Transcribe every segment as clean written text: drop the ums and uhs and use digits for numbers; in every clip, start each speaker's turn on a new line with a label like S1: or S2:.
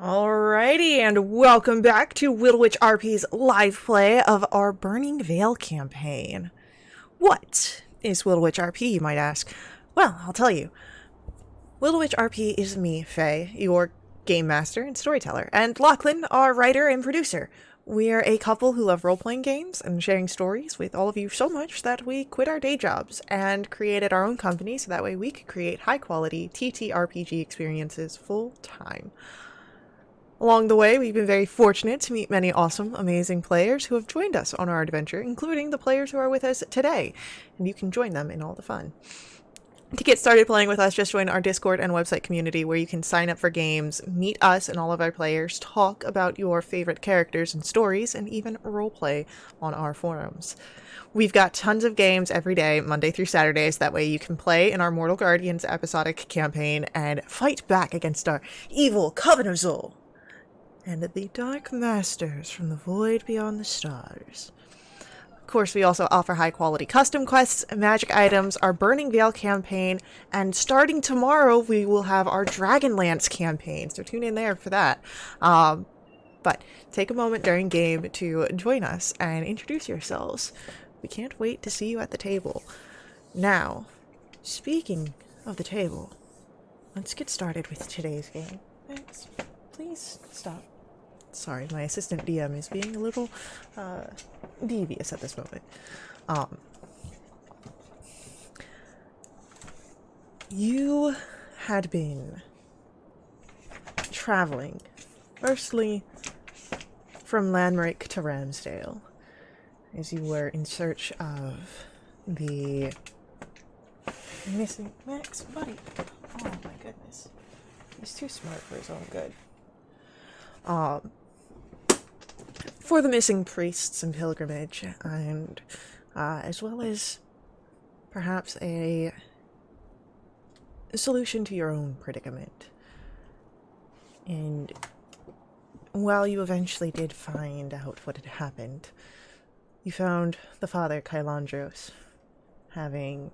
S1: Alrighty, and welcome back to Wildewitch RP's live play of our Burning Veil campaign. What is Wildewitch RP, you might ask? Well, I'll tell you. Wildewitch RP is me, Faye, your game master and storyteller, and Lachlan, our writer and producer. We're a couple who love role-playing games and sharing stories with all of you so much that we quit our day jobs and created our own company so that way we could create high-quality TTRPG experiences full-time. Along the way, we've been very fortunate to meet many awesome, amazing players who have joined us on our adventure, including the players who are with us today, and you can join them in all the fun. To get started playing with us, just join our Discord and website community where you can sign up for games, meet us and all of our players, talk about your favorite characters and stories, and even roleplay on our forums. We've got tons of games every day, Monday through Saturdays, that way you can play in our Mortal Guardians episodic campaign and fight back against our evil Coven of Zul and the Dark Masters from the Void Beyond the Stars. Of course, we also offer high-quality custom quests, magic items, our Burning Veil campaign, and starting tomorrow, we will have our Dragonlance campaign, so tune in there for that. But take a moment during game to join us and introduce yourselves. We can't wait to see you at the table. Now, speaking of the table, let's get started with today's game. Thanks. Please stop. Sorry, my assistant DM is being a little devious at this moment. You had been traveling, firstly from Landmark to Ramsdale, as you were in search of the missing Max, buddy. Oh my goodness, he's too smart for his own good. For the missing priests and pilgrimage, and as well as perhaps a solution to your own predicament. And while you eventually did find out what had happened, you found the Father Kailandros having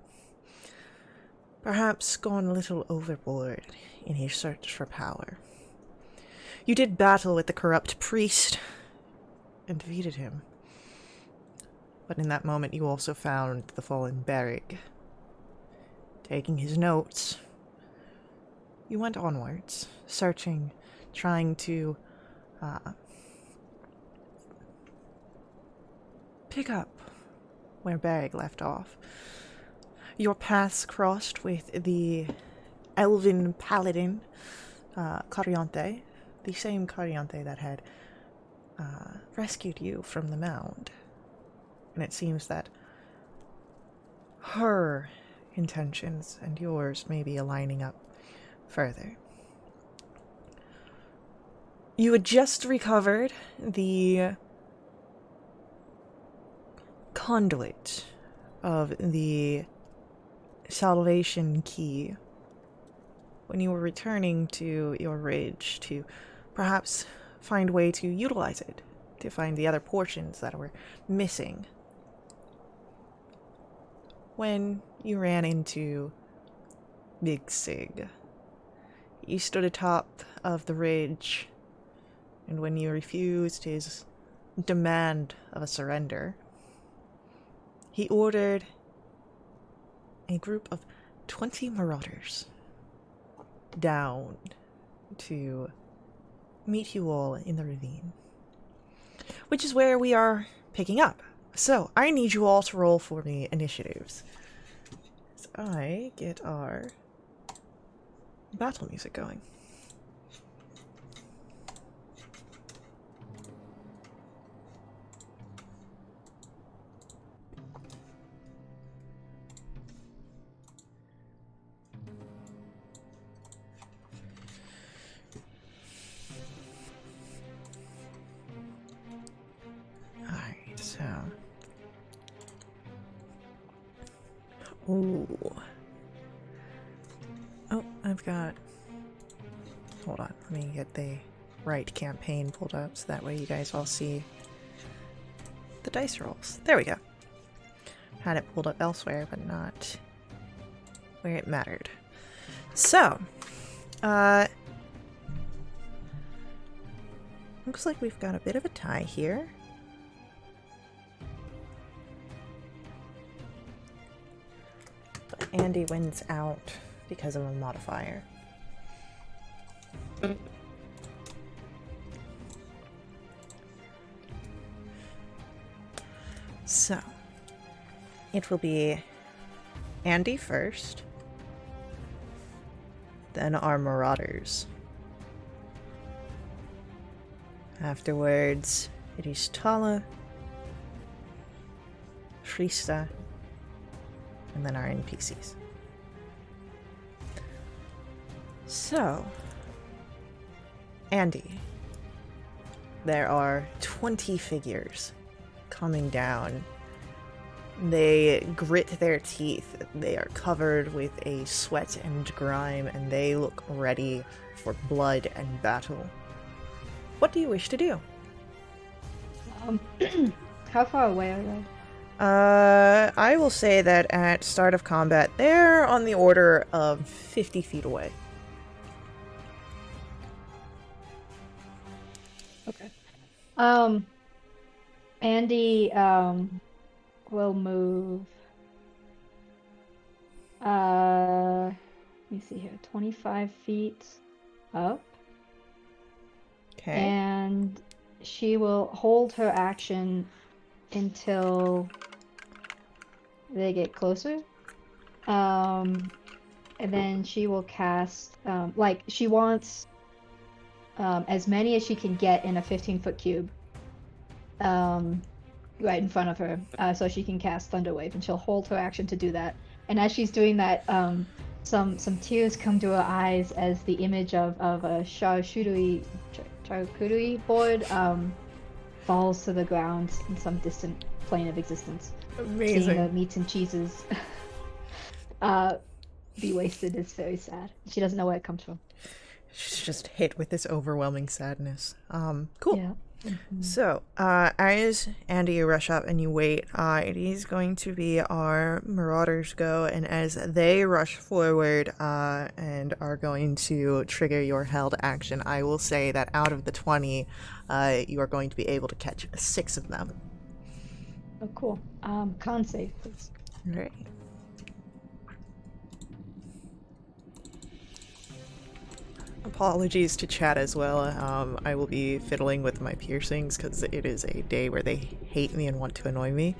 S1: perhaps gone a little overboard in his search for power. You did battle with the corrupt priest and defeated him. But in that moment you also found the fallen Beric. Taking his notes, you went onwards, searching, trying to pick up where Beric left off. Your paths crossed with the elven paladin, Cariante, the same Cariante that had rescued you from the mound. And it seems that her intentions and yours may be aligning up further. You had just recovered the conduit of the Salvation Key when you were returning to your ridge to perhaps find a way to utilize it, to find the other portions that were missing. When you ran into Big Sig, he stood atop of the ridge, and when you refused his demand of a surrender, he ordered a group of 20 marauders down to meet you all in the ravine, which is where we are picking up. So I need you all to roll for me initiatives. So I get our battle music going. So, ooh. Oh, I've got, hold on, let me get the right campaign pulled up so that way you guys all see the dice rolls. There we go. Had it pulled up elsewhere, but not where it mattered. So, Looks like we've got a bit of a tie here. But Andy wins out because of a modifier. So, it will be Andy first, then our Marauders. Afterwards, it is Tala, Frista, and then our NPCs. So, Andy, there are 20 figures coming down. They grit their teeth. They are covered with a sweat and grime, and they look ready for blood and battle. What do you wish to do?
S2: How far away are they?
S1: I will say that at start of combat, they're on the order of 50 feet away.
S2: Okay. Andy, will move, let me see here, 25 feet up.
S1: Okay.
S2: And she will hold her action until they get closer. And then she will cast, like, she wants as many as she can get in a 15-foot cube. Right in front of her, so she can cast Thunderwave, and she'll hold her action to do that. And as she's doing that, some tears come to her eyes as the image of a charcuterie board falls to the ground in some distant plane of existence.
S1: Amazing.
S2: Seeing the meats and cheeses be wasted is very sad. She doesn't know where it comes from.
S1: She's just hit with this overwhelming sadness. Cool.
S2: Yeah.
S1: So, as Andy, you rush up and you wait, it is going to be our Marauders go, and as they rush forward and are going to trigger your held action, I will say that out of the 20, you are going to be able to catch 6 of them.
S2: Oh, cool. Con save, please.
S1: All right. Apologies to chat as well. I will be fiddling with my piercings because it is a day where they hate me and want to annoy me.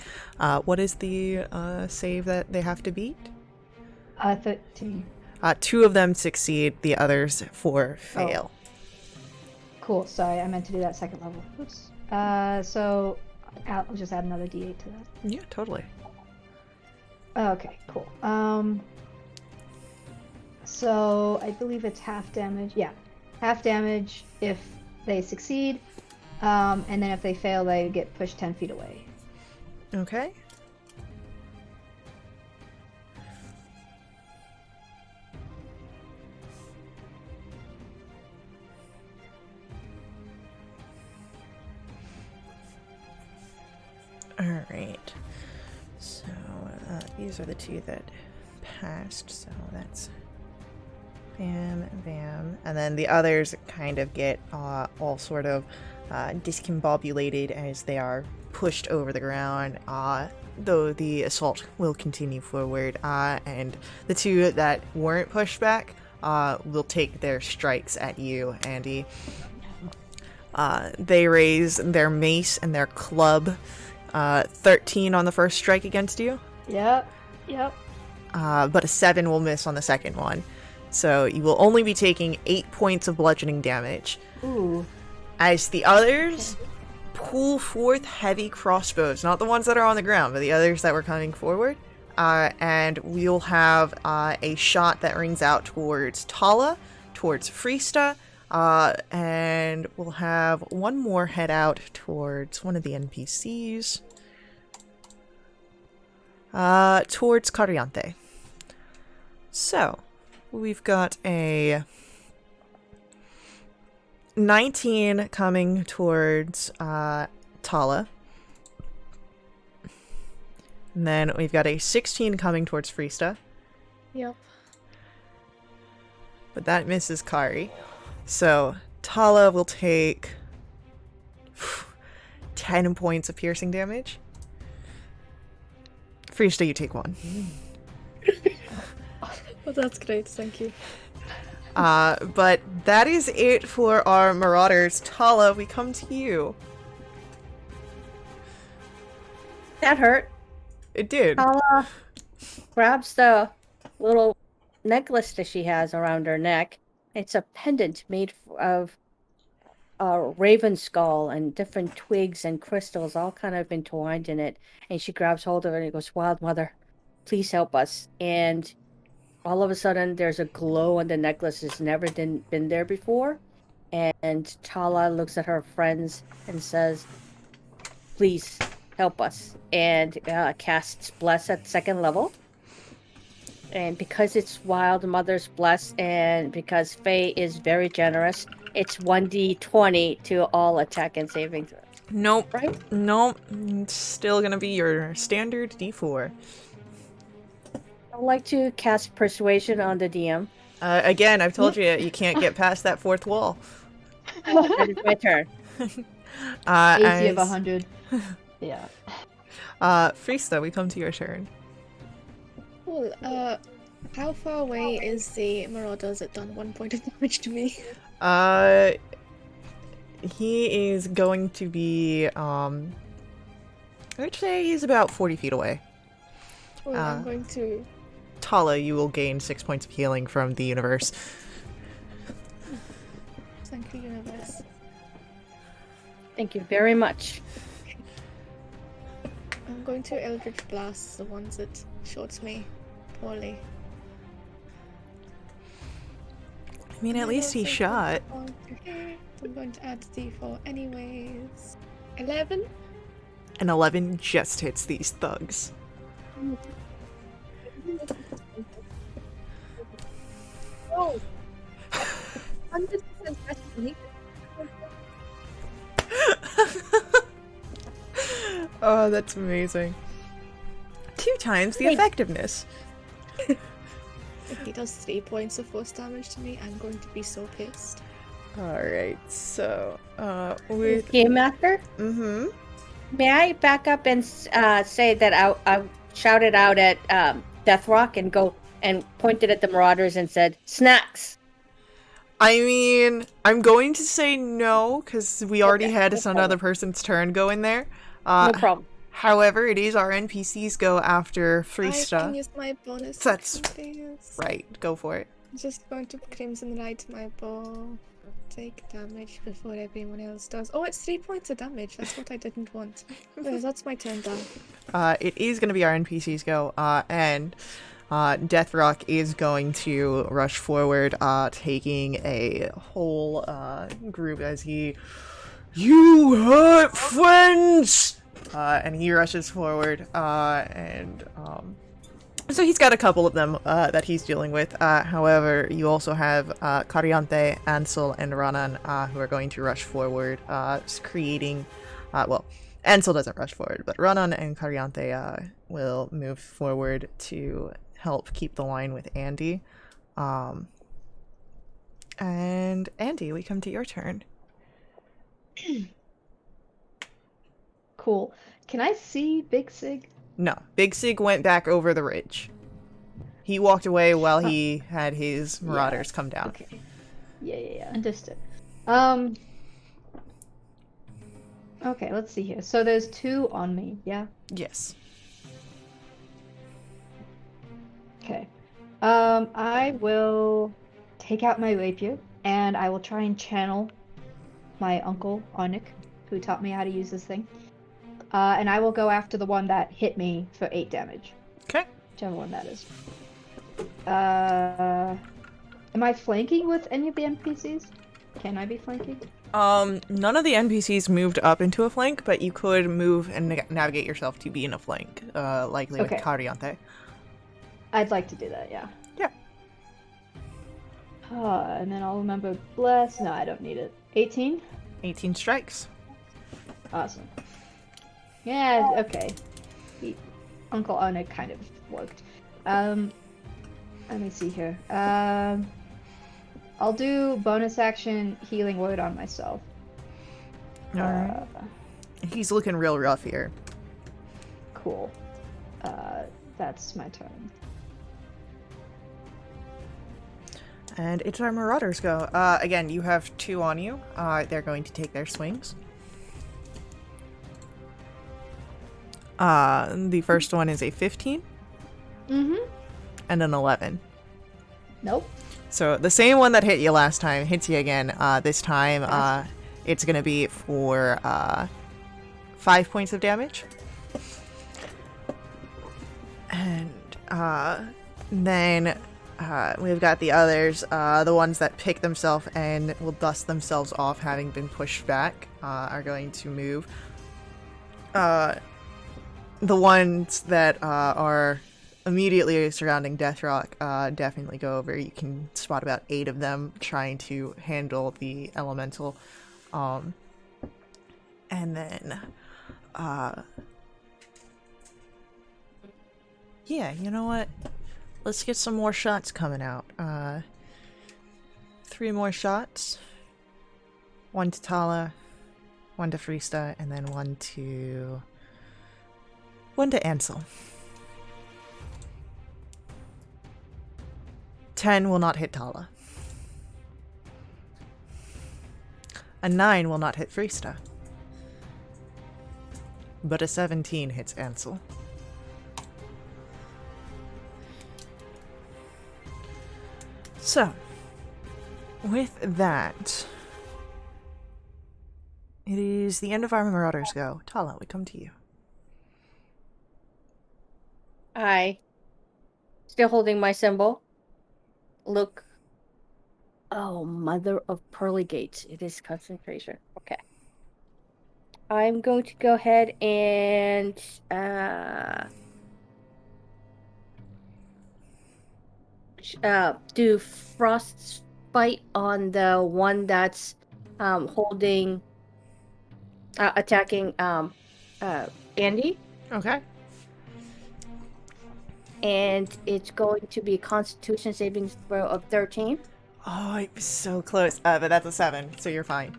S1: What is the save that they have to beat?
S2: 13.
S1: 2 of them succeed, the others 4 fail.
S2: Oh. Cool, sorry, I meant to do that second level. Oops. So I'll just add another d8 to that.
S1: Yeah, totally.
S2: Okay, cool. So I believe it's half damage. Yeah, half damage if they succeed, and then if they fail, they get pushed 10 feet away.
S1: Okay. All right. So these are the 2 that passed. So that's bam, bam. And then the others kind of get all sort of discombobulated as they are pushed over the ground, though the assault will continue forward. And the 2 that weren't pushed back will take their strikes at you, Andy. They raise their mace and their club. 13 on the first strike against you.
S2: Yep.
S1: But a 7 will miss on the second one. So you will only be taking 8 points of bludgeoning damage.
S2: Ooh.
S1: As the others pull forth heavy crossbows, not the ones that are on the ground, but the others that were coming forward. And we'll have a shot that rings out towards Tala, towards Frista, and we'll have one more head out towards one of the NPCs. Towards Cariante. So, we've got a 19 coming towards Tala. And then we've got a 16 coming towards Frista.
S2: Yep.
S1: But that misses Kari. So Tala will take 10 points of piercing damage. Friesta, you take 1.
S3: Well, that's great, thank you.
S1: But that is it for our marauders. Tala, we come to you.
S4: That hurt.
S1: It did.
S4: Tala grabs the little necklace that she has around her neck. It's a pendant made of a raven skull and different twigs and crystals all kind of entwined in it. And she grabs hold of it and goes, "Wild Mother, please help us." And all of a sudden, there's a glow on the necklace that's never been there before. And Tala looks at her friends and says, "Please help us." And casts Bless at 2nd level. And because it's Wild Mother's Bless and because Faye is very generous, it's 1d20 to all attack and saving throws.
S1: Nope.
S4: Right?
S1: Nope. It's still gonna be your standard D4.
S4: I would like to cast Persuasion on the DM.
S1: Again, I've told you, you can't get past that 4th wall.
S4: That is my turn.
S2: 80 of 100. Yeah.
S1: Friesta, we come to your turn.
S3: Cool. How far away is the Marauders that done 1 point of damage to me?
S1: He is going to be, I'd say he's about 40 feet away.
S3: Well, I'm going to...
S1: Tala, you will gain 6 points of healing from the universe.
S3: Thank you, universe.
S4: Thank you very much.
S3: I'm going to Eldritch Blast the ones that shorts me poorly.
S1: I mean, at least he shot.
S3: I'm going to add D4 anyways. 11?
S1: An 11 just hits these thugs.
S3: Oh! 100% me.
S1: Oh, that's amazing. 2 times the effectiveness.
S3: If he does 3 points of force damage to me, I'm going to be so pissed.
S1: Alright, so, with...
S4: Game Master?
S1: Mm-hmm.
S4: May I back up and say that I shouted out at Deathrock and go and pointed at the Marauders and said, "Snacks!"
S1: I mean, I'm going to say no, because we already had
S4: no
S1: another person's turn go in there.
S4: No problem.
S1: However, it is our NPCs go after
S3: I
S1: Friesta.
S3: can use my bonus
S1: That's
S3: action, please.
S1: right, go for it.
S3: I'm just going to Crimson Light my bow. Take damage before everyone else does. Oh, it's 3 points of damage. That's what I didn't want. Well, that's my turn done.
S1: It is going to be our NPCs go, and Deathrock is going to rush forward, taking a whole group as he... You hurt friends! And he rushes forward, so he's got a couple of them that he's dealing with. However, you also have Cariante, Ansel, and Ranan who are going to rush forward, creating... well, Ansel doesn't rush forward, but Ranan and Cariante will move forward to help keep the line with Andy. And Andy, we come to your turn.
S2: Cool. Can I see Big Sig?
S1: No, Big Sig went back over the ridge. He walked away while he had his marauders come down.
S2: Okay. Yeah. Understood. Okay, let's see here. So there's 2 on me, yeah?
S1: Yes.
S2: Okay. I will take out my rapier, and I will try and channel my uncle, Arnik, who taught me how to use this thing. And I will go after the one that hit me for 8 damage.
S1: Okay.
S2: Whichever one that is. Am I flanking with any of the NPCs? Can I be flanking?
S1: None of the NPCs moved up into a flank, but you could move and navigate yourself to be in a flank, likely with Cariante.
S2: I'd like to do that, yeah.
S1: Yeah.
S2: And then I'll remember Bless. No, I don't need it. 18?
S1: 18 strikes.
S2: Awesome. Yeah, okay. Uncle Arnik kind of worked. Let me see here. I'll do bonus action healing word on myself.
S1: Alright. He's looking real rough here.
S2: Cool. That's my turn.
S1: And it's our Marauders go. Again, you have 2 on you. They're going to take their swings. The first one is a 15
S2: Mm-hmm.
S1: and an 11.
S2: Nope.
S1: So the same one that hit you last time hits you again. This time, it's going to be for 5 points of damage. And then we've got the others, the ones that pick themselves and will dust themselves off having been pushed back, are going to move. The ones that are immediately surrounding Death Rock definitely go over. You can spot about 8 of them trying to handle the elemental. And then, yeah, you know what? Let's get some more shots coming out. 3 more shots. 1 to Tala, 1 to Frista, and then 1 to Ansel. 10 will not hit Tala. A 9 will not hit Frista. But a 17 hits Ansel. So, with that, it is the end of our Marauders go. Tala, we come to you.
S4: I, still holding my symbol, look. Oh, mother of pearly gates. It is concentration. Okay. I'm going to go ahead and do frostbite on the one that's holding attacking Andy.
S1: Okay.
S4: And it's going to be a Constitution saving throw of 13.
S1: Oh, it was so close. But that's a 7, so you're fine.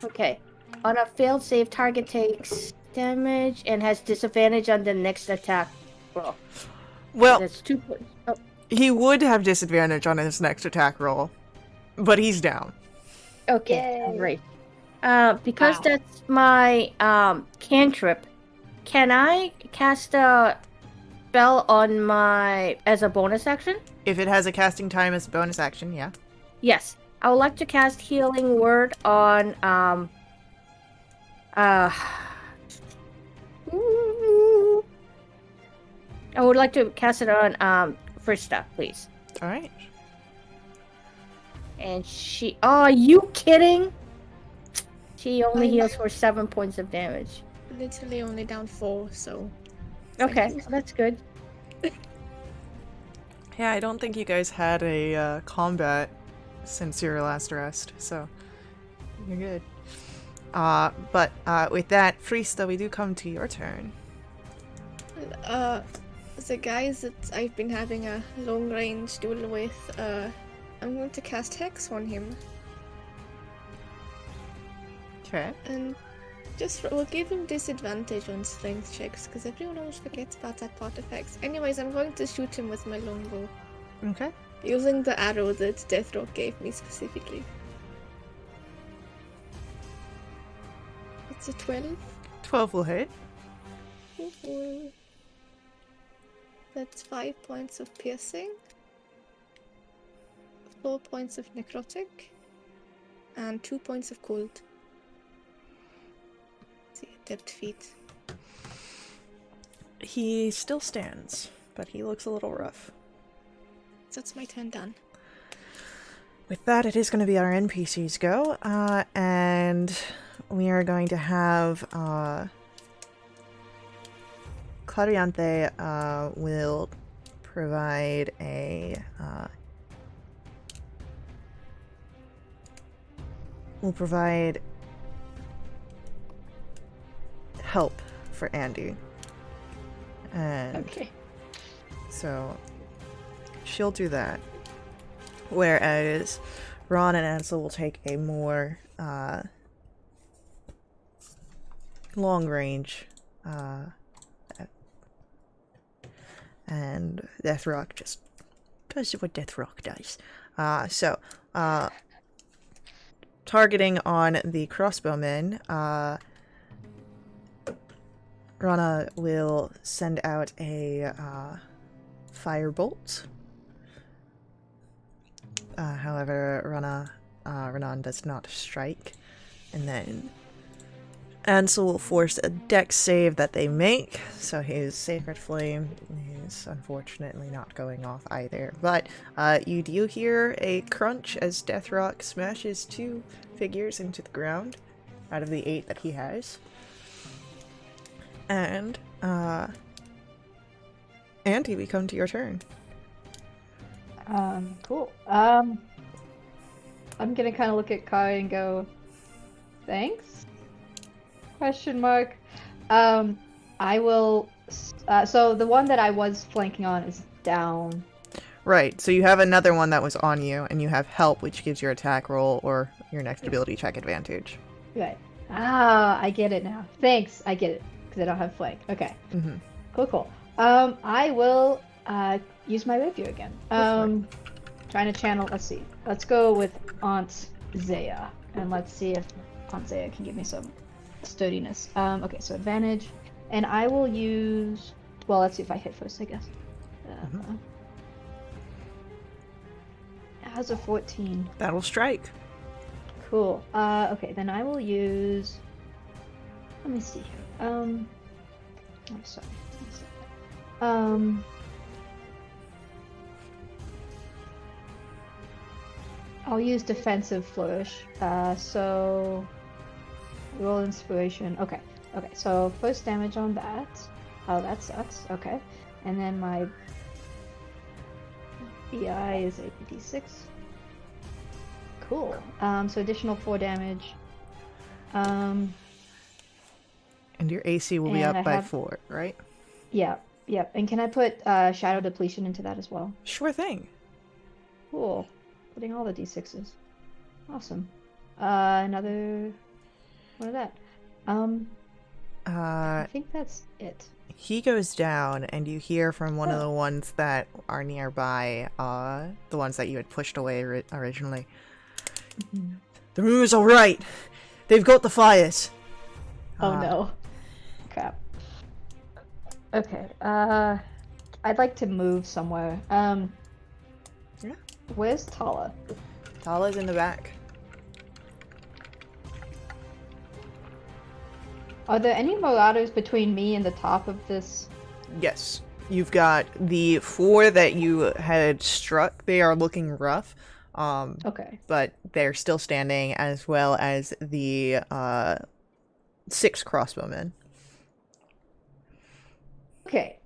S4: Okay. On a failed save, target takes damage and has disadvantage on the next attack roll.
S1: Well,
S4: That's 2 points. Oh,
S1: he would have disadvantage on his next attack roll, but he's down.
S4: okay.
S2: Yay.
S4: Great. Because
S2: Wow.
S4: that's my cantrip, can I cast a spell on my as a bonus action?
S1: If it has a casting time as a bonus action, yeah.
S4: Yes. I would like to cast Healing Word on I would like to cast it on Frista, please.
S1: All right.
S4: And she are you kidding? She only
S3: I'm-
S4: heals for 7 points of damage.
S3: Literally only down 4, so.
S4: Okay, so that's good.
S1: Yeah, I don't think you guys had a combat since your last rest, so you're good. But with that, Frista, we do come to your turn.
S3: The guys that I've been having a long range duel with, I'm going to cast Hex on him.
S1: Okay.
S3: And we'll give him disadvantage on strength checks, because everyone always forgets about that part of Hex. Anyways, I'm going to shoot him with my longbow,
S1: Okay.
S3: using the arrow that Deathrock gave me specifically. It's a 12.
S1: 12 will hit.
S3: Ooh. That's 5 points of piercing, 4 points of necrotic, and 2 points of cold. Let's see, depth feet.
S1: He still stands, but he looks a little rough.
S3: That's my turn done.
S1: With that, it is going to be our NPCs go, and we are going to have Clariante will provide a help for Andy, and
S2: Okay.
S1: so she'll do that. Whereas Ron and Ansel will take a more long range. And Death Rock just does what Death Rock does. Targeting on the crossbowmen, Rana will send out a firebolt. However, Renan does not strike. And then Ansel will force a dex save that they make, so his Sacred Flame is unfortunately not going off either. But you do hear a crunch as Death Rock smashes 2 figures into the ground out of the 8 that he has. And, Andy, we come to your turn.
S2: Cool. I'm gonna kind of look at Kai and go, thanks? Question mark. I will, so the one that I was flanking on is down.
S1: Right, so you have another one that was on you, and you have help, which gives your attack roll or your next ability check advantage.
S2: Right. Ah, I get it now. Thanks, I get it, because I don't have flank. Okay.
S1: Mm-hmm.
S2: Cool. I will, use my rapier again. Trying to channel, let's see. Let's go with Aunt Zaya, and let's see if Aunt Zaya can give me some sturdiness. Okay, so advantage, and I will use, well, let's see if I hit first, I guess. It has a 14.
S1: That'll strike.
S2: Cool. Okay, then I will use, let me see here. I'm sorry. I'll use defensive flourish. So roll inspiration. Okay, so first damage on that. Oh, that sucks. Okay. And then my BI is 8d6. Cool. So additional 4 damage.
S1: And your AC will be
S2: And
S1: up
S2: I
S1: by
S2: have-
S1: 4, right?
S2: Yep. And can I put shadow depletion into that as well?
S1: Sure thing.
S2: Cool. Putting all the d6s. Awesome. Another one of that. I think that's it.
S1: He goes down, and you hear from one of the ones that are nearby, the ones that you had pushed away originally. The room is alright. They've got the fires.
S2: Oh no. Crap. Okay. I'd like to move somewhere.
S1: Yeah.
S2: Where's Tala?
S1: Tala's in the back.
S2: Are there any marauders between me and the top of this?
S1: Yes. You've got the 4 that you had struck. They are looking rough.
S2: Okay.
S1: But they're still standing, as well as the 6 crossbowmen.
S2: Okay.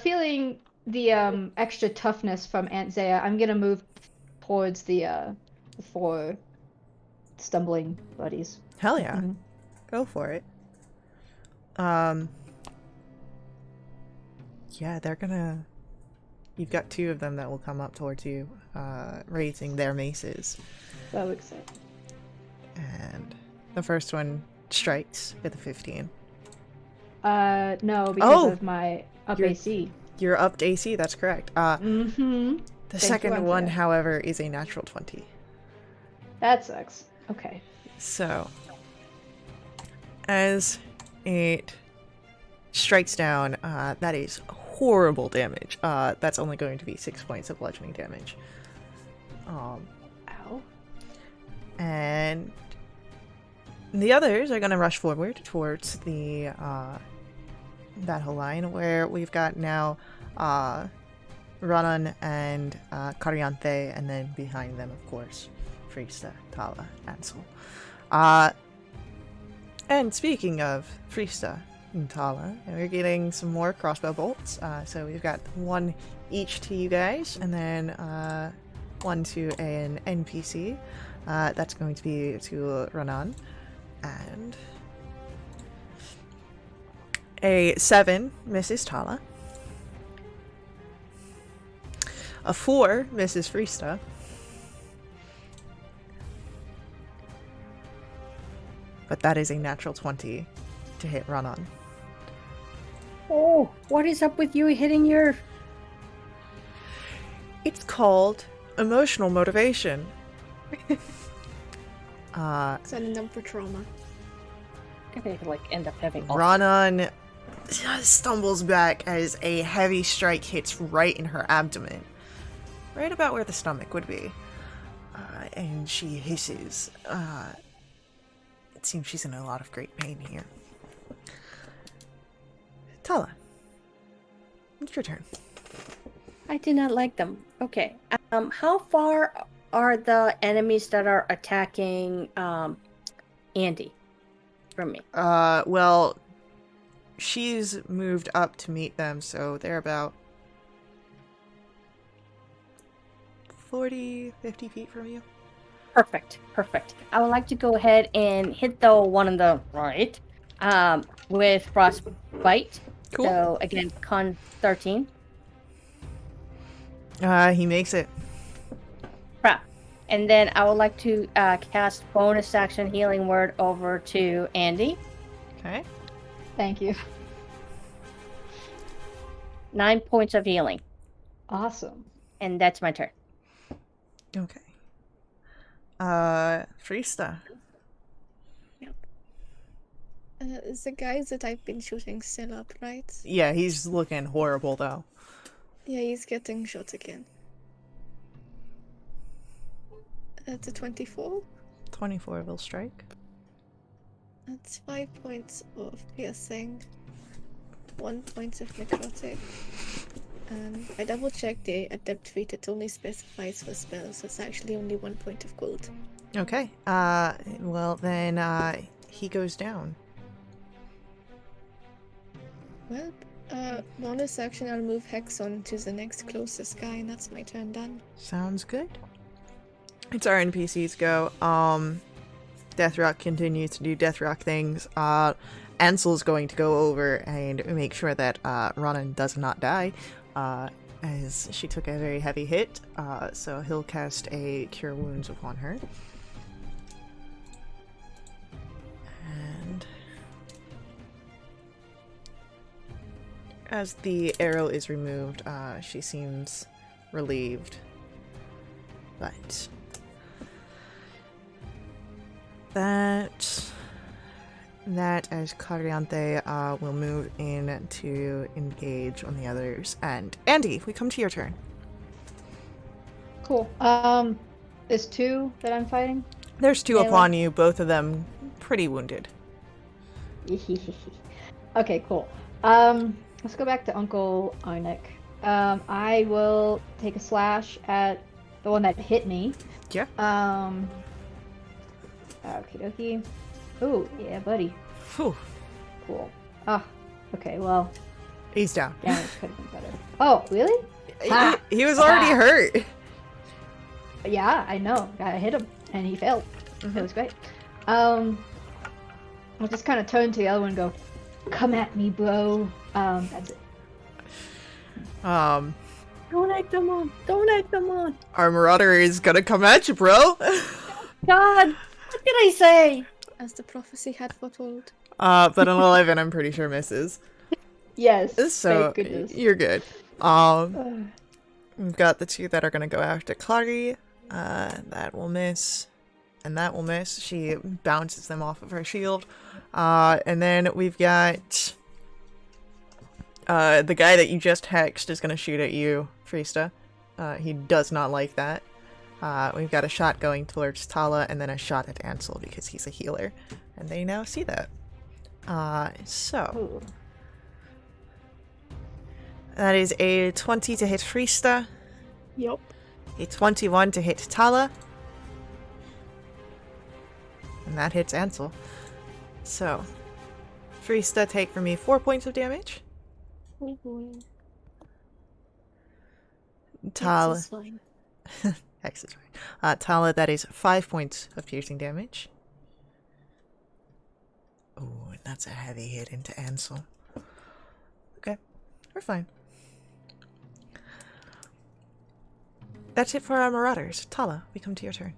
S2: Feeling the extra toughness from Aunt Zaya, I'm gonna move towards the 4 stumbling buddies.
S1: Hell yeah.
S2: Mhm.
S1: Go for it. Yeah, they're gonna... You've got 2 of them that will come up towards you, raising their maces.
S2: So excited.
S1: And the first one strikes with a 15.
S2: No, because
S1: Oh!
S2: of my up
S1: You're-
S2: AC.
S1: You're up to AC, that's correct.
S2: Mm-hmm.
S1: The
S2: you,
S1: second one,
S2: Andrea.
S1: however, is a natural 20.
S2: That sucks. Okay.
S1: So, as it strikes down, that is horrible damage. That's only going to be 6 points of bludgeoning damage.
S2: Ow.
S1: And the others are going to rush forward towards the battle line, where we've got now Ranan and Cariante, and then behind them, of course, Frista, Tala, Ansel. And speaking of Frista and Tala, we're getting some more crossbow bolts. So we've got 1 each to you guys, and then 1 to an NPC. That's going to be to Ranan. And a 7 misses Tala. A 4 misses Frista. But that is a natural 20 to hit Ronan.
S4: Oh, what is up with you hitting your...
S1: It's called emotional motivation.
S3: Sending them for trauma.
S4: They like end up having... all-
S1: Ronan stumbles back as a heavy strike hits right in her abdomen. Right about where the stomach would be. And she hisses. It seems she's in a lot of great pain here. Tala, it's your turn.
S4: I did not like them. Okay. How far are the enemies that are attacking Andy from me?
S1: Well, she's moved up to meet them, so they're about 40, 50 feet from you.
S4: Perfect. Perfect. I would like to go ahead and hit the one on the right with frostbite.
S1: Cool.
S4: So again, con 13.
S1: He makes it.
S4: Crap. And then I would like to cast bonus action healing word over to Andy.
S1: Okay.
S2: Thank you.
S4: 9 points of healing.
S2: Awesome.
S4: And that's my turn.
S1: Okay. Frista.
S3: Is the guys that I've been shooting still up, right?
S1: Yeah, he's looking horrible, though.
S3: Yeah, he's getting shot again. That's a 24.
S1: 24 will strike.
S3: That's 5 points of piercing, 1 point of necrotic. I double checked the adept feat, it only specifies for spells, so it's actually only 1 point of gold.
S1: Okay. Well, then, he goes down.
S3: Well, bonus action, I'll move Hex on to the next closest guy, and that's my turn done.
S1: Sounds good. It's our NPCs go. Deathrock continues to do Deathrock things. Ansel's going to go over and make sure that Ronan does not die, as she took a very heavy hit. So he'll cast a Cure Wounds upon her. And as the arrow is removed, she seems relieved. But that as Cariante will move in to engage on the others. And Andy, we come to your turn.
S2: Cool. There's 2 that I'm fighting.
S1: There's 2
S2: Melee.
S1: upon you, both of them pretty wounded.
S2: Okay, cool. Let's go back to Uncle Arnek. I will take a slash at the one that hit me.
S1: Yeah.
S2: Okie dokie. Ooh, yeah, buddy.
S1: Whew.
S2: Cool. Ah, okay, well,
S1: He's down.
S2: damage could have been better. Oh, really?
S1: He was already hurt.
S2: Yeah, I know. I hit him, and he failed.
S1: Mhm.
S2: It was great. I'll just kind of turn to the other one and go, "Come at me, bro." That's it.
S4: Don't egg them on. Don't egg them on.
S1: Our Marauder is gonna come at you, bro.
S4: God, what did I say?
S3: As the prophecy had foretold.
S1: But an 11, I'm pretty sure misses.
S2: Yes.
S1: So
S2: thank goodness.
S1: you're good. We've got the 2 that are gonna go after Clary. That will miss, and that will miss. She bounces them off of her shield. And then we've got the guy that you just hexed is gonna shoot at you, Frista. He does not like that. We've got a shot going towards Tala, and then a shot at Ansel because he's a healer, and they now see that. So
S2: Ooh.
S1: that is a 20 to hit Frista,
S3: Yup.
S1: a 21 to hit Tala, and that hits Ansel. So Frista, take from me 4 points of damage.
S3: Oh boy.
S1: Tala,
S3: Hex is fine.
S1: Hex is fine. Tala, that is 5 points of piercing damage. Oh, and that's a heavy hit into Ansel. Okay, we're fine. That's it for our Marauders. Tala, we come to your turn.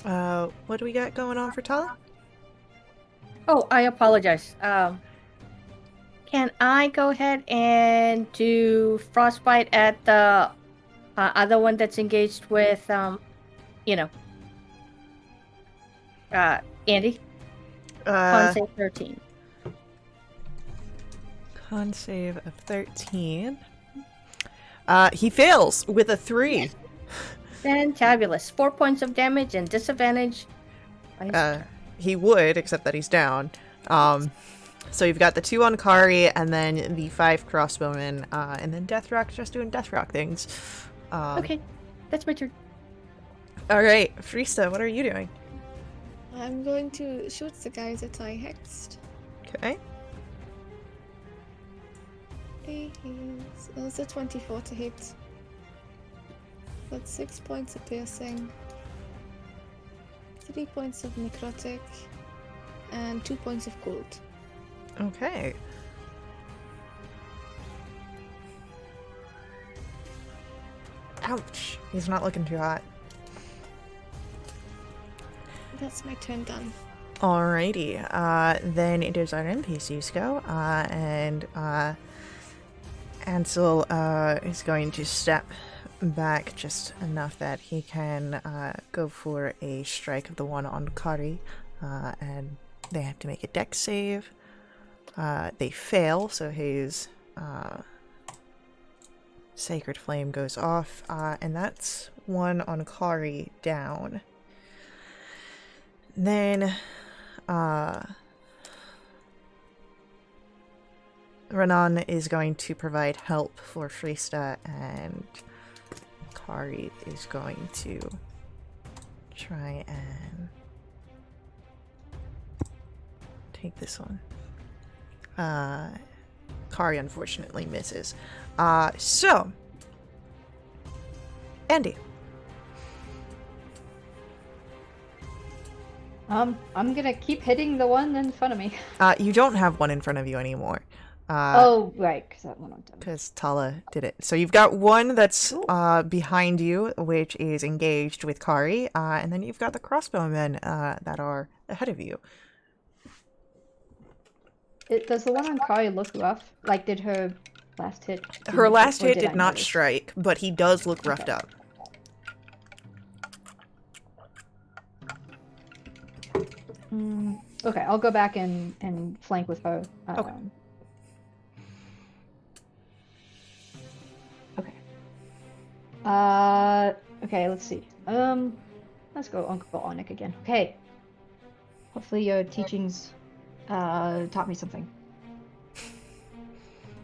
S1: What do we got going on for Tala?
S4: Oh, I apologize. Can I go ahead and do frostbite at the other one that's engaged with, you know, Andy? Con save 13.
S1: Con save of 13. He fails with a 3.
S4: Fantabulous. 4 points of damage and disadvantage.
S1: He would, except that he's down. So you've got the 2 on Kari, and then the 5 crossbowmen, and then Deathrock's just doing Deathrock things.
S4: Okay, that's my turn.
S1: Alright, Frista, what are you doing?
S3: I'm going to shoot the guy that I hexed.
S1: Okay.
S3: It's a 24 to hit. That's 6 points of piercing, 3 points of necrotic, and 2 points of cold.
S1: Okay. Ouch. He's not looking too hot.
S3: That's my turn done.
S1: Alrighty. Then it is our NPCs go. And Ansel is going to step back just enough that he can go for a strike of the one on Kari. And they have to make a dex save. They fail, so his Sacred Flame goes off. And that's one on Kari down. Then Renan is going to provide help for Frista, and Kari is going to try and take this one. Kari unfortunately misses. So, Andy.
S2: I'm gonna keep hitting the one in front of me.
S1: You don't have one in front of you anymore.
S2: Oh, right, because that one I'm done.
S1: Because Tala did it. So you've got one that's behind you, which is engaged with Kari, and then you've got the crossbowmen that are ahead of you.
S2: Does the one on Kari look rough? Like, did her last hit?
S1: Her last hit
S2: I
S1: did not
S2: notice?
S1: strike, but he does look roughed
S2: Okay.
S1: up.
S2: Okay, I'll go back and flank with her.
S1: Okay.
S2: Okay. Okay, let's see. Let's go Uncle Onik again. Okay. Hopefully your teachings taught me something.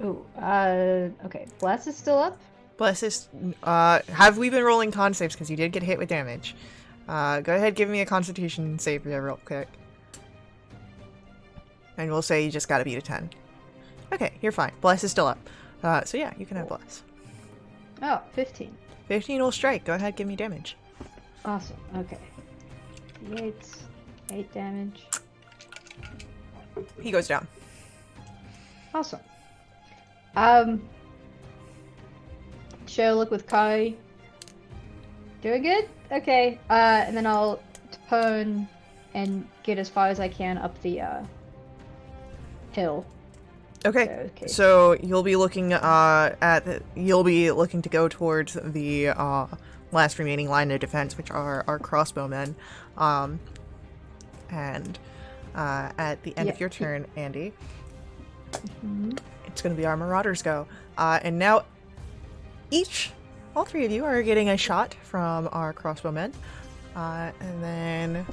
S2: Ooh, okay. Bless is still up?
S1: Bless is, have we been rolling con saves? Because you did get hit with damage. Go ahead, give me a constitution save here real quick. And we'll say you just gotta beat a 10. Okay, you're fine. Bless is still up. So yeah, you can have Bless.
S2: Oh, 15.
S1: 15 will strike. Go ahead, give me damage.
S2: Awesome, okay. 8 damage.
S1: He goes down.
S2: Awesome. Share a look with Kai. Doing good? Okay. And then I'll turn and get as far as I can up the hill.
S1: Okay.
S2: Okay.
S1: So you'll be looking you'll be looking to go towards the last remaining line of defense, which are our crossbowmen. And at the end of your turn, Andy, it's going to be our Marauders go. And now all three of you are getting a shot from our crossbowmen. And then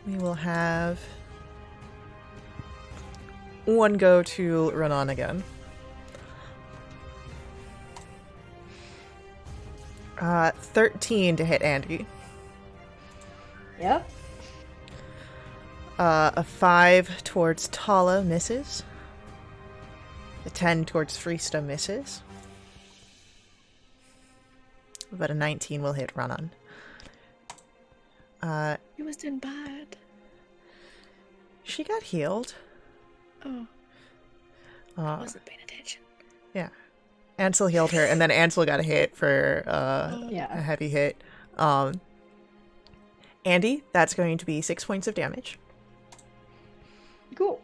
S1: we will have one go to Renan again. 13 to hit Andy.
S2: Yep.
S1: A 5 towards Tala misses. A 10 towards Frista misses. But a 19 will hit Renan.
S3: He was doing bad.
S1: She got healed.
S3: Oh, I wasn't paying attention.
S1: Yeah. Ansel healed her, and then Ansel got a hit for a
S2: Yeah.
S1: heavy hit. Andy, that's going to be 6 points of damage.
S2: Cool.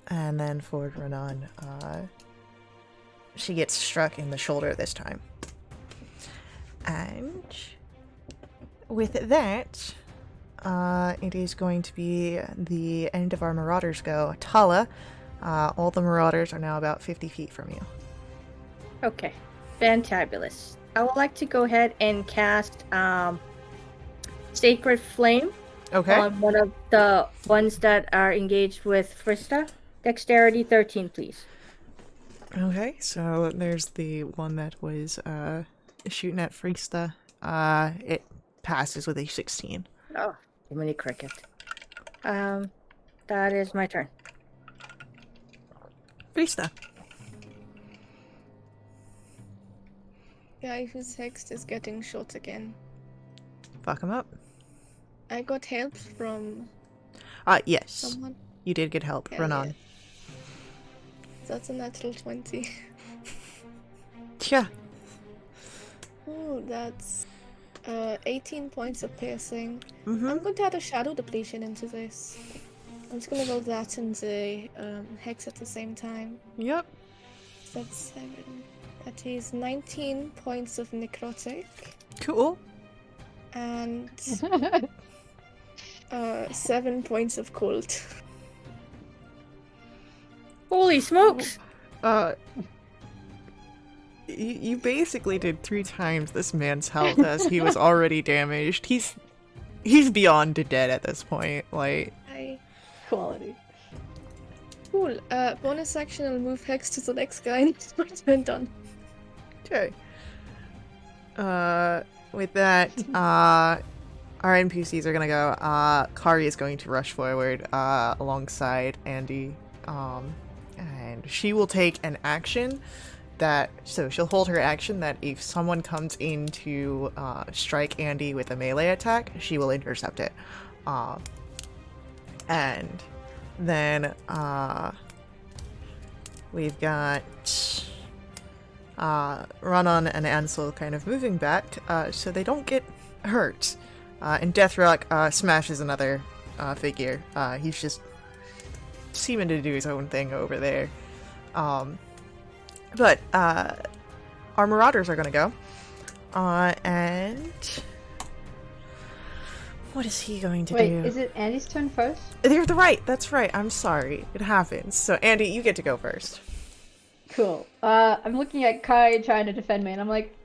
S1: And then for Renan, she gets struck in the shoulder this time. And with that, it is going to be the end of our Marauders go. Tala, all the Marauders are now about 50 feet from you.
S4: Okay, fantabulous. I would like to go ahead and cast Sacred Flame
S1: Okay.
S4: on one of the ones that are engaged with Frista. Dexterity 13, please.
S1: Okay, so there's the one that was shooting at Frista. It passes with a 16.
S4: Oh, mini cricket. That is my turn.
S1: Frista.
S3: Guy who's hexed is getting shot again.
S1: Fuck him up.
S3: I got help from
S1: Yes.
S3: someone.
S1: You did get help.
S3: Hell
S1: Renan.
S3: yeah. That's a natural 20.
S1: Yeah.
S3: Oh, that's 18 points of piercing.
S1: Mm-hmm.
S3: I'm going to add a shadow depletion into this. I'm just going to roll that and the hex at the same time.
S1: Yep.
S3: That's 7. That is 19 points of necrotic
S1: Cool.
S3: and 7 points of cold.
S4: Holy smokes!
S1: You basically did 3 times this man's health as he was already damaged. He's beyond dead at this point. Like,
S2: Quality.
S3: Cool. Bonus action, I'll move hex to the next guy and it's my turn done.
S1: okay. With that, our NPCs are gonna go. Kari is going to rush forward alongside Andy, and she will take an action so she'll hold her action that if someone comes in to strike Andy with a melee attack, she will intercept it. And then we've got Ronan and Ansel kind of moving back so they don't get hurt. And Deathrock smashes another figure. He's just seeming to do his own thing over there. But our Marauders are going to go. And what is he going to
S2: Wait,
S1: do?
S2: is it Andy's turn first?
S1: They're right. That's right. I'm sorry. It happens. So, Andy, you get to go first.
S2: Cool. I'm looking at Kai trying to defend me, and I'm like,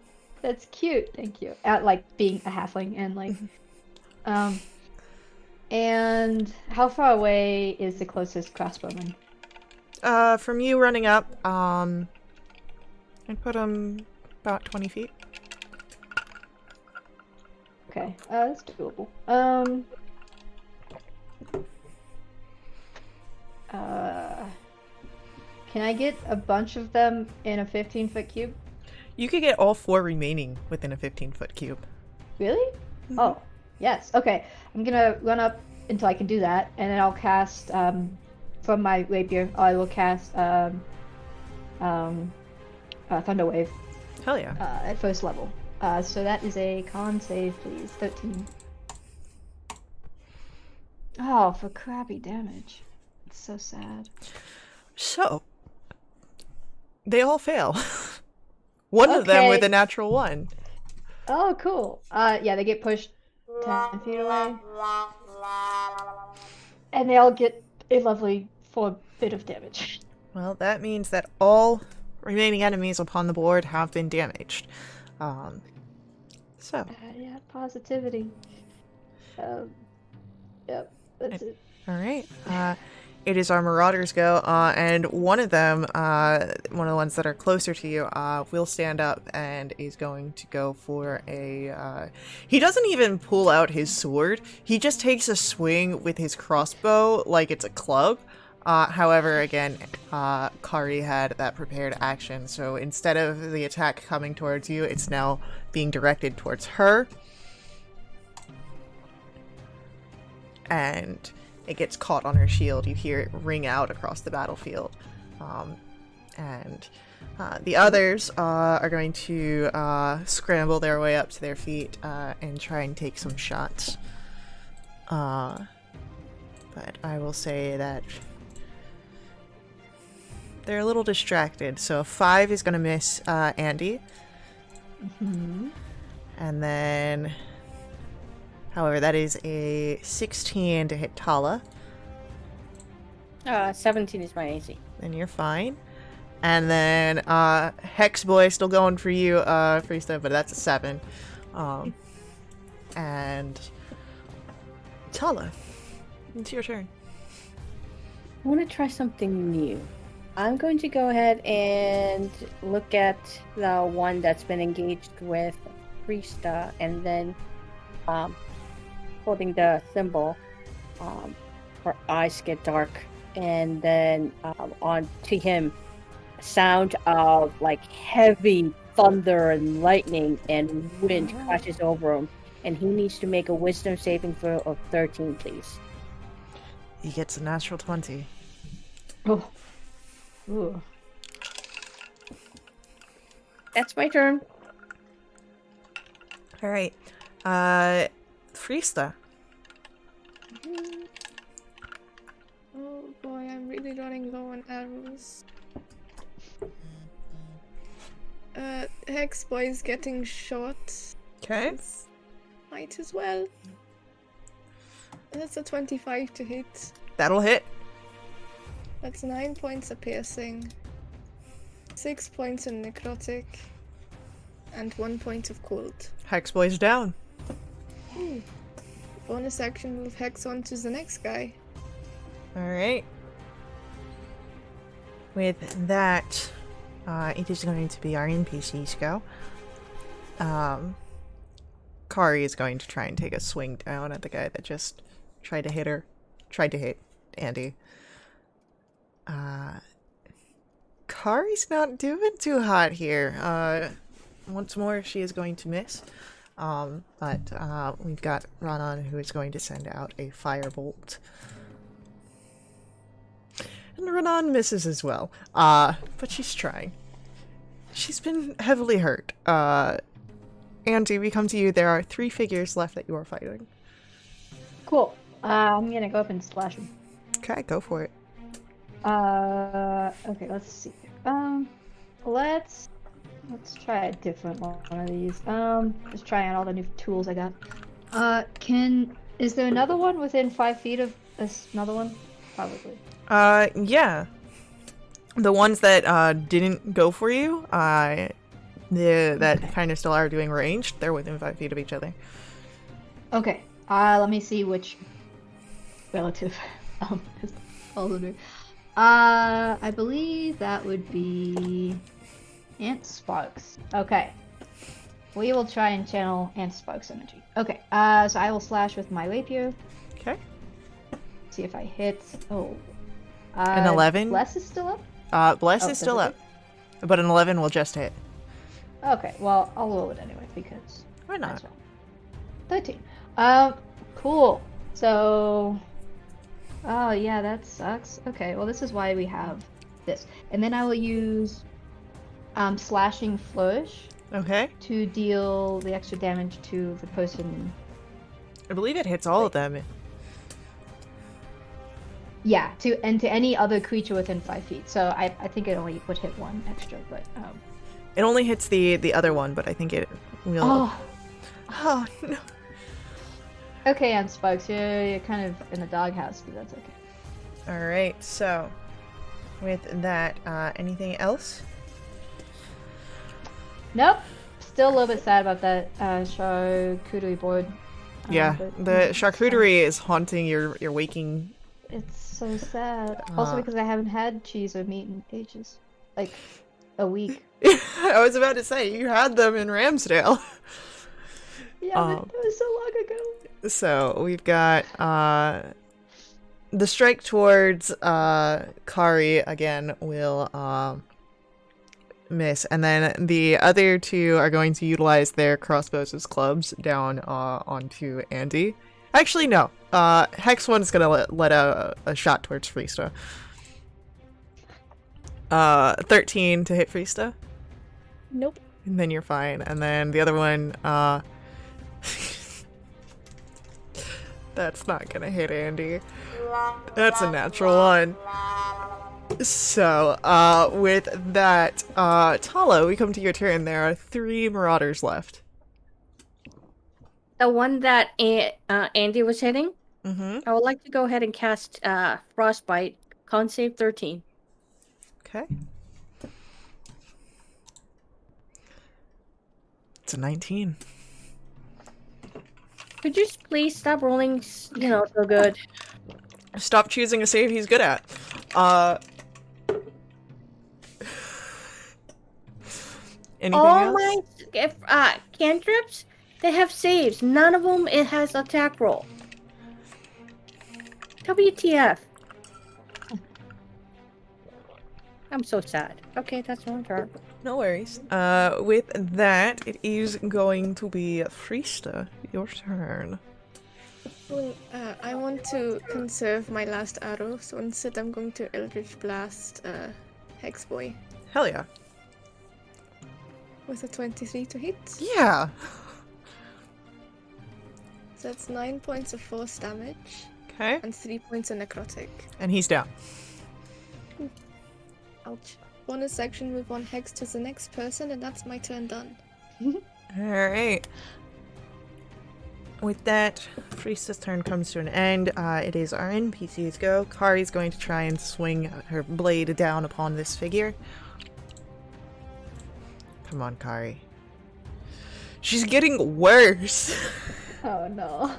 S2: that's cute. Thank you. At like being a halfling and like, and how far away is the closest crossbowman?
S1: From you running up, I'd put him about 20 feet.
S2: Okay, that's doable. Can I get a bunch of them in a 15-foot cube?
S1: You could get all 4 remaining within a 15-foot cube.
S2: Really?
S1: Mhm.
S2: Oh, yes. Okay, I'm gonna run up until I can do that, and then I'll cast, from my rapier, I will cast, Thunder Wave,
S1: Hell yeah.
S2: at first level. So that is a con save, please. 13. Oh, for crappy damage. It's so sad.
S1: So, they all fail. One of them
S2: Okay.
S1: with a natural 1.
S2: Oh, cool. Yeah, they get pushed 10 feet away. And they all get a lovely 4 bit of damage.
S1: Well, that means that all remaining enemies upon the board have been damaged. So,
S2: Yeah, positivity. Yep, that's it.
S1: alright. It is our Marauders go, and one of them, one of the ones that are closer to you, will stand up and is going to go for a, he doesn't even pull out his sword, he just takes a swing with his crossbow like it's a club. However, again, Kari had that prepared action, so instead of the attack coming towards you, it's now being directed towards her. And it gets caught on her shield. You hear it ring out across the battlefield. And the others are going to scramble their way up to their feet and try and take some shots. But I will say that they're a little distracted. So 5 is going to miss Andy.
S2: Hmm.
S1: And then, however, that is a 16 to hit Tala.
S4: 17 is my AC.
S1: Then you're fine. And then Hex Boy still going for you, Freesta, but that's a 7. And Tala, it's your turn.
S4: I want to try something new. I'm going to go ahead and look at the one that's been engaged with Priesta, and then holding the symbol, her eyes get dark, and then on to him, sound of like heavy thunder and lightning and wind crashes over him, and he needs to make a wisdom saving throw of 13, please.
S1: He gets a natural 20.
S2: Oh. Ooh.
S4: That's my turn.
S1: All right. Freesta.
S3: Oh boy, I'm really running low on arrows. Hex Boy's getting shot.
S1: Okay.
S3: Might as well. That's a 25 to hit.
S1: That'll hit.
S3: That's 9 points of piercing, 6 points in necrotic, and 1 point of cold.
S1: Hex Boy's down.
S3: Ooh. Bonus action move Hex on to the next guy.
S1: All right. With that, it is going to be our NPCs go. Kari is going to try and take a swing down at the guy that just tried to hit Andy. Kari's not doing too hot here. Once more, she is going to miss. But we've got Ranan, who is going to send out a firebolt. And Ranan misses as well. But she's trying. She's been heavily hurt. Andy, we come to you. There are 3 figures left that you are fighting.
S2: Cool. I'm gonna go up and slash him.
S1: Okay, go for it.
S2: Okay, let's see. Let's try a different one of these. Just trying out all the new tools I got. Is there another one within 5 feet of this? Another one? Probably.
S1: Yeah. The ones that didn't go for you, that kind of still are doing ranged, they're within 5 feet of each other.
S2: Okay. Let me see which relative is also new. I believe that would be Ant Sparks. Okay. We will try and channel Ant Sparks energy. Okay. So I will slash with my rapier.
S1: Okay.
S2: See if I hit. Oh.
S1: An 11?
S2: Bless is still up?
S1: Bless is still up. But an 11 will just hit.
S2: Okay, well, I'll roll it anyway, because...
S1: Why not?
S2: 13. Cool. So... Oh, yeah, that sucks. Okay, well, this is why we have this. And then I will use Slashing Flourish
S1: Okay.
S2: to deal the extra damage to the person.
S1: I believe it hits all of them.
S2: Yeah, to any other creature within 5 feet. So I think it only would hit one extra, but...
S1: It only hits the other one, but I think it will... Oh no.
S2: Okay, Ant Sparks, you're kind of in the doghouse, but that's okay.
S1: Alright, so... With that, anything else?
S2: Nope. Still a little bit sad about that charcuterie board.
S1: Yeah,
S2: But
S1: the charcuterie is haunting your waking...
S2: It's so sad. Also because I haven't had cheese or meat in ages. Like, a week.
S1: I was about to say, you had them in Ramsdale.
S2: Yeah, but it was so long ago.
S1: So, we've got, the strike towards, Kari, again, will, miss. And then the other 2 are going to utilize their crossbows as clubs down, onto Andy. Actually, no. Hex one's gonna let out a shot towards Freesta. 13 to hit Freesta.
S3: Nope.
S1: And then you're fine. And then the other one, That's not gonna hit Andy. That's a natural one. So, with that, Talo, we come to your turn. There are 3 marauders left.
S4: The one that Andy was hitting,
S1: Mm-hmm.
S4: I would like to go ahead and cast Frostbite. Con save 13.
S1: Okay. It's a 19.
S4: Could you please stop rolling, so good?
S1: Stop choosing a save he's good at. Anything
S4: All
S1: else?
S4: my cantrips, they have saves. None of them it has attack roll. WTF. I'm so sad. Okay, that's my turn.
S1: No worries. With that, it is going to be Friesta. Your turn.
S3: Well, I want to conserve my last arrow, so instead I'm going to Eldritch Blast Hexboy
S1: Hell yeah.
S3: with a 23 to hit.
S1: Yeah.
S3: So that's 9 points of force damage
S1: Okay.
S3: and 3 points of necrotic.
S1: And he's down.
S3: Ouch. Bonus action, move on hex to the next person, and that's my turn done.
S1: Alright. With that, Friesta's turn comes to an end. It is our NPC's go. Kari's going to try and swing her blade down upon this figure. Come on, Kari. She's getting worse.
S2: Oh no.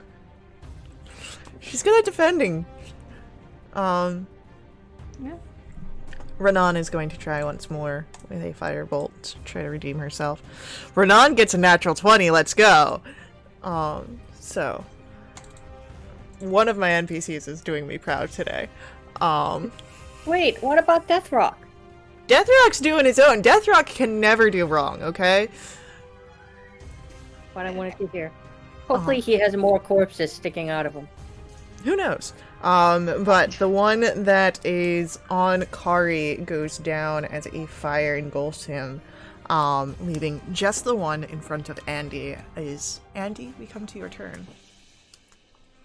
S1: She's good at defending.
S2: Yeah.
S1: Renan is going to try once more with a firebolt to try to redeem herself. Renan gets a natural 20. Let's go. So one of my NPCs is doing me proud today.
S4: Wait, what about Deathrock?
S1: Deathrock's doing his own. Deathrock can never do wrong, okay?
S4: What I wanted to hear. Hopefully he has more corpses sticking out of him.
S1: Who knows? But the one that is on Kari goes down as a fire engulfs him, leaving just the one in front of Andy. Is Andy, we come to your turn.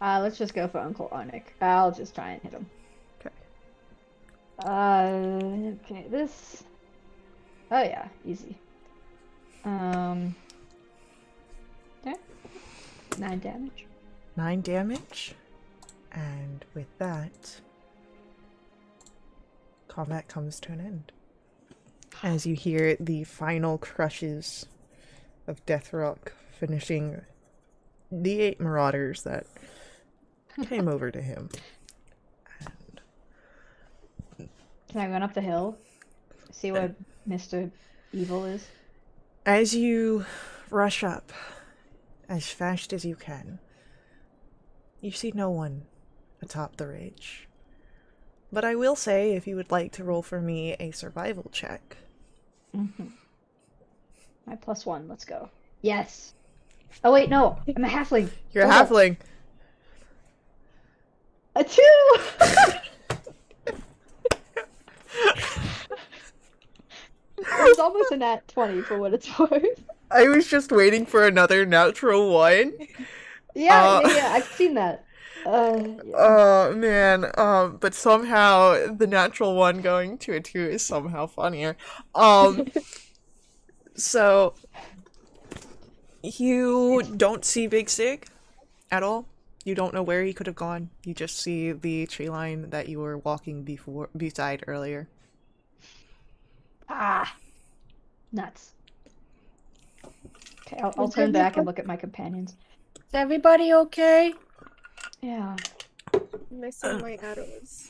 S2: Let's just go for Uncle Onik. I'll just try and hit him.
S1: Okay.
S2: Okay, this. Oh yeah, easy. Okay. 9 damage.
S1: 9 damage. And with that, combat comes to an end. As you hear the final crushes of Deathrock finishing the 8 marauders that came over to him. And
S2: Can I run up the hill? See what Mr. Evil is?
S1: as you rush up as fast as you can, you see no one atop the ridge. But I will say, if you would like to roll for me a survival check.
S2: Mm-hmm. My +1, let's go. Yes! Oh wait, no! I'm a halfling!
S1: You're a
S2: Hold up.
S1: halfling.
S2: A 2! It's almost a nat 20 for what it's worth.
S1: I was just waiting for another natural one.
S2: Yeah, I've seen that. Yeah.
S1: Oh man, but somehow the natural one going to a 2 is somehow funnier. So you don't see Big Sig at all. You don't know where he could have gone. You just see the tree line that you were walking beside earlier.
S2: Ah! Nuts. Okay, I'll turn back and look at my companions.
S4: Is everybody okay?
S2: Yeah.
S3: Missing my arrows.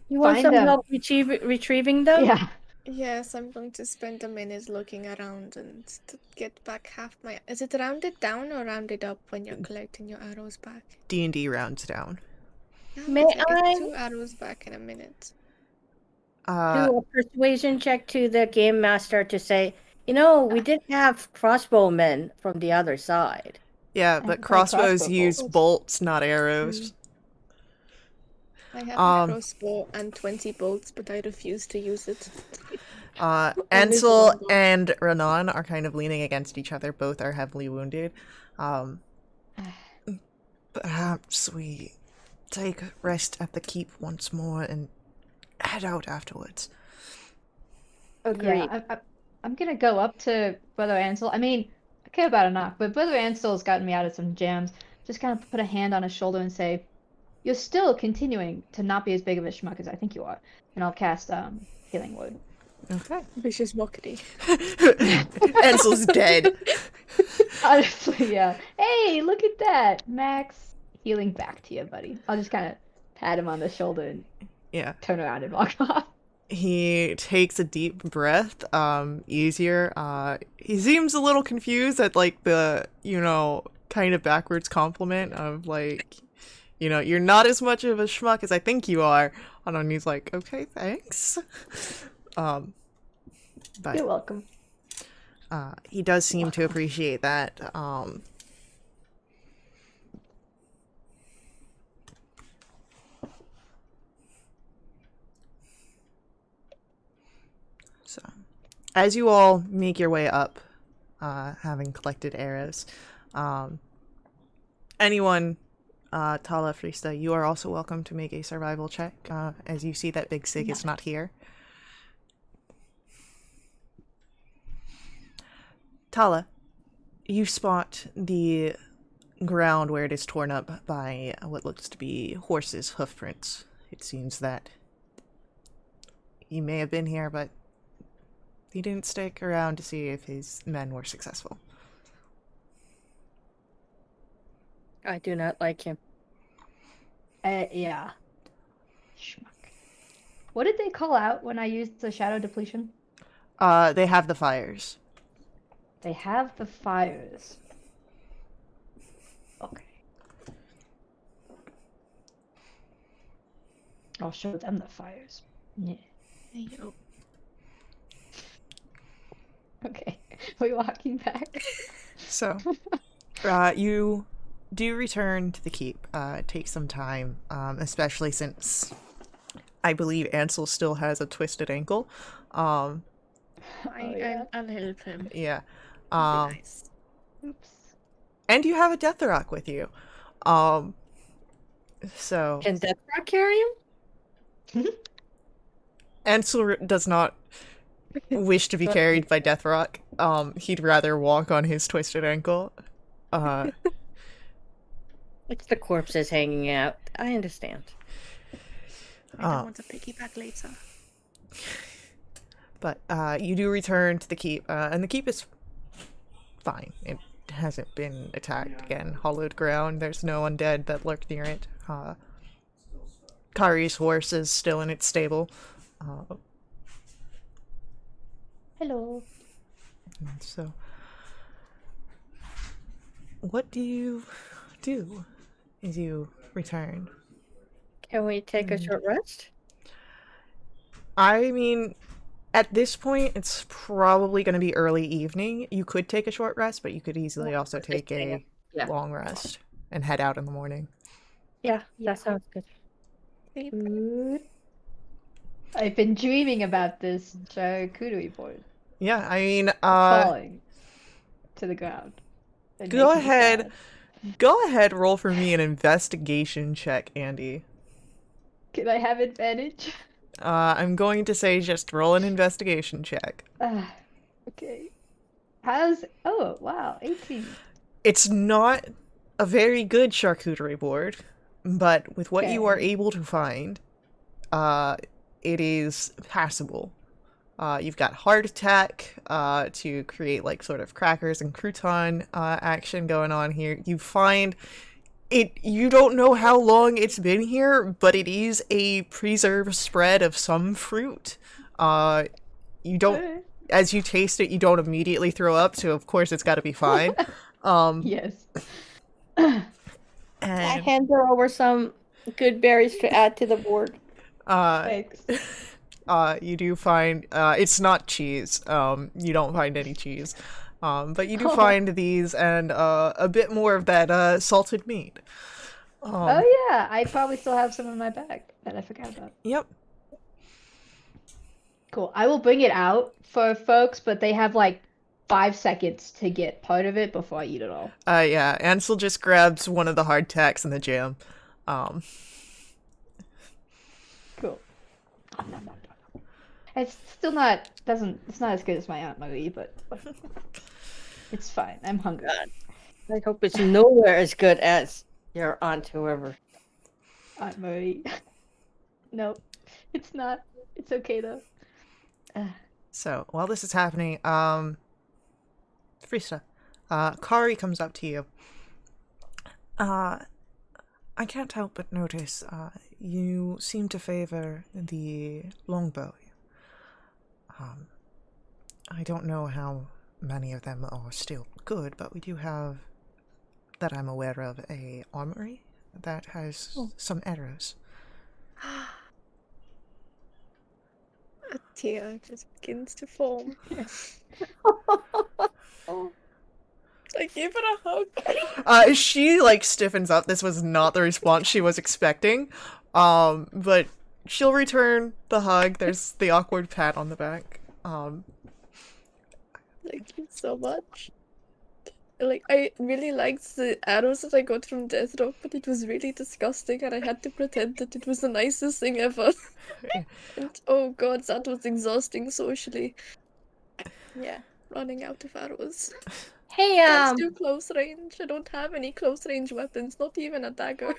S4: You want
S2: Find
S4: some
S2: them.
S4: help retrieving them?
S2: Yeah.
S3: Yes, I'm going to spend a minute looking around and to get back half my. Is it rounded down or rounded up when you're collecting your arrows back?
S1: D&D rounds down.
S4: May
S3: I get
S4: I-
S3: 2 arrows back in a minute.
S4: Do a persuasion check to the game master to say, we did have crossbowmen from the other side.
S1: Yeah,
S2: I
S1: but
S2: have
S1: crossbows
S2: crossbow
S1: use
S2: bolts.
S1: bolts, not arrows.
S3: I have a crossbow and 20 bolts, but I refuse to use it.
S1: Ansel
S3: longbow.
S1: and Renan are kind of leaning against each other. Both are heavily wounded. Perhaps we take a rest at the keep once more and head out afterwards.
S4: Agreed.
S2: Yeah, I'm gonna go up to Brother Ansel. I mean, I care about a knock, but Brother Ansel's gotten me out of some jams. Just kind of put a hand on his shoulder and say, "You're still continuing to not be as big of a schmuck as I think you are." And I'll cast Healing Word.
S1: Okay.
S3: Vicious mockery.
S1: Ansel's dead.
S2: Honestly, yeah. Hey, look at that, Max. Healing back to you, buddy. I'll just kind of pat him on the shoulder and
S1: Yeah.
S2: turn around and walk off.
S1: He takes a deep breath, easier. He seems a little confused at, like, the, kind of backwards compliment of, like, you're not as much of a schmuck as I think you are. And he's like, okay, thanks. But
S2: You're welcome.
S1: he does seem to appreciate that. So, as you all make your way up, having collected arrows, anyone, Tala, Frista, you are also welcome to make a survival check, as you see that Big Sig is not here. Tala, you spot the ground where it is torn up by what looks to be horses' hoof prints. It seems that he may have been here, but he didn't stick around to see if his men were successful.
S4: I do not like him.
S2: Yeah. Schmuck. What did they call out when I used the shadow depletion?
S1: They have the fires.
S2: They have the fires. Okay. I'll show them the fires. Yeah.
S3: Hey, yo.
S2: Okay. We're walking back.
S1: So, you do return to the keep. It takes some time, especially since I believe Ansel still has a twisted ankle.
S2: yeah.
S3: I'll help him.
S1: Yeah.
S3: Be nice.
S2: Oops.
S1: And you have a death rock with you. So
S4: Can Death Rock carry him?
S1: Ansel does not wish to be carried by Death Rock. He'd rather walk on his twisted ankle.
S4: It's the corpses hanging out. I understand.
S3: I don't want to piggyback later.
S1: But you do return to the keep, and the keep is fine. It hasn't been attacked again. Hollowed ground. There's no undead that lurk near it. Kari's horse is still in its stable.
S2: Hello.
S1: So, what do you do as you return?
S4: Can we take a short rest?
S1: I mean, at this point, it's probably going to be early evening. You could take a short rest, but you could easily also take a long rest and head out in the morning.
S4: Yeah, that sounds good.
S2: Good. I've been dreaming about this charcuterie board
S1: Yeah, I mean,
S2: falling to the ground. and
S1: go
S2: making me
S1: ahead.
S2: sad.
S1: Go ahead, roll for me an investigation check, Andy.
S2: Can I have advantage?
S1: I'm going to say just roll an investigation check.
S2: Okay. Oh, wow, 18.
S1: It's not a very good charcuterie board, but with what you are
S2: Okay.
S1: able to find, it is passable. You've got heart attack to create like sort of crackers and crouton action going on here. You find it. You don't know how long it's been here, but it is a preserved spread of some fruit. You don't,
S2: Alright.
S1: as you taste it, you don't immediately throw up. So of course it's got to be fine.
S2: Yes.
S4: I
S1: And
S4: hand her over some good berries to add to the board.
S2: Thanks.
S1: you do find it's not cheese. You don't find any cheese. But you do
S2: Oh.
S1: find these and a bit more of that salted meat.
S2: Oh yeah, I probably still have some in my bag that I forgot about.
S1: Yep.
S2: Cool. I will bring it out for folks, but they have like 5 seconds to get part of it before I eat it all.
S1: Yeah, Ansel just grabs one of the hardtacks in the jam.
S2: Cool. Nom, nom, nom, nom. It's still not it's not as good as my Aunt Marie, but it's fine. I'm hungry.
S4: I hope it's nowhere as good as your aunt, whoever.
S2: Aunt Marie. Nope. It's not. It's okay though.
S1: So, while this is happening, Frista, Kari comes up to you. I can't help but notice, you seem to favor the longbow. I don't know how many of them are still good, but we do have, that I'm aware of, a armory that has some arrows.
S3: A tear just begins to form. I gave it a hug.
S1: She, like, stiffens up. This was not the response she was expecting. But she'll return the hug. There's the awkward pat on the back.
S3: Thank you so much. Like, I really liked the arrows that I got from Death Rock, but it was really disgusting, and I had to pretend that it was the nicest thing ever. And oh god, that was exhausting socially. Yeah, running out of arrows.
S4: Hey,
S3: Can't do close range. I don't have any close range weapons, not even a dagger.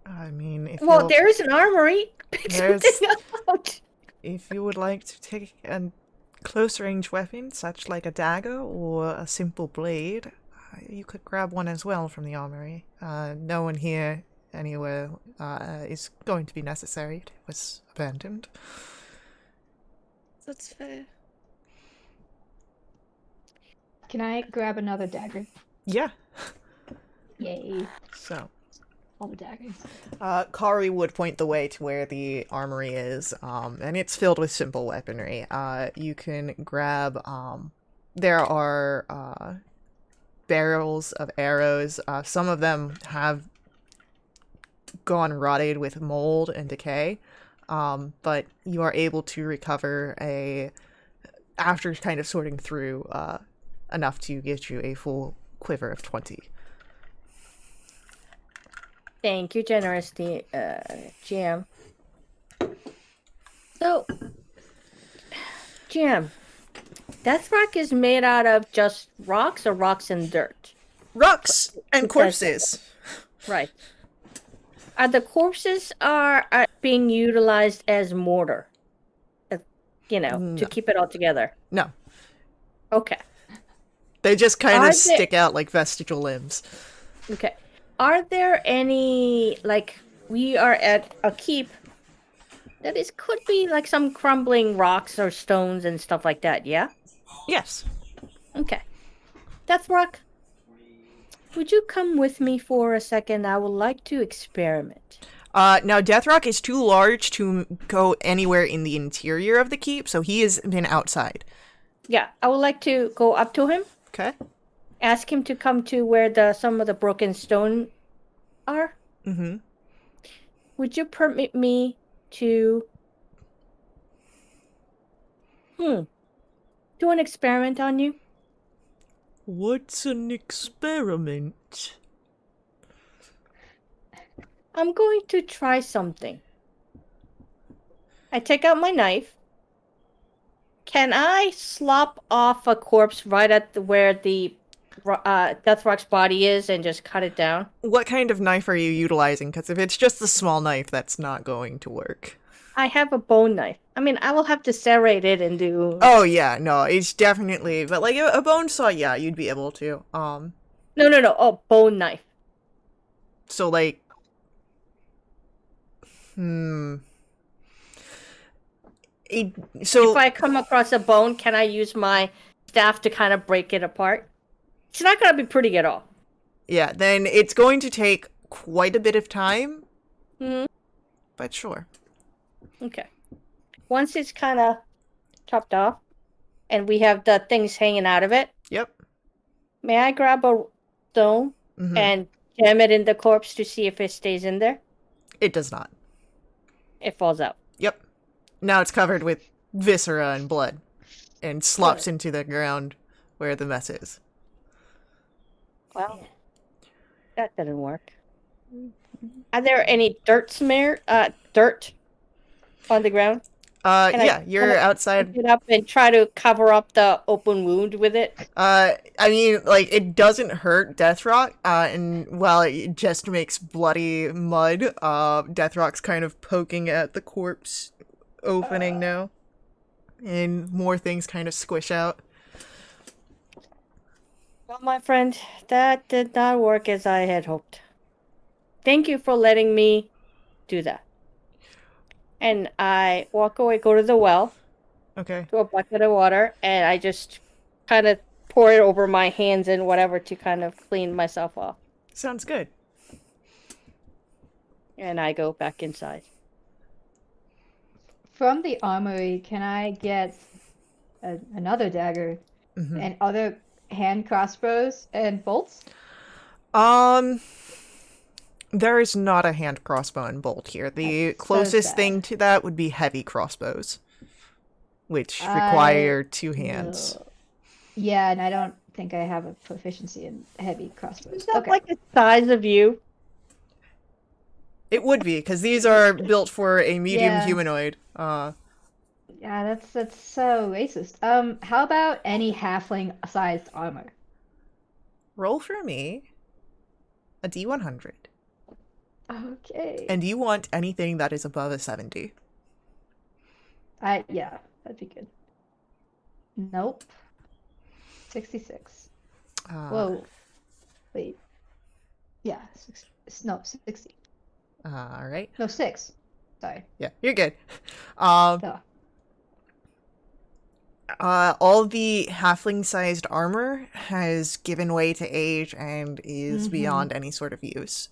S1: I mean, if
S4: well,
S1: you'll-
S4: there is an armory. Pick
S1: There's-
S4: something out.
S1: if you would like to take a close-range weapon, such like a dagger or a simple blade, you could grab one as well from the armory. No one here anywhere is going to be necessary. It was abandoned.
S3: That's fair.
S2: Can I grab another dagger?
S1: Yeah.
S2: Yay.
S1: So,
S2: All the daggers.
S1: Kari would point the way to where the armory is, and it's filled with simple weaponry. You can grab, there are barrels of arrows. Some of them have gone rotted with mold and decay, but you are able to recover after kind of sorting through, enough to get you a full quiver of 20.
S4: Thank you, generous GM. So, GM, Death Rock is made out of just rocks or rocks and dirt?
S1: Rocks and corpses.
S4: Right. Are the corpses are being utilized as mortar?
S1: No.
S4: To keep it all together.
S1: No.
S4: Okay.
S1: They just kind
S4: Are
S1: of
S4: they-
S1: stick out like vestigial limbs.
S4: Okay. Are there any, like, we are at a keep that could be like some crumbling rocks or stones and stuff like that, yeah?
S1: Yes.
S4: Okay. Death Rock, would you come with me for a second? I would like to experiment.
S1: Now, Deathrock is too large to go anywhere in the interior of the keep, so he has been outside.
S4: Yeah, I would like to go up to him,
S1: Okay.
S4: ask him to come to where some of the broken stone are.
S1: Mm-hmm.
S4: Would you permit me to do an experiment on you?
S1: What's an experiment?
S4: I'm going to try something. I take out my knife. Can I slop off a corpse right at where the Deathrock's body is and just cut it down?
S1: What kind of knife are you utilizing? Because if it's just a small knife, that's not going to work.
S4: I have a bone knife. I mean, I will have to serrate it and do...
S1: Oh, yeah, no, it's definitely... But, like, a bone saw, yeah, you'd be able to.
S4: No. Oh, bone knife.
S1: So, like... So...
S4: If I come across a bone, can I use my staff to kind of break it apart? It's not going to be pretty at all.
S1: Yeah, then it's going to take quite a bit of time.
S4: Hmm.
S1: But sure.
S4: Okay. Once it's kind of chopped off, and we have the things hanging out of it,
S1: Yep.
S4: may I grab a stone
S1: Mhm.
S4: and jam it in the corpse to see if it stays in there?
S1: It does not.
S4: It falls out.
S1: Yep. Now it's covered with viscera and blood. And slops into the ground where the mess is.
S4: Well, that didn't work. Are there any dirt on the ground? Can
S1: Yeah,
S4: I
S1: you're outside.
S4: pick it up and try to cover up the open wound with it?
S1: I mean, like, it doesn't hurt Deathrock, and while it just makes bloody mud, Deathrock's kind of poking at the corpse opening now, and more things kind of squish out.
S4: Well, my friend, that did not work as I had hoped. Thank you for letting me do that. And I walk away, go to the well,
S1: Okay.
S4: to a bucket of water, and I just kind of pour it over my hands and whatever to kind of clean myself off.
S1: Sounds good.
S4: And I go back inside.
S2: From the armory, can I get another dagger and other hand crossbows and bolts?
S1: There is not a hand crossbow and bolt here. The
S2: That's so
S1: closest
S2: sad.
S1: thing to that would be heavy crossbows, which require two hands.
S2: Ugh. Yeah, and I don't think I have a proficiency in heavy crossbows.
S4: Is that
S2: Okay.
S4: like the size of you?
S1: It would be, because these are built for a medium
S2: Yeah.
S1: humanoid.
S2: Yeah, that's so racist. How about any halfling-sized armor?
S1: Roll for me a D100.
S2: Okay.
S1: And you want anything that is above a 70.
S2: Yeah, that'd be good. Nope. 66. Whoa. Wait. Yeah, 60.
S1: All right.
S2: No, 6. Sorry.
S1: Yeah, you're good.
S2: Duh.
S1: All the halfling-sized armor has given way to age and is beyond any sort of use.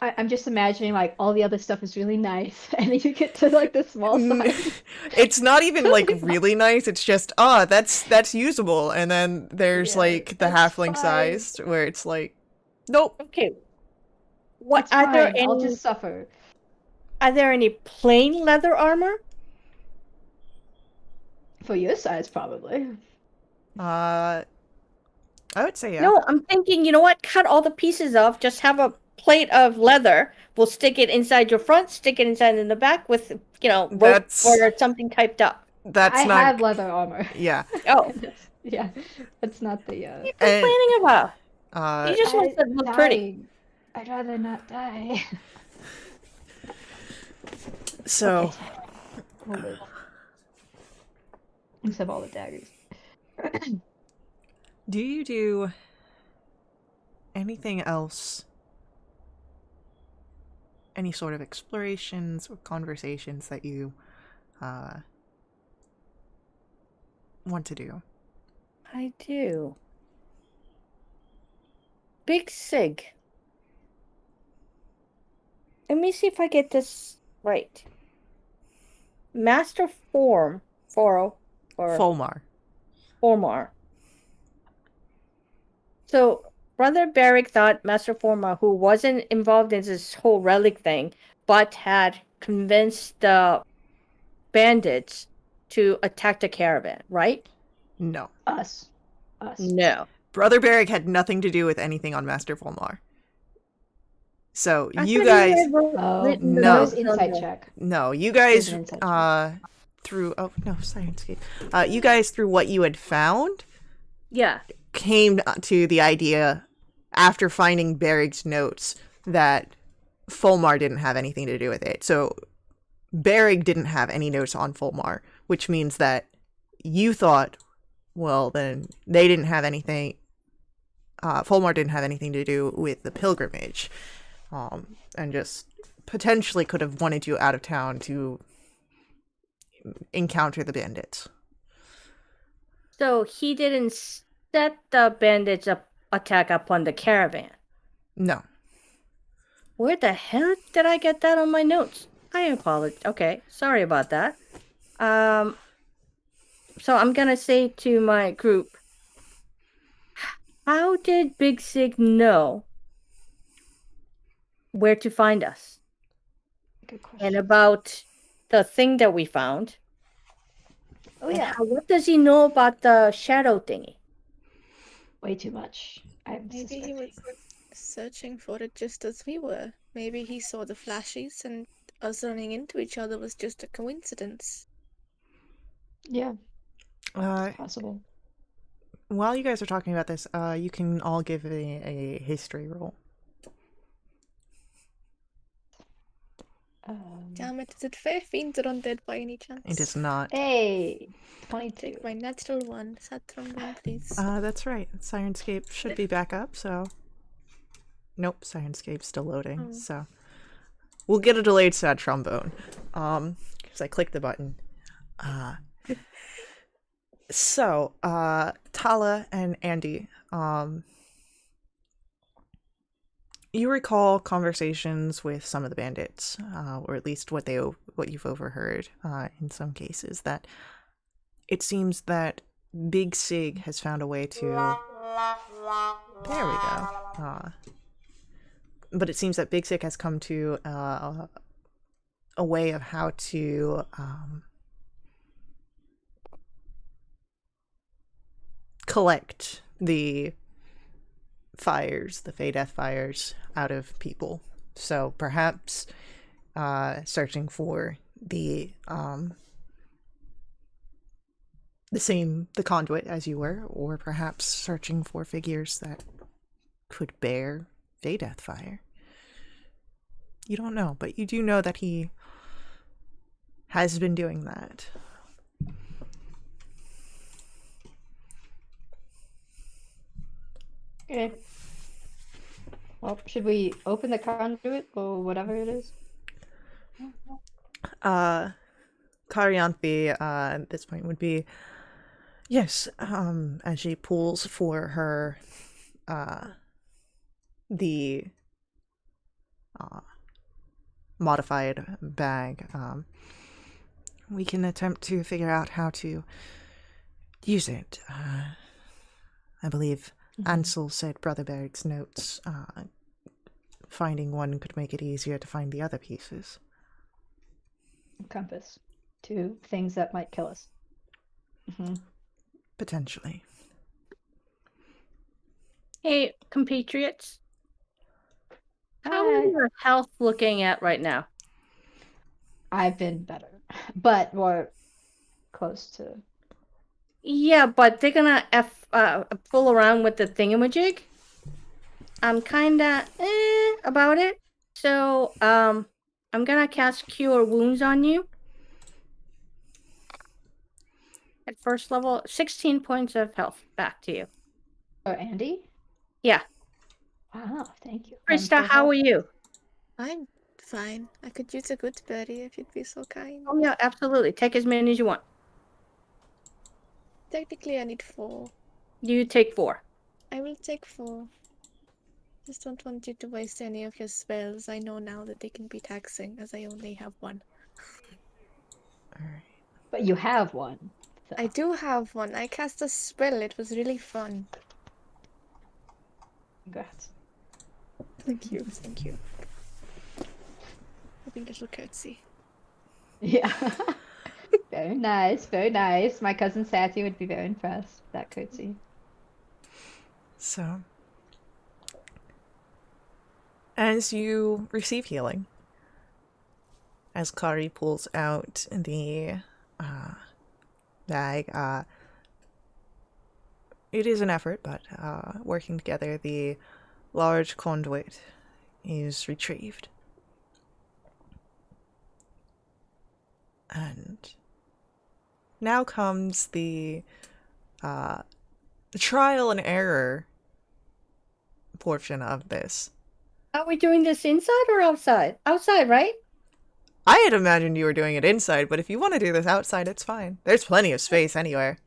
S2: I'm just imagining like all the other stuff is really nice, and then you get to like the small size.
S1: It's not even like really nice. It's just that's usable, and then there's
S2: Yeah,
S1: like the
S2: that's
S1: halfling
S2: fine.
S1: sized where it's like, nope.
S4: Okay. What
S2: It's
S4: are there
S2: fine.
S4: any?
S2: I'll just suffer.
S4: Are there any plain leather armor?
S2: For your size, probably.
S1: I would say yeah.
S4: No, I'm thinking. You know what? Cut all the pieces off. Just have a plate of leather. We'll stick it inside your front. Stick it inside in the back with rope
S1: That's-
S4: or something typed up.
S1: That's
S2: I
S1: not.
S2: have leather armor.
S1: Yeah.
S4: Oh,
S2: Yeah, that's not the.
S4: what are you complaining about? You just want to look pretty.
S2: Dying. I'd rather not die.
S1: So,
S2: Okay. We'll live. Except all the daggers.
S1: do you do anything else? Any sort of explorations or conversations that you want to do?
S4: I do. Big Sig. Let me see if I get this right. Master Form or
S1: Fulmar.
S4: Formar. So Brother Barrick thought Master Forma, who wasn't involved in this whole relic thing, but had convinced the bandits to attack the caravan, right?
S1: No.
S2: Us.
S4: No.
S1: Brother Barrick had nothing to do with anything on Master Fulmar. So
S4: I
S1: you
S4: thought he
S1: guys,
S4: had
S2: Oh,
S4: written
S1: no.
S2: that
S4: notes
S2: was
S4: on
S2: insight
S4: the-
S2: check.
S1: no, you
S2: There's
S1: guys,
S2: an inside check.
S1: through, oh no, Sirenscape. You guys, through what you had found,
S4: Yeah.
S1: came to the idea after finding Barrick's notes that Fulmar didn't have anything to do with it. So Barrick didn't have any notes on Fulmar, which means that you thought, well, then they didn't have anything. Fulmar didn't have anything to do with the pilgrimage, and just potentially could have wanted you out of town to encounter the bandits.
S4: So he didn't set the bandits attack upon the caravan.
S1: No.
S4: Where the hell did I get that on my notes? I apologize. Okay, sorry about that. So I'm gonna say to my group, how did Big Sig know where to find us?
S2: Good question.
S4: And about the thing that we found?
S2: Oh yeah,
S4: What does he know about the shadow thingy?
S2: way too much. I'm
S3: Maybe he was searching for it just as we were. Maybe he saw the flashes and us running into each other was just a coincidence.
S2: Yeah,
S1: Uh,
S2: it's possible.
S1: while you guys are talking about this, you can all give a history roll.
S3: Damn it, is it fair fiends or undead by any chance?
S1: It is not.
S2: Hey, 22.
S3: Take my natural one. Sad trombone, please.
S1: That's right. Sirenscape should be back up, so... Nope, Sirenscape's still loading,
S3: Oh.
S1: so... We'll get a delayed sad trombone. Because I clicked the button. So, Tala and Andy, you recall conversations with some of the bandits, or at least what you've overheard in some cases, that it seems that Big Sig has found a way to... There we go. But it seems that Big Sig has come to a way of how to collect the fires, the Fey Death fires, out of people. So perhaps searching for the conduit as you were, or perhaps searching for figures that could bear Fey Death fire. You don't know, but you do know that he has been doing that.
S2: Okay. Well, should we open the conduit or whatever it is?
S1: Karyanthi, at this point would be, yes, as she pulls for her, the, modified bag, we can attempt to figure out how to use it. I believe Ansel said Brotherberg's notes, finding one could make it easier to find the other pieces.
S2: Compass. 2 things that might kill us.
S1: Potentially.
S4: Hey, compatriots. How is your health looking at right now?
S2: I've been better, but more close to.
S4: Yeah, but they're gonna fool around with the thingamajig. I'm kinda about it. So, I'm gonna cast Cure Wounds on you. At first level, 16 points of health back to you.
S2: Oh, Andy?
S4: Yeah.
S2: Wow, thank you.
S4: Krista, how are you?
S3: I'm fine. I could use a good berry if you'd be so kind.
S4: Oh, yeah, absolutely. Take as many as you want.
S3: Technically, I need 4.
S4: You take 4.
S3: I will take 4. Just don't want you to waste any of your spells. I know now that they can be taxing, as I only have 1.
S1: Alright.
S2: But you have one. So.
S3: I do have 1. I cast a spell. It was really fun.
S2: Congrats.
S3: Thank you. Thank you. A little curtsy.
S2: Yeah. Very nice, very nice. My cousin Satty would be very impressed with that curtsy.
S1: So, as you receive healing, as Kari pulls out the bag, it is an effort, but working together, the large conduit is retrieved. And now comes the trial and error portion of this.
S4: Are we doing this inside or outside? Outside, right?
S1: I had imagined you were doing it inside, but if you want to do this outside, it's fine. There's plenty of space anywhere.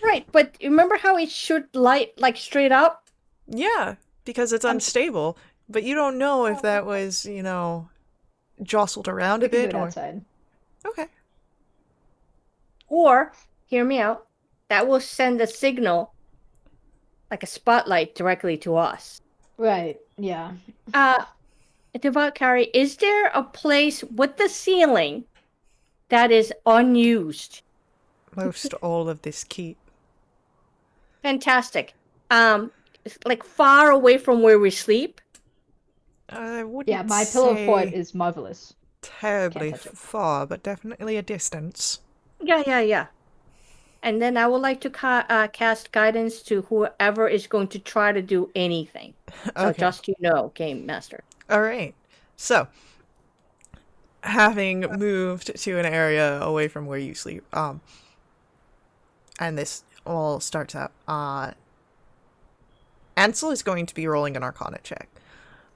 S4: Right, but remember how it should light like straight up?
S1: Yeah, because it's unstable. But you don't know if that was, jostled around
S2: We
S1: a
S2: can do
S1: bit
S2: it
S1: or...
S2: outside.
S1: Okay.
S4: Or, hear me out, that will send a signal, like a spotlight, directly to us.
S2: Right, yeah.
S4: Devout Carrie, is there a place with the ceiling that is unused?
S1: most all of this keep.
S4: Fantastic. Like far away from where we sleep.
S1: I wouldn't
S2: Yeah, my pillow fort
S1: say
S2: is marvelous.
S1: terribly
S2: Can't touch it.
S1: far, but definitely a distance.
S4: Yeah. And then I would like to cast guidance to whoever is going to try to do anything. So
S1: Okay.
S4: just you know, Game Master.
S1: All right. So, having moved to an area away from where you sleep, and this all starts out, Ansel is going to be rolling an Arcana check.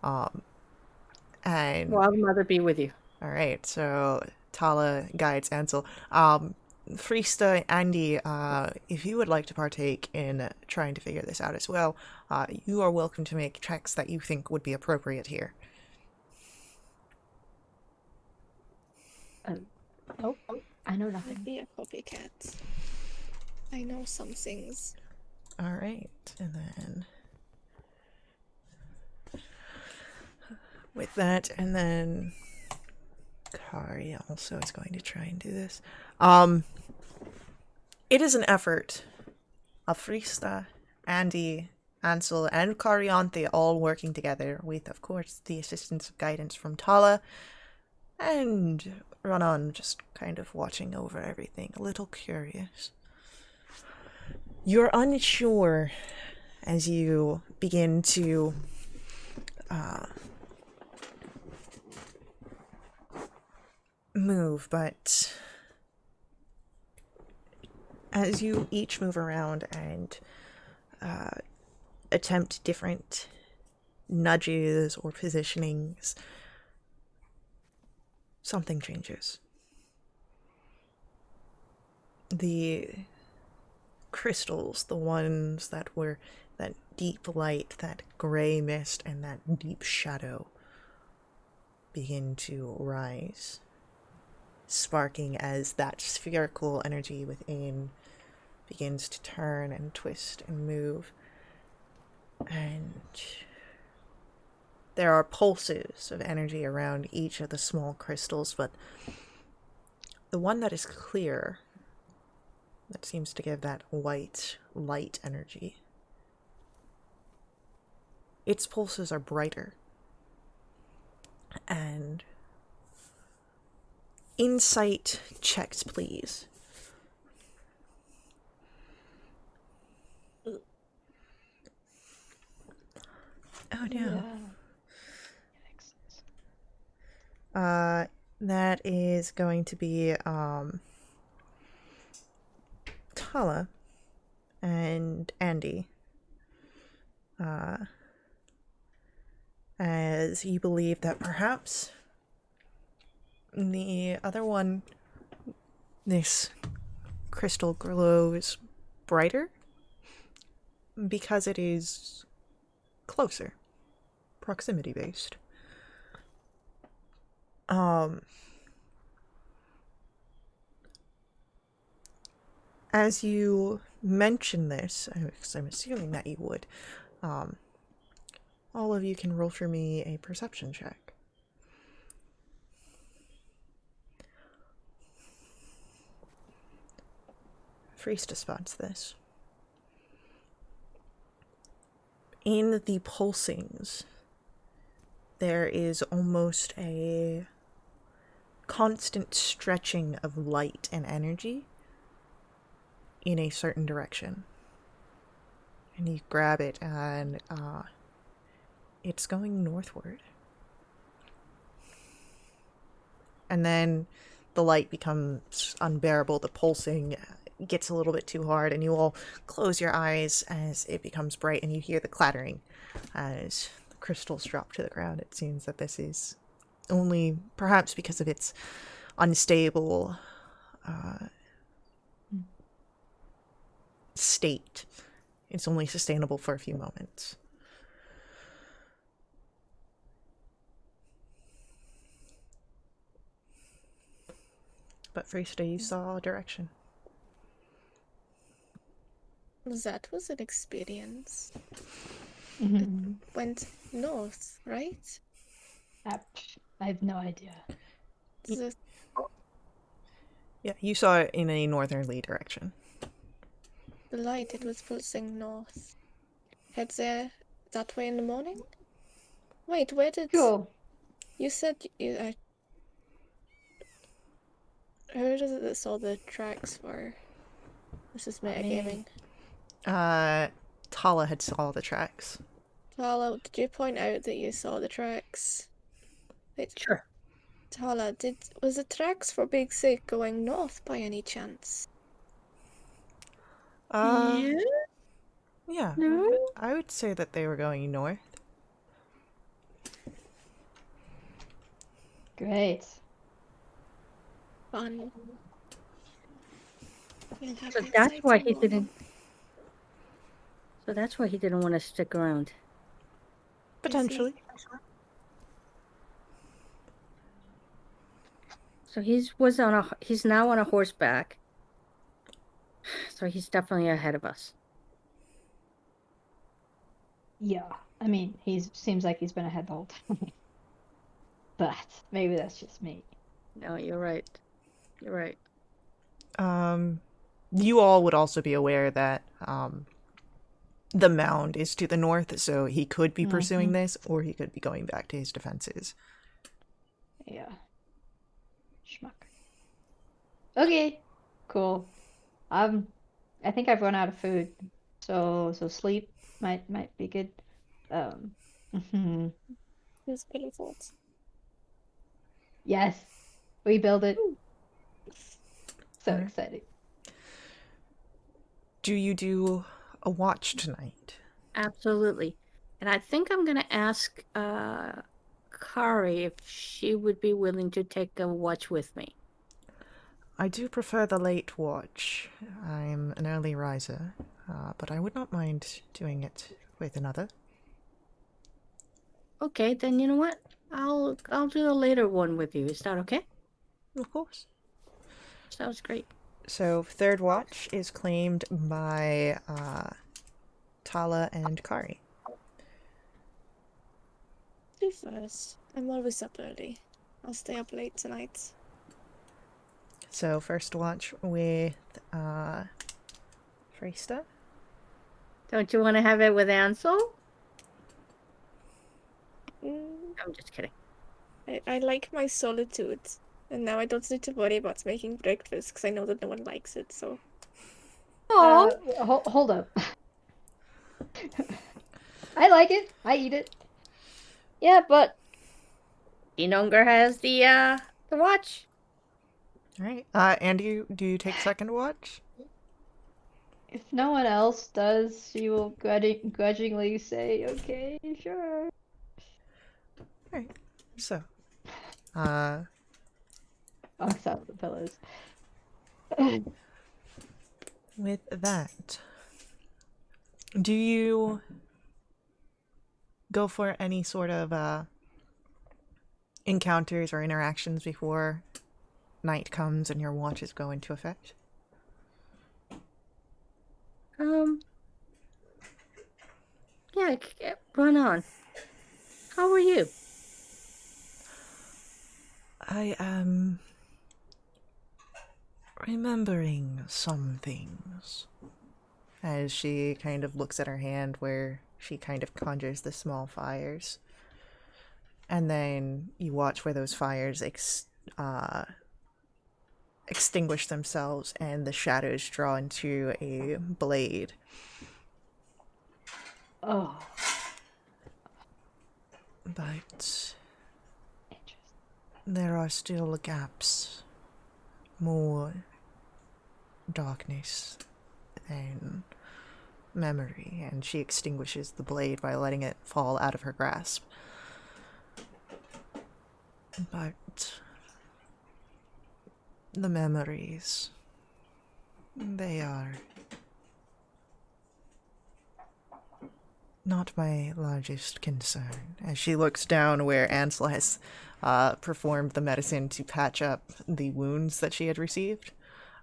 S1: And
S4: Well, I'd rather be with you.
S1: all right, so Tala guides Ansel. Frista, Andy, if you would like to partake in trying to figure this out as well, you are welcome to make checks that you think would be appropriate here.
S2: Nope. I know nothing.
S3: Be a copycat. I know some things.
S1: All right, and then with that, and then Kari also is going to try and do this. It is an effort of Frista, Andy, Ansel, and Cariante all working together with, of course, the assistance of guidance from Tala, and Ranan just kind of watching over everything, a little curious. You're unsure as you begin to move, but as you each move around and attempt different nudges or positionings, something changes. The crystals, the ones that were that deep light, that gray mist, and that deep shadow, begin to rise, sparking as that spherical energy within begins to turn and twist and move. And there are pulses of energy around each of the small crystals, but the one that is clear, that seems to give that white light energy, its pulses are brighter. And insight checks, please. Oh no. That is going to be Tala and Andy. As you believe that perhaps the other one, this crystal glows brighter because it is closer, proximity based. As you mention this, because I'm assuming that you would, all of you can roll for me a perception check. Friesta spots this. In the pulsings, there is almost a constant stretching of light and energy in a certain direction. And you grab it, and it's going northward. And then the light becomes unbearable, the pulsing gets a little bit too hard, and you all close your eyes as it becomes bright, and you hear the clattering as the crystals drop to the ground. It seems that this is only, perhaps because of its unstable state, it's only sustainable for a few moments. But first, you saw direction.
S3: That was an experience.
S2: Mm-hmm.
S3: Went north, right?
S2: I have no idea.
S3: The
S1: Yeah, you saw it in a northerly direction.
S3: The light, it was pulsing north. Head there that way in the morning? Wait, where did...
S2: Sure.
S3: You said you... I heard that I saw the tracks for... This is metagaming.
S1: Tala had saw the tracks.
S3: Tala, did you point out that you saw the tracks? Wait,
S4: Sure.
S3: Tala, was the tracks for Big Sick going north by any chance?
S1: Yeah,
S4: No?
S1: I would say that they were going north.
S2: Great.
S3: Fun. We'll have
S4: So
S3: that
S4: that's
S3: sight
S4: why
S3: some
S4: he
S3: more.
S4: didn't. So that's why he didn't want to stick around.
S1: Potentially.
S4: So he's now on a horseback. So he's definitely ahead of us.
S2: Yeah. I mean, seems like he's been ahead the whole time. But maybe that's just me.
S4: No, you're right. You're right.
S1: You all would also be aware that the mound is to the north, so he could be pursuing this, or he could be going back to his defenses.
S2: Yeah. Schmuck. Okay. Cool. I think I've run out of food, so sleep might be good.
S3: Who's putting forth?
S2: Yes, we build it. So
S1: Alright.
S2: exciting.
S1: Do you do a watch tonight?
S4: Absolutely. And I think I'm going to ask Kari if she would be willing to take a watch with me.
S1: I do prefer the late watch. I'm an early riser, but I would not mind doing it with another.
S4: Okay, then you know what? I'll do the later one with you. Is that okay?
S1: Of course.
S4: Sounds great.
S1: So, third watch is claimed by Tala and Kari.
S3: Do first. I'm always up early. I'll stay up late tonight.
S1: So, first watch with Freista.
S4: Don't you want to have it with Ansel? I'm just kidding.
S3: I like my solitude. And now I don't need to worry about making breakfast because I know that no one likes it, so...
S2: Hold up. I like it. I eat it.
S4: Yeah, but Enonger has the watch.
S1: Alright. Andy, do you take second watch?
S2: If no one else does, she will grudgingly say, "Okay, sure."
S1: Alright. So,
S2: Knocks out the pillows.
S1: with that, do you go for any sort of encounters or interactions before night comes and your watches go into effect?
S4: Yeah, run on. How are you?
S1: I am remembering some things. As she kind of looks at her hand where she kind of conjures the small fires. And then you watch where those fires extinguish themselves and the shadows draw into a blade.
S2: Oh,
S1: But
S2: interesting.
S1: there are still gaps. More darkness than memory. And she extinguishes the blade by letting it fall out of her grasp. But the memories, they are not my largest concern. As she looks down where Ansel has performed the medicine to patch up the wounds that she had received.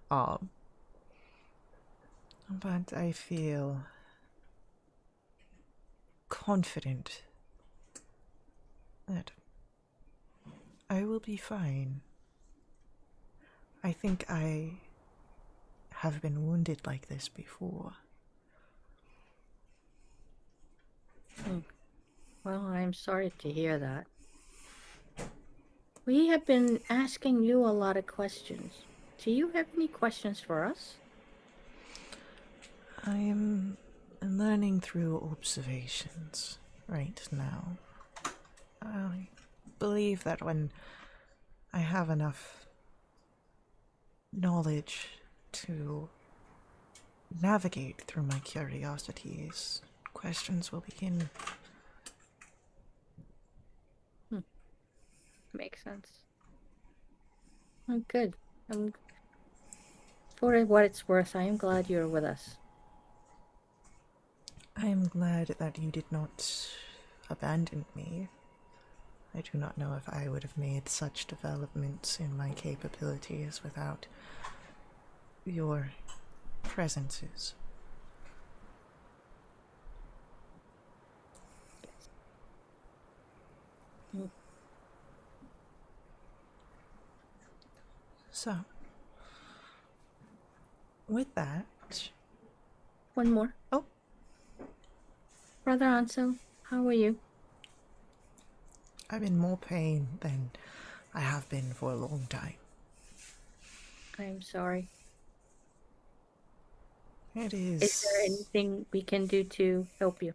S1: But I feel confident that I will be fine. I think I have been wounded like this before.
S4: Well, I'm sorry to hear that. We have been asking you a lot of questions. Do you have any questions for us?
S1: I am learning through observations right now. I believe that when I have enough knowledge to navigate through my curiosities, questions will begin.
S4: Makes sense. Oh, good. For what it's worth, I am glad you're with us.
S1: I am glad that you did not abandon me. I do not know if I would have made such developments in my capabilities without your presences.
S4: Mm.
S1: So, with that...
S4: One more.
S1: Oh.
S4: Brother Ansel, how are you?
S1: I'm in more pain than I have been for a long time.
S4: I am sorry.
S1: It is...
S4: Is there anything we can do to help you?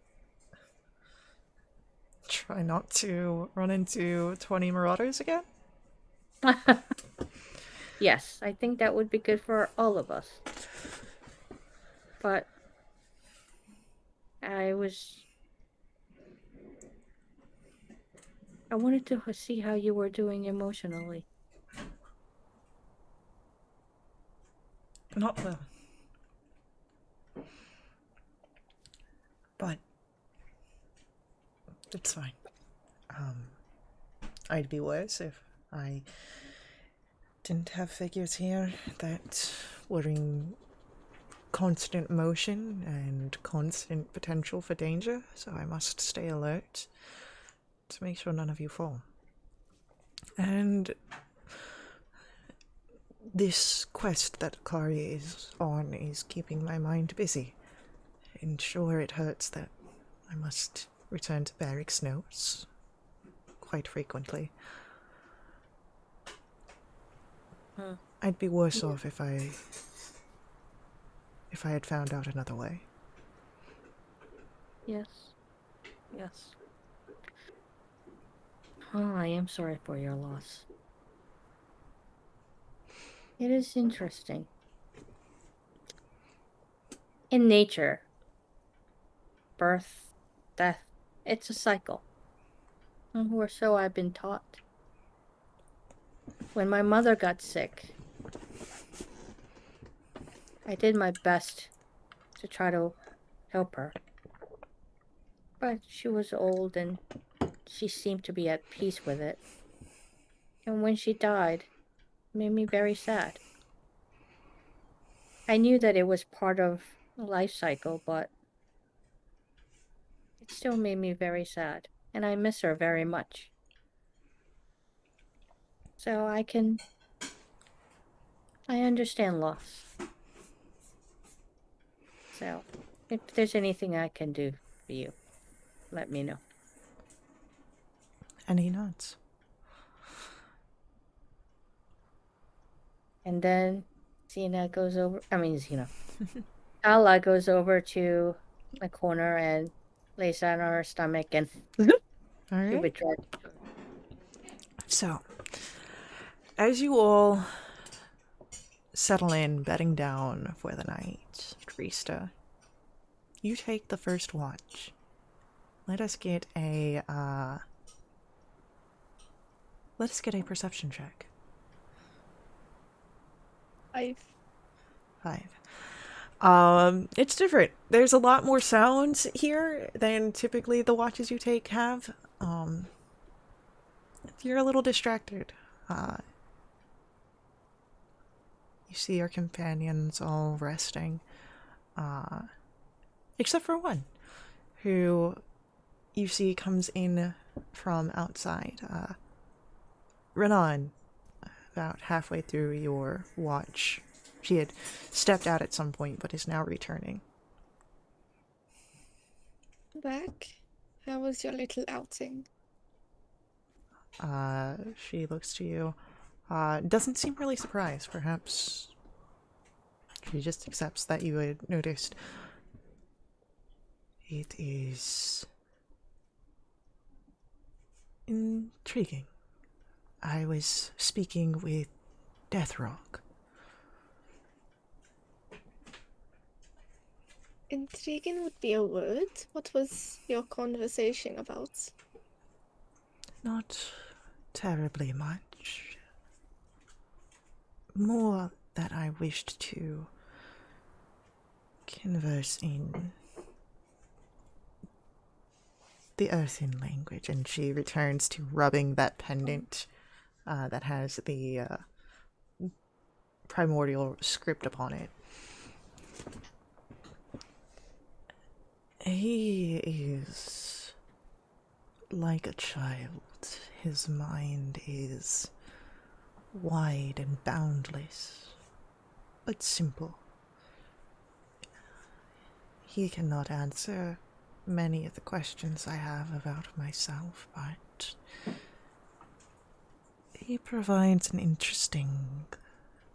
S1: Try not to run into 20 marauders again?
S4: Yes, I think that would be good for all of us. But I wanted to see how you were doing emotionally.
S1: Not well. But it's fine. I'd be worse if I didn't have figures here that were in constant motion and constant potential for danger, so I must stay alert to make sure none of you fall. And this quest that Kari is on is keeping my mind busy. And sure, it hurts that I must return to barracks notes quite frequently. I'd be worse off if I had found out another way.
S4: Yes. Yes. Oh, I am sorry for your loss. It is interesting. In nature, birth, death, it's a cycle. Or so I've been taught. When my mother got sick, I did my best to try to help her. But she was old and she seemed to be at peace with it. And when she died, it made me very sad. I knew that it was part of the life cycle, but it still made me very sad. And I miss her very much. So I understand loss. So, if there's anything I can do for you, let me know.
S1: And he nods.
S4: And then Ala goes over to the corner and lays down on her stomach and
S1: All
S4: she
S1: right.
S4: withdraws.
S1: So, as you all settle in, bedding down for the night, Trista, you take the first watch. Let us get a perception check.
S3: 5.
S1: 5. It's different. There's a lot more sounds here than typically the watches you take have. You're a little distracted. You see your companions all resting. Except for one, who you see comes in from outside. Renan, about halfway through your watch. She had stepped out at some point, but is now returning.
S3: Back. How was your little outing?
S1: She looks to you. Doesn't seem really surprised. Perhaps she just accepts that you had noticed. It is intriguing. I was speaking with Deathrock.
S3: Intriguing would be a word. What was your conversation about?
S1: Not terribly much. More that I wished to converse in the earthen language, and she returns to rubbing that pendant that has the primordial script upon it. He is like a child. His mind is wide and boundless, but simple. He cannot answer many of the questions I have about myself, but he provides an interesting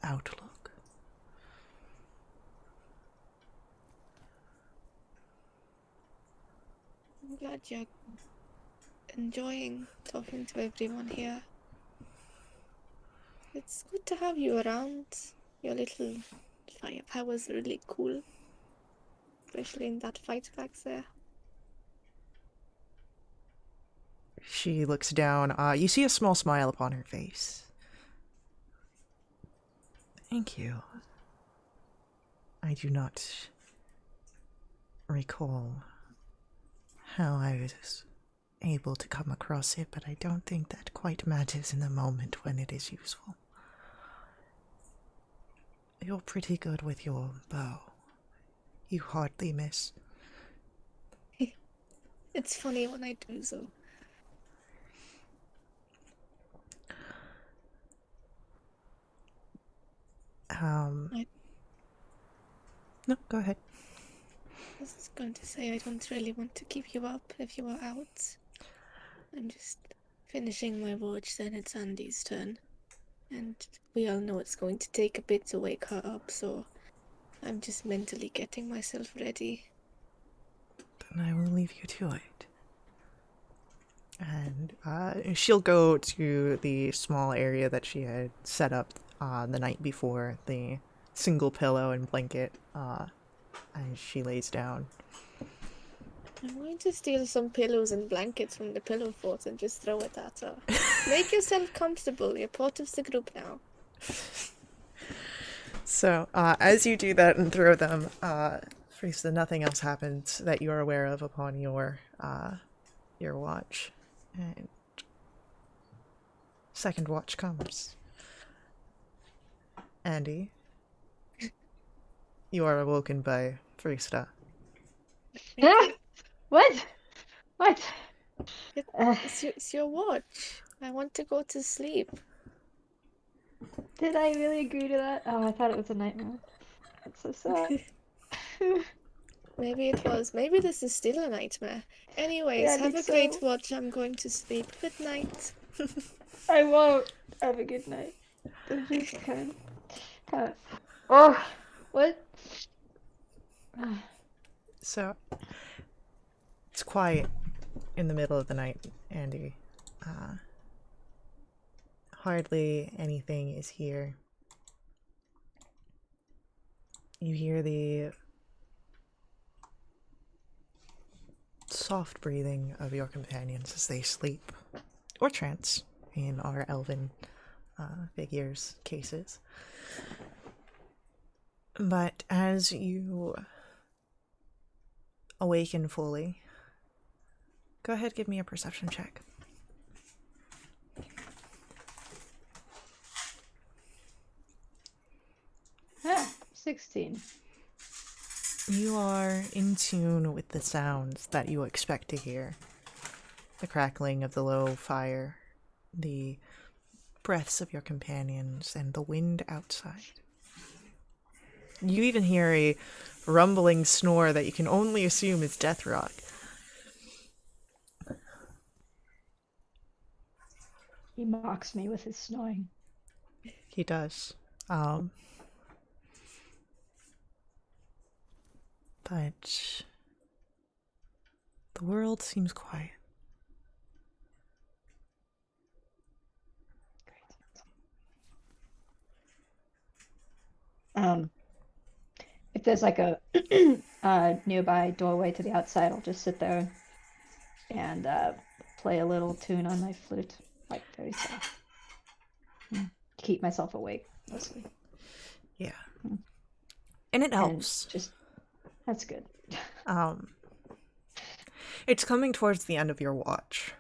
S1: outlook.
S3: I'm glad you're enjoying talking to everyone here. It's good to have you around. Your little firepower's really cool. Especially in that fight back there.
S1: She looks down. You see a small smile upon her face. Thank you. I do not recall how I was able to come across it, but I don't think that quite matters in the moment when it is useful. You're pretty good with your bow. You hardly miss.
S3: It's funny when I do so.
S1: No, go ahead.
S3: I was going to say I don't really want to keep you up if you are out. I'm just finishing my watch, then it's Andy's turn. And we all know it's going to take a bit to wake her up, so I'm just mentally getting myself ready.
S1: Then I will leave you to it. And she'll go to the small area that she had set up the night before, the single pillow and blanket, and she lays down.
S3: I'm going to steal some pillows and blankets from the pillow fort and just throw it at her. Make yourself comfortable. You're part of the group now.
S1: So, as you do that and throw them, Frieza, nothing else happens that you are aware of upon your watch. And second watch comes. Andy, you are awoken by Frieza.
S2: What? What?
S3: It's your watch. I want to go to sleep.
S2: Did I really agree to that? Oh, I thought it was a nightmare. That's so sad.
S3: Maybe it was. Maybe this is still a nightmare. Anyways,
S2: Yeah, I
S3: have a
S2: think
S3: great
S2: so.
S3: watch. I'm going to sleep. Good night.
S2: I won't. Have a good night. This is kind of. Oh, what?
S1: So, it's quiet in the middle of the night, Andy. Hardly anything is here. You hear the soft breathing of your companions as they sleep, or trance, in our elven figures' cases. But as you awaken fully, go ahead, give me a perception check.
S2: 16.
S1: You are in tune with the sounds that you expect to hear. The crackling of the low fire, the breaths of your companions and the wind outside. You even hear a rumbling snore that you can only assume is Deathrock.
S2: He mocks me with his snoring.
S1: He does. But the world seems quiet.
S2: If there's like a nearby doorway to the outside, I'll just sit there and play a little tune on my flute, like very soft. Keep myself awake, mostly.
S1: Yeah. And it
S2: And
S1: helps.
S2: just that's good.
S1: It's coming towards the end of your watch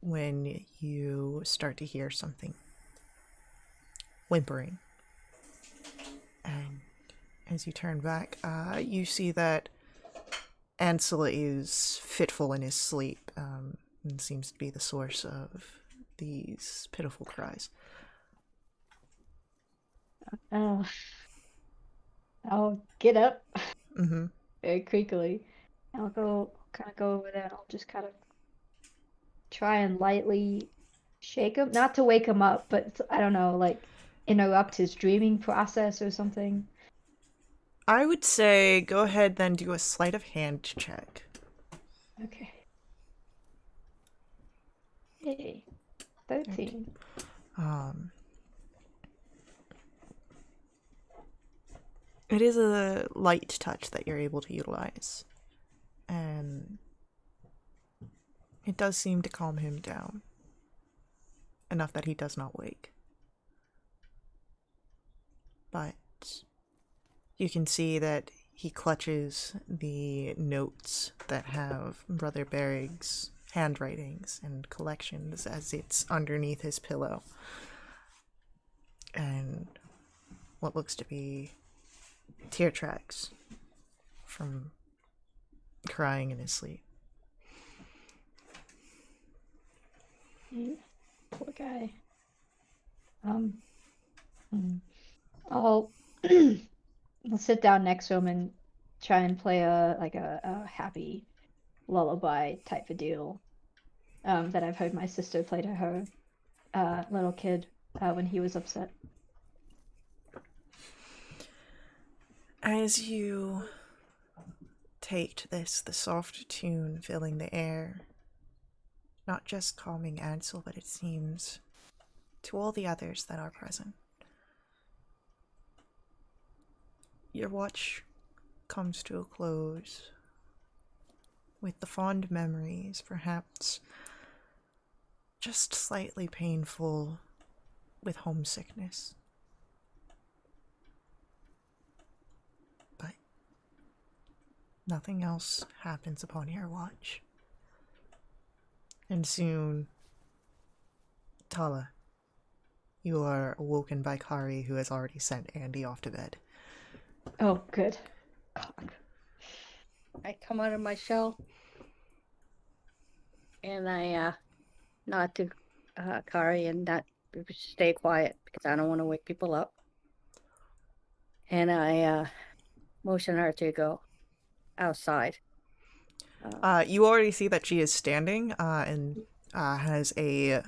S1: when you start to hear something whimpering. And as you turn back, you see that Ansel is fitful in his sleep, and seems to be the source of these pitiful cries.
S2: I'll get up
S1: Mm-hmm.
S2: very creakily. I'll go over there and I'll just kind of try and lightly shake him, not to wake him up, but I don't know, like interrupt his dreaming process or something.
S1: I would say go ahead then do a sleight of hand check.
S2: Okay. Hey, 13.
S1: It is a light touch that you're able to utilize. And it does seem to calm him down. Enough that he does not wake. But you can see that he clutches the notes that have Brother Berig's handwritings and collections as it's underneath his pillow. And what looks to be tear tracks from crying in his sleep.
S2: Poor guy. I'll I'll sit down next to him and try and play a happy lullaby type of deal that I've heard my sister play to her little kid when he was upset.
S1: As you take to this, the soft tune filling the air, not just calming Ansel, but it seems to all the others that are present. Your watch comes to a close with the fond memories, perhaps just slightly painful with homesickness. But nothing else happens upon your watch. And soon, Tala, you are awoken by Kari, who has already sent Andy off to bed.
S2: Oh, good. God.
S4: I come out of my shell and I nod to Kari and not stay quiet because I don't want to wake people up. And I motion her to go outside.
S1: You already see that she is standing and has a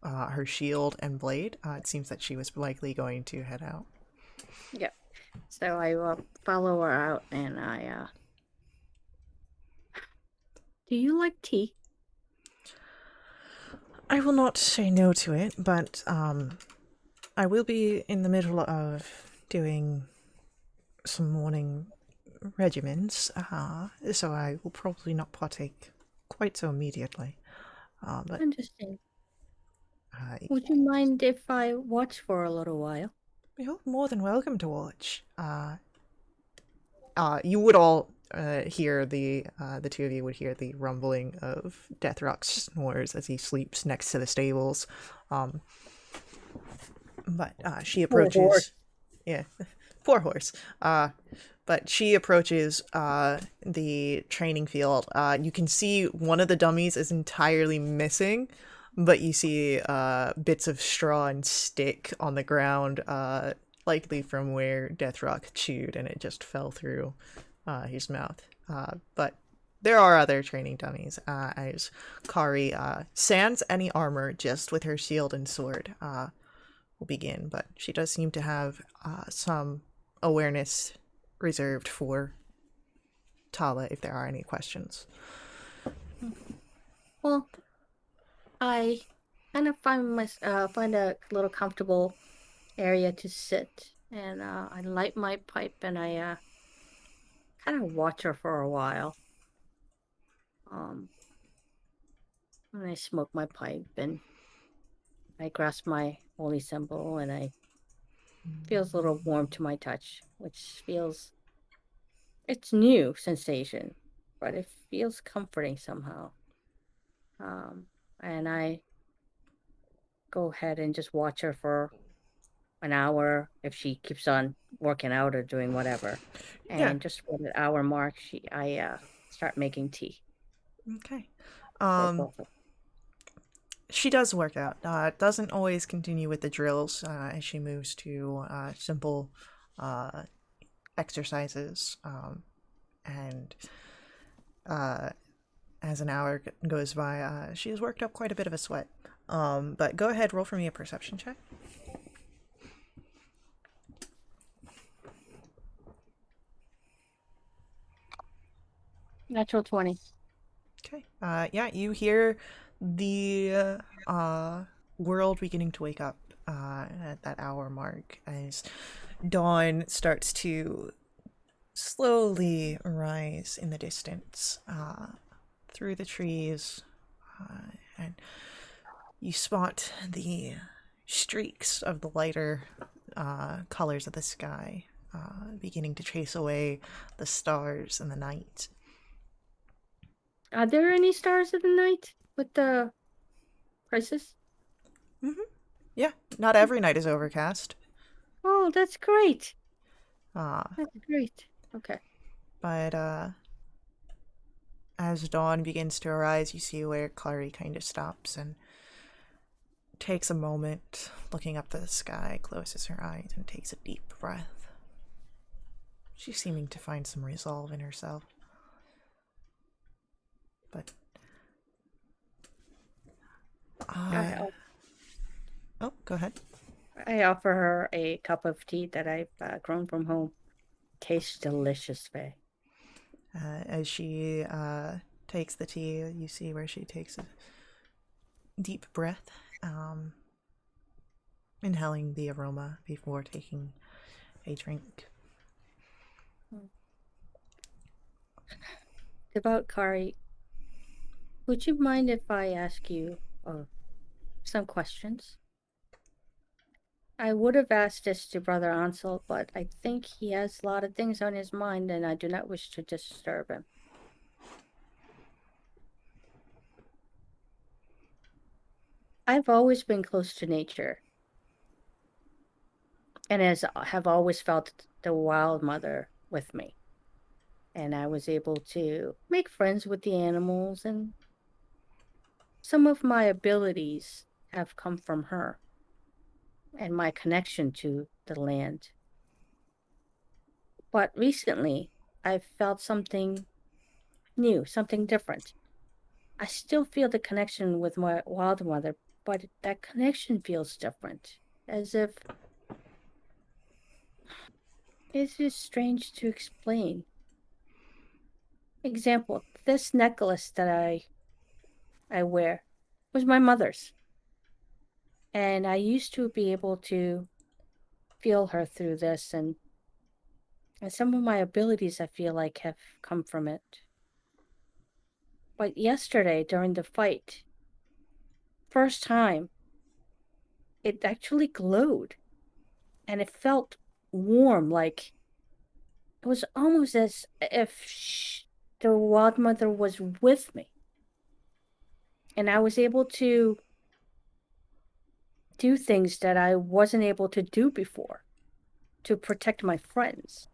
S1: her shield and blade. It seems that she was likely going to head out.
S4: Yeah. So I follow her out and I do you like tea?
S1: I will not say no to it, but I will be in the middle of doing some morning regimens, so I will probably not partake quite so immediately. But
S4: Interesting. Would you mind if I watch for a little while?
S1: you're more than welcome to watch. You would all hear the two of you would hear the rumbling of Deathrock's snores as he sleeps next to the stables. But she approaches.
S4: Poor horse.
S1: Yeah, poor horse. But she approaches the training field. You can see one of the dummies is entirely missing. but you see bits of straw and stick on the ground, likely from where Deathrock chewed, and it just fell through his mouth. But there are other training dummies, as Kari sans any armor, just with her shield and sword, will begin. But she does seem to have some awareness reserved for Tala if there are any questions.
S4: Well, I kind of find a little comfortable area to sit, and I light my pipe, and I kind of watch her for a while. And I smoke my pipe, and I grasp my holy symbol, and I feels a little warm to my touch, which feels it's new sensation, but it feels comforting somehow. And I go ahead and just watch her for an hour if she keeps on working out or doing whatever.
S1: Yeah.
S4: And just for the hour mark, I start making tea
S1: Okay.
S4: for both of
S1: She does work out. Doesn't always continue with the drills as she moves to simple exercises. And as an hour goes by, she has worked up quite a bit of a sweat. But go ahead, roll for me a perception check.
S4: Natural 20.
S1: Okay. Yeah, you hear the world beginning to wake up at that hour mark as dawn starts to slowly rise in the distance through the trees, and you spot the streaks of the lighter colors of the sky beginning to chase away the stars in the night.
S4: Are there any stars in the night with the crisis?
S1: Yeah, not every night is overcast.
S4: Oh, that's great.
S1: Uh,
S4: That's great. Okay.
S1: but as dawn begins to arise, you see where Clary kind of stops and takes a moment looking up to the sky, closes her eyes, and takes a deep breath. She's seeming to find some resolve in herself. But oh, go ahead.
S4: I offer her a cup of tea that I've grown from home. Tastes delicious, Faye.
S1: As she takes the tea, you see where she takes a deep breath, inhaling the aroma before taking a drink.
S4: Devout Kari, would you mind if I ask you some questions? I would have asked this to Brother Ansel, but I think he has a lot of things on his mind, and I do not wish to disturb him. I've always been close to nature, and have always felt the wild mother with me. And I was able to make friends with the animals, and some of my abilities have come from her and my connection to the land. But recently, I've felt something new, something different. I still feel the connection with my wild mother, but that connection feels different, as if it's just strange to explain. Example, this necklace that I wear was my mother's, and I used to be able to feel her through this, and some of my abilities I feel like have come from it. But yesterday during the fight, first time, it actually glowed, and it felt warm, like it was almost as if the wild mother was with me, and I was able to do things that I wasn't able to do before to protect my friends.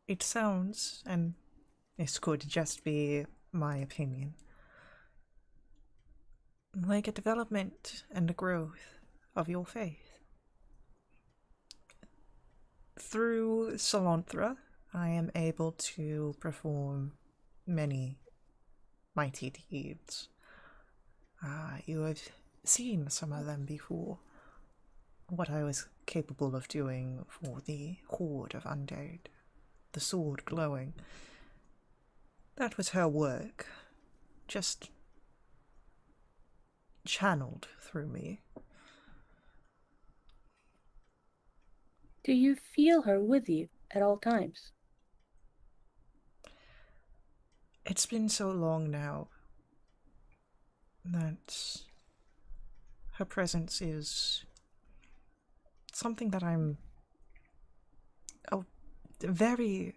S1: It sounds, and this could just be my opinion, like a development and a growth of your faith. Through Salanthra, I am able to perform many mighty deeds. You have seen some of them before. What I was capable of doing for the horde of undead, the sword glowing. That was her work, just channeled through me.
S4: Do you feel her with you at all times?
S1: It's been so long now that her presence is something that I'm very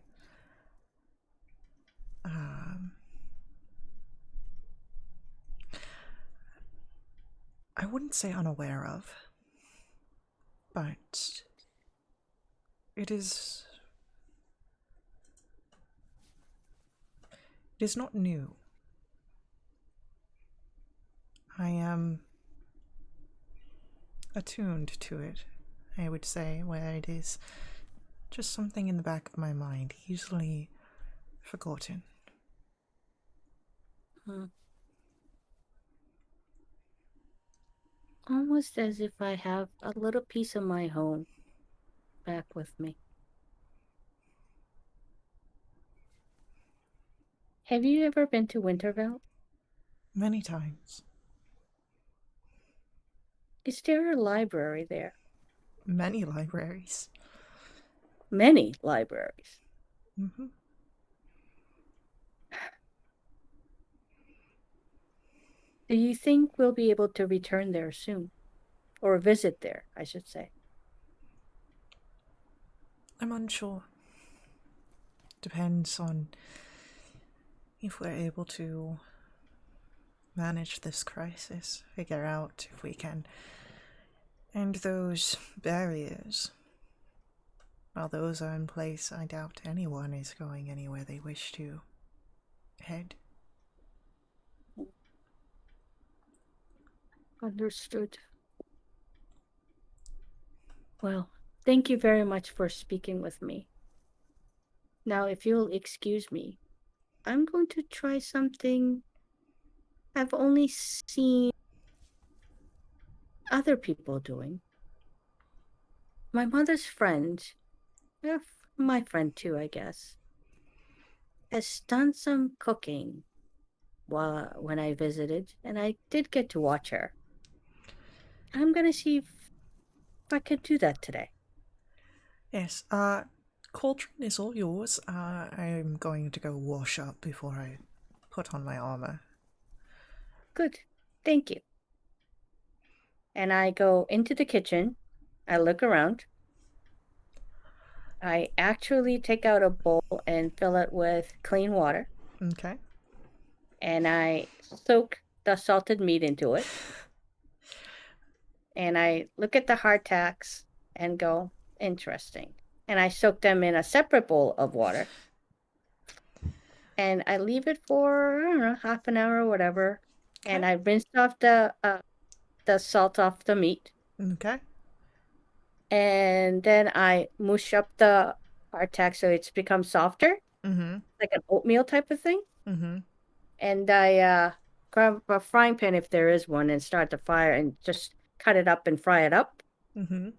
S1: I wouldn't say unaware of, but it is not new. I am attuned to it, I would say, where it is just something in the back of my mind, easily forgotten.
S4: Almost as if I have a little piece of my home back with me. Have you ever been to Winterville?
S1: Many times.
S4: Is there a library there?
S1: Many libraries.
S4: Many libraries.
S1: Mm-hmm.
S4: Do you think we'll be able to return there soon? Or visit there, I should say.
S1: I'm unsure. Depends on if we're able to manage this crisis, figure out if we can end those barriers. While those are in place, I doubt anyone is going anywhere they wish to head.
S4: Understood. Well, thank you very much for speaking with me. Now, if you'll excuse me, I'm going to try something I've only seen other people doing. My mother's friend, my friend too, I guess, has done some cooking when I visited, and I did get to watch her. I'm gonna see if I could do that today.
S1: Yes, cauldron is all yours. I'm going to go wash up before I put on my armor.
S4: Good, thank you. And I go into the kitchen, I look around, I actually take out a bowl and fill it with clean water,
S1: Okay.
S4: and I soak the salted meat into it. And I look at the hardtacks and go, interesting. And I soak them in a separate bowl of water. And I leave it for, I don't know, half an hour or whatever.
S1: Okay.
S4: And I rinse off the salt off the meat.
S1: Okay.
S4: And then I mush up the hardtack so it's become softer,
S1: Mm-hmm.
S4: like an oatmeal type of thing.
S1: Mm-hmm.
S4: And I grab a frying pan if there is one and start the fire and just cut it up and fry it up.
S1: Mm-hmm.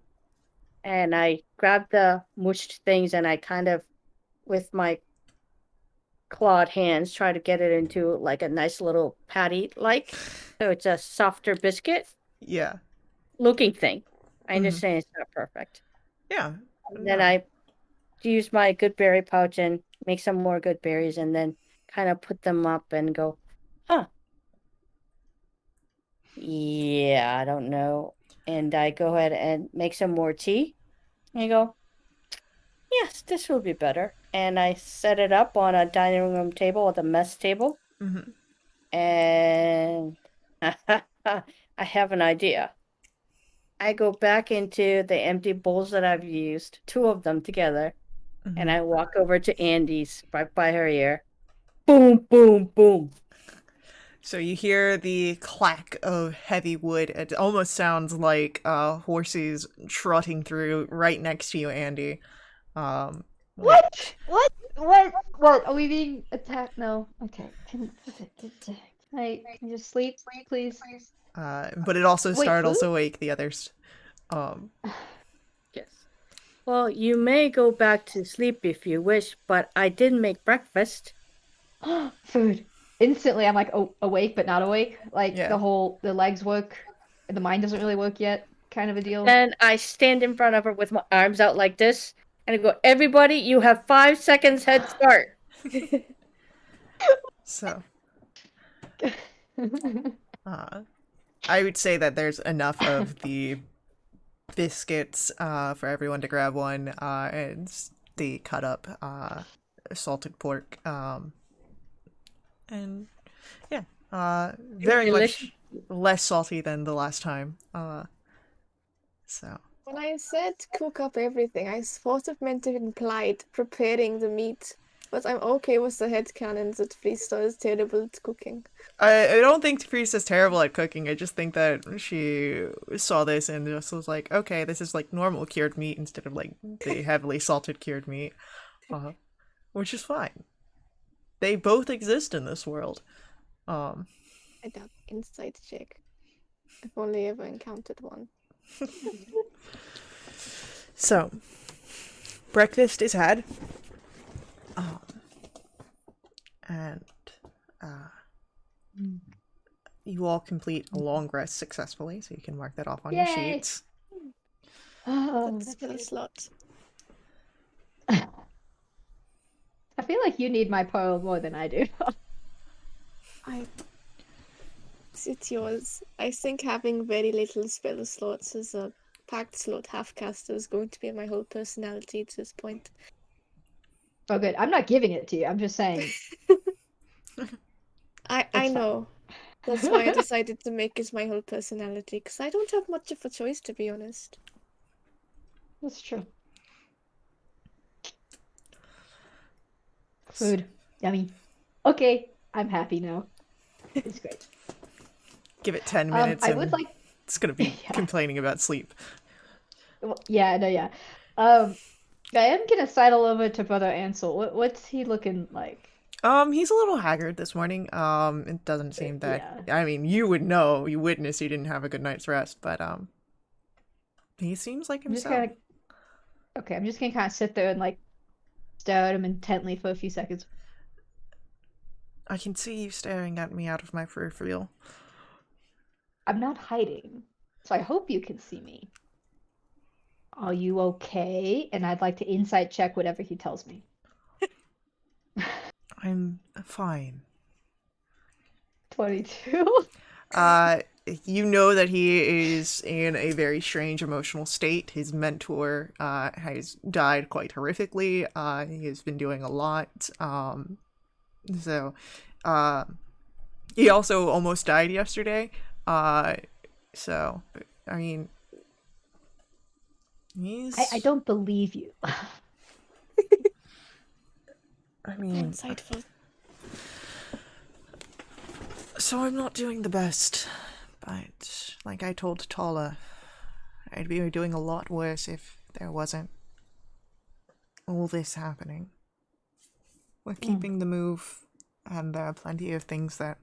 S4: And I grab the mushed things and I kind of, with my clawed hands, try to get it into like a nice little patty like. So it's a softer biscuit
S1: Yeah.
S4: looking thing. I understand it's not perfect.
S1: Yeah.
S4: And then I use my good berry pouch and make some more good berries and then kind of put them up and go, huh. Yeah, I don't know. And I go ahead and make some more tea. And I go, yes, this will be better. And I set it up on a dining room table with a mess table.
S1: Mm-hmm.
S4: And I have an idea. I go back into the empty bowls that I've used, two of them together, and I walk over to Andy's right by her ear. Boom, boom, boom.
S1: So you hear the clack of heavy wood. It almost sounds like horses trotting through right next to you, Andy. Um,
S2: What? What? Are we being attacked? No. Okay. Can I just sleep, please?
S1: but it also
S2: Wait,
S1: startles
S2: food?
S1: awake the others. Um,
S4: Yes. Well, you may go back to sleep if you wish, but I did make breakfast.
S2: Food. Instantly, I'm like awake but not awake. Like
S1: yeah.
S2: the legs work, the mind doesn't really work yet, kind of a deal.
S4: Then I stand in front of her with my arms out like this, and I go, "Everybody, you have 5 seconds head start."
S1: So, I would say that there's enough of the biscuits for everyone to grab one, and the cut up salted pork. And yeah, very
S4: Delicious.
S1: much less salty than the last time. So
S3: When I said cook up everything, I sort of meant to implied preparing the meat, but I'm okay with the headcanon that Friesta is terrible at cooking.
S1: I don't think Priest is terrible at cooking. I just think that she saw this and just was like, okay, this is like normal cured meat instead of like the heavily salted cured meat, which is fine. They both exist in this world.
S3: I doubt insight check. I've only ever encountered one.
S1: So, breakfast is had. And you all complete a long rest successfully, so you can mark that off on your
S2: Yay!
S1: sheets.
S2: Oh,
S3: That's
S2: that's
S3: still a
S2: good.
S3: slot.
S2: I feel like you need my pearl more than I do.
S3: It's yours. I think having very little spell slots as a packed slot half-caster is going to be my whole personality at this point.
S2: Oh, good. I'm not giving it to you. I'm just saying.
S3: I
S2: fine.
S3: know. That's why I decided to make it my whole personality, because I don't have much of a choice, to be honest.
S2: That's true. Food. Yummy. Okay, I'm happy now. It's great.
S1: Give it 10 minutes
S2: I
S1: and
S2: would like.
S1: it's gonna be
S2: Yeah.
S1: complaining about sleep.
S2: Yeah, no, yeah. I am gonna sidle over to Brother Ansel. What's he looking like?
S1: He's a little haggard this morning. It doesn't seem that.
S2: Yeah.
S1: I mean, you would know. You witnessed he didn't have a good night's rest, but he seems like
S2: I'm just
S1: himself.
S2: gonna. Okay, I'm just gonna kind of sit there and like stare at him intently for a few seconds.
S1: I can see you staring at me out of my peripheral.
S2: I'm not hiding, so I hope you can see me. Are you okay? And I'd like to insight check whatever he tells me.
S1: I'm fine.
S2: 22.
S1: You know that he is in a very strange emotional state. His mentor has died quite horrifically. He has been doing a lot. So he also almost died yesterday. So I mean, he's.
S2: I don't believe you.
S1: I mean,
S3: Insightful.
S1: so I'm not doing the best, but like I told Tala, I'd be doing a lot worse if there wasn't all this happening. We're keeping the move, and there are plenty of things that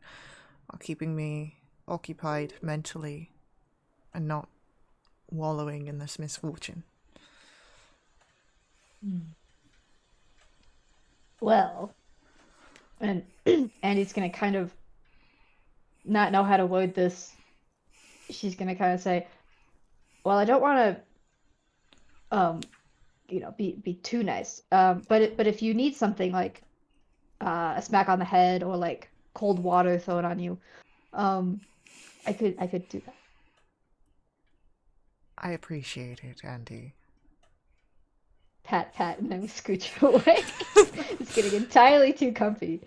S1: are keeping me occupied mentally and not wallowing in this misfortune.
S2: Well, and Andy's gonna kind of not know how to word this. She's gonna kind of say, "Well, I don't want to, be too nice. But if you need something like a smack on the head or like cold water thrown on you, I could do that."
S1: I appreciate it, Andy.
S2: Pat, pat, and then scooch away. It's getting entirely too comfy.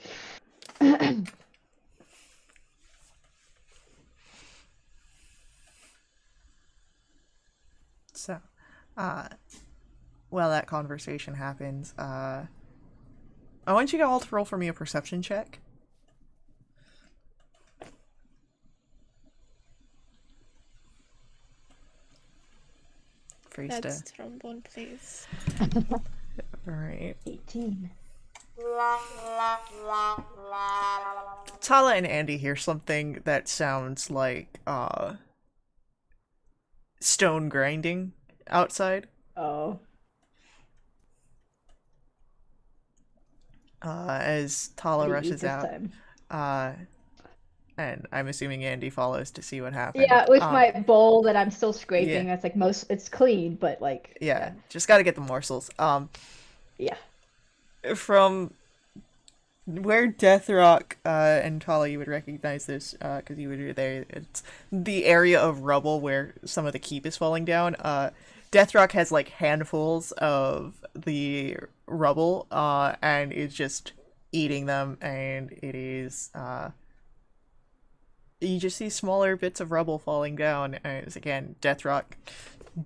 S1: So, while that conversation happens, I want you all to roll for me a perception check. Priesta.
S3: That's trombone, please.
S1: Alright.
S2: 18.
S1: Tala and Andy hear something that sounds like stone grinding outside.
S2: Oh.
S1: As Tala
S2: What do you eat
S1: rushes
S2: this
S1: out.
S2: time?
S1: And I'm assuming Andy follows to see what happened.
S2: Yeah, with my bowl that I'm still scraping.
S1: yeah.
S2: That's like it's clean, but like
S1: Yeah, just gotta get the morsels.
S2: yeah.
S1: From where Deathrock and Tala, you would recognize this because you were there. It's the area of rubble where some of the keep is falling down. Deathrock has like handfuls of the rubble and is just eating them, and it is you just see smaller bits of rubble falling down. And it's, again, Deathrock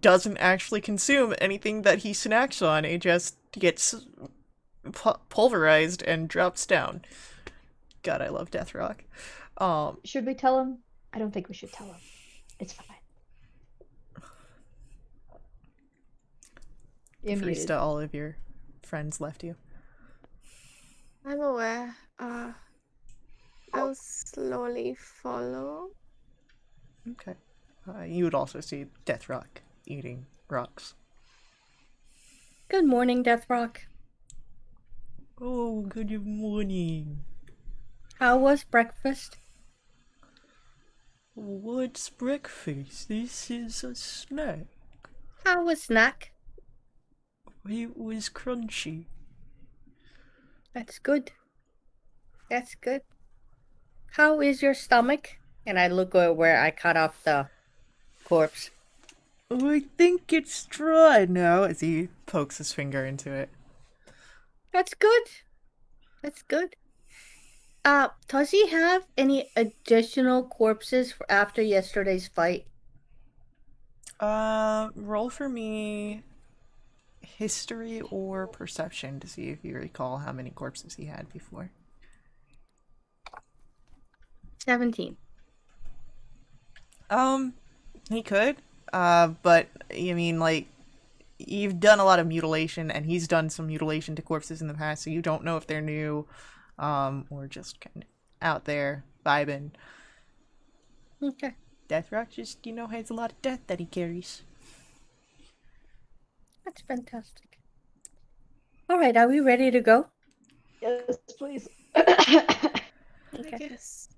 S1: doesn't actually consume anything that he snacks on. It just gets pulverized and drops down. God, I love Deathrock.
S2: Should we tell him? I don't think we should tell him. It's fine. You're muted.
S1: Friesta, all of your friends left you.
S3: I'm aware. I'll slowly follow.
S1: Okay. You would also see Deathrock eating rocks.
S4: Good morning, Deathrock.
S1: Oh, good morning.
S4: How was breakfast?
S1: What's breakfast? This is a snack.
S4: How was snack?
S1: It was crunchy.
S4: That's good. That's good. How is your stomach? And I look at where I cut off the corpse.
S1: I think it's dry now, as he pokes his finger into it.
S4: That's good. That's good. Does he have any additional corpses for after yesterday's fight?
S1: Roll for me history or perception to see if you recall how many corpses he had before.
S4: 17.
S1: He could. But I mean, like, you've done a lot of mutilation, and he's done some mutilation to corpses in the past, so you don't know if they're new, or just kind of out there vibing.
S4: Okay.
S1: Deathrock just, has a lot of death that he carries.
S4: That's fantastic. Alright, are we ready to go?
S2: Yes, please.
S3: I
S4: Okay.
S3: guess.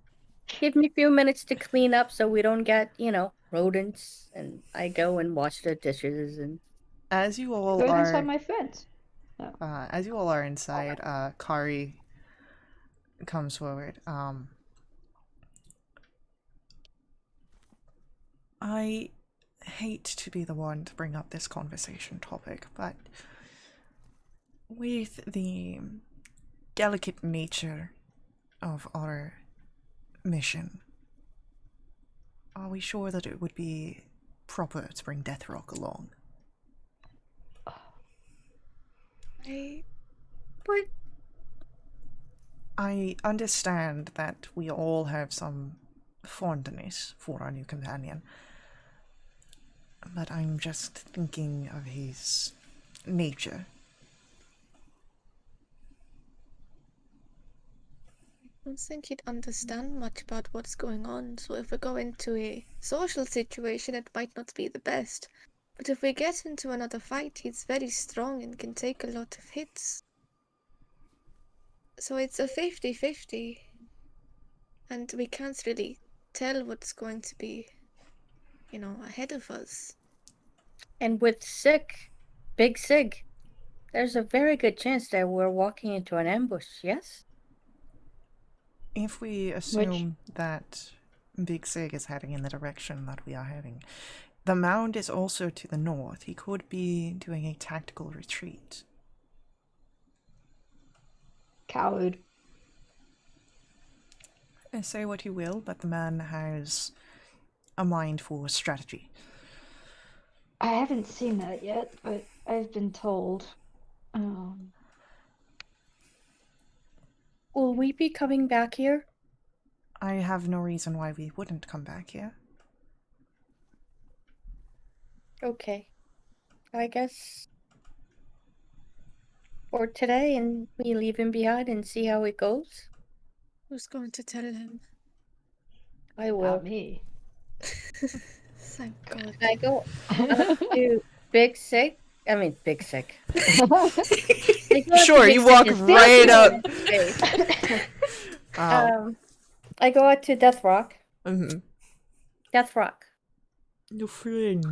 S4: Give me a few minutes to clean up so we don't get, rodents, and I go and wash the dishes and...
S1: As you all
S2: Go inside
S1: are,
S2: my fence.
S1: as you all are inside, Kari comes forward. I hate to be the one to bring up this conversation topic, but with the delicate nature of our mission, are we sure that it would be proper to bring Deathrock along?
S4: But
S1: I understand that we all have some fondness for our new companion, but I'm just thinking of his nature.
S3: I don't think he'd understand much about what's going on, so if we go into a social situation, it might not be the best. But if we get into another fight, he's very strong and can take a lot of hits. So it's a 50-50. And we can't really tell what's going to be, ahead of us.
S4: And with Big Sig, there's a very good chance that we're walking into an ambush, yes?
S1: If we assume that Big Sig is heading in the direction that we are heading, the mound is also to the north. He could be doing a tactical retreat.
S2: Coward.
S1: Say what you will, but the man has a mind for strategy.
S2: I haven't seen that yet, but I've been told.
S4: Will we be coming back here?
S1: I have no reason why we wouldn't come back here.
S4: Okay. I guess, for today, and we leave him behind and see how it goes.
S3: Who's going to tell him?
S4: I
S2: Not
S4: will.
S2: me.
S3: Thank God.
S4: I go up to Big Sick. I mean, Big Sick. I go up to
S1: Sure,
S4: Big
S1: you
S4: Sick
S1: walk
S4: and
S1: right
S4: slap him
S1: up.
S4: in his face.
S1: Oh.
S4: I go out to Death Rock.
S1: Mm-hmm.
S4: Death Rock.
S1: Your friend.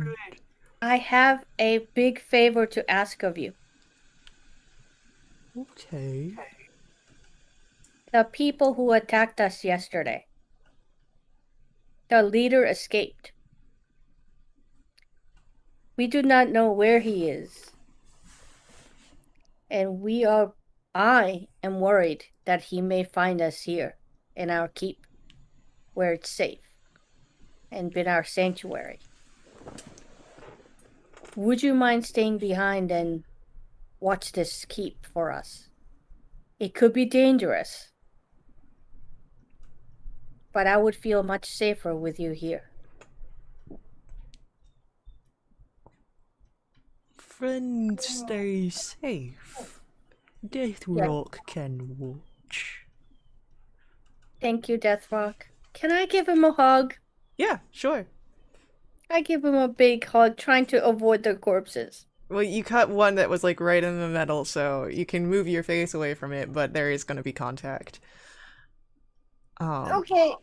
S4: I have a big favor to ask of you.
S1: Okay.
S4: The people who attacked us yesterday. The leader escaped. We do not know where he is. And I am worried that he may find us here in our keep, where it's safe, and in our sanctuary. Would you mind staying behind and watch this keep for us? It could be dangerous, but I would feel much safer with you here.
S1: Friend, stay safe. Death
S4: Yeah.
S1: Rock can watch.
S4: Thank you, Death Rock. Can I give him a hug?
S1: Yeah, sure.
S4: I give him a big hug, trying to avoid the corpses.
S1: Well, you cut one that was like right in the middle, so you can move your face away from it, but there is going to be contact.
S4: Okay,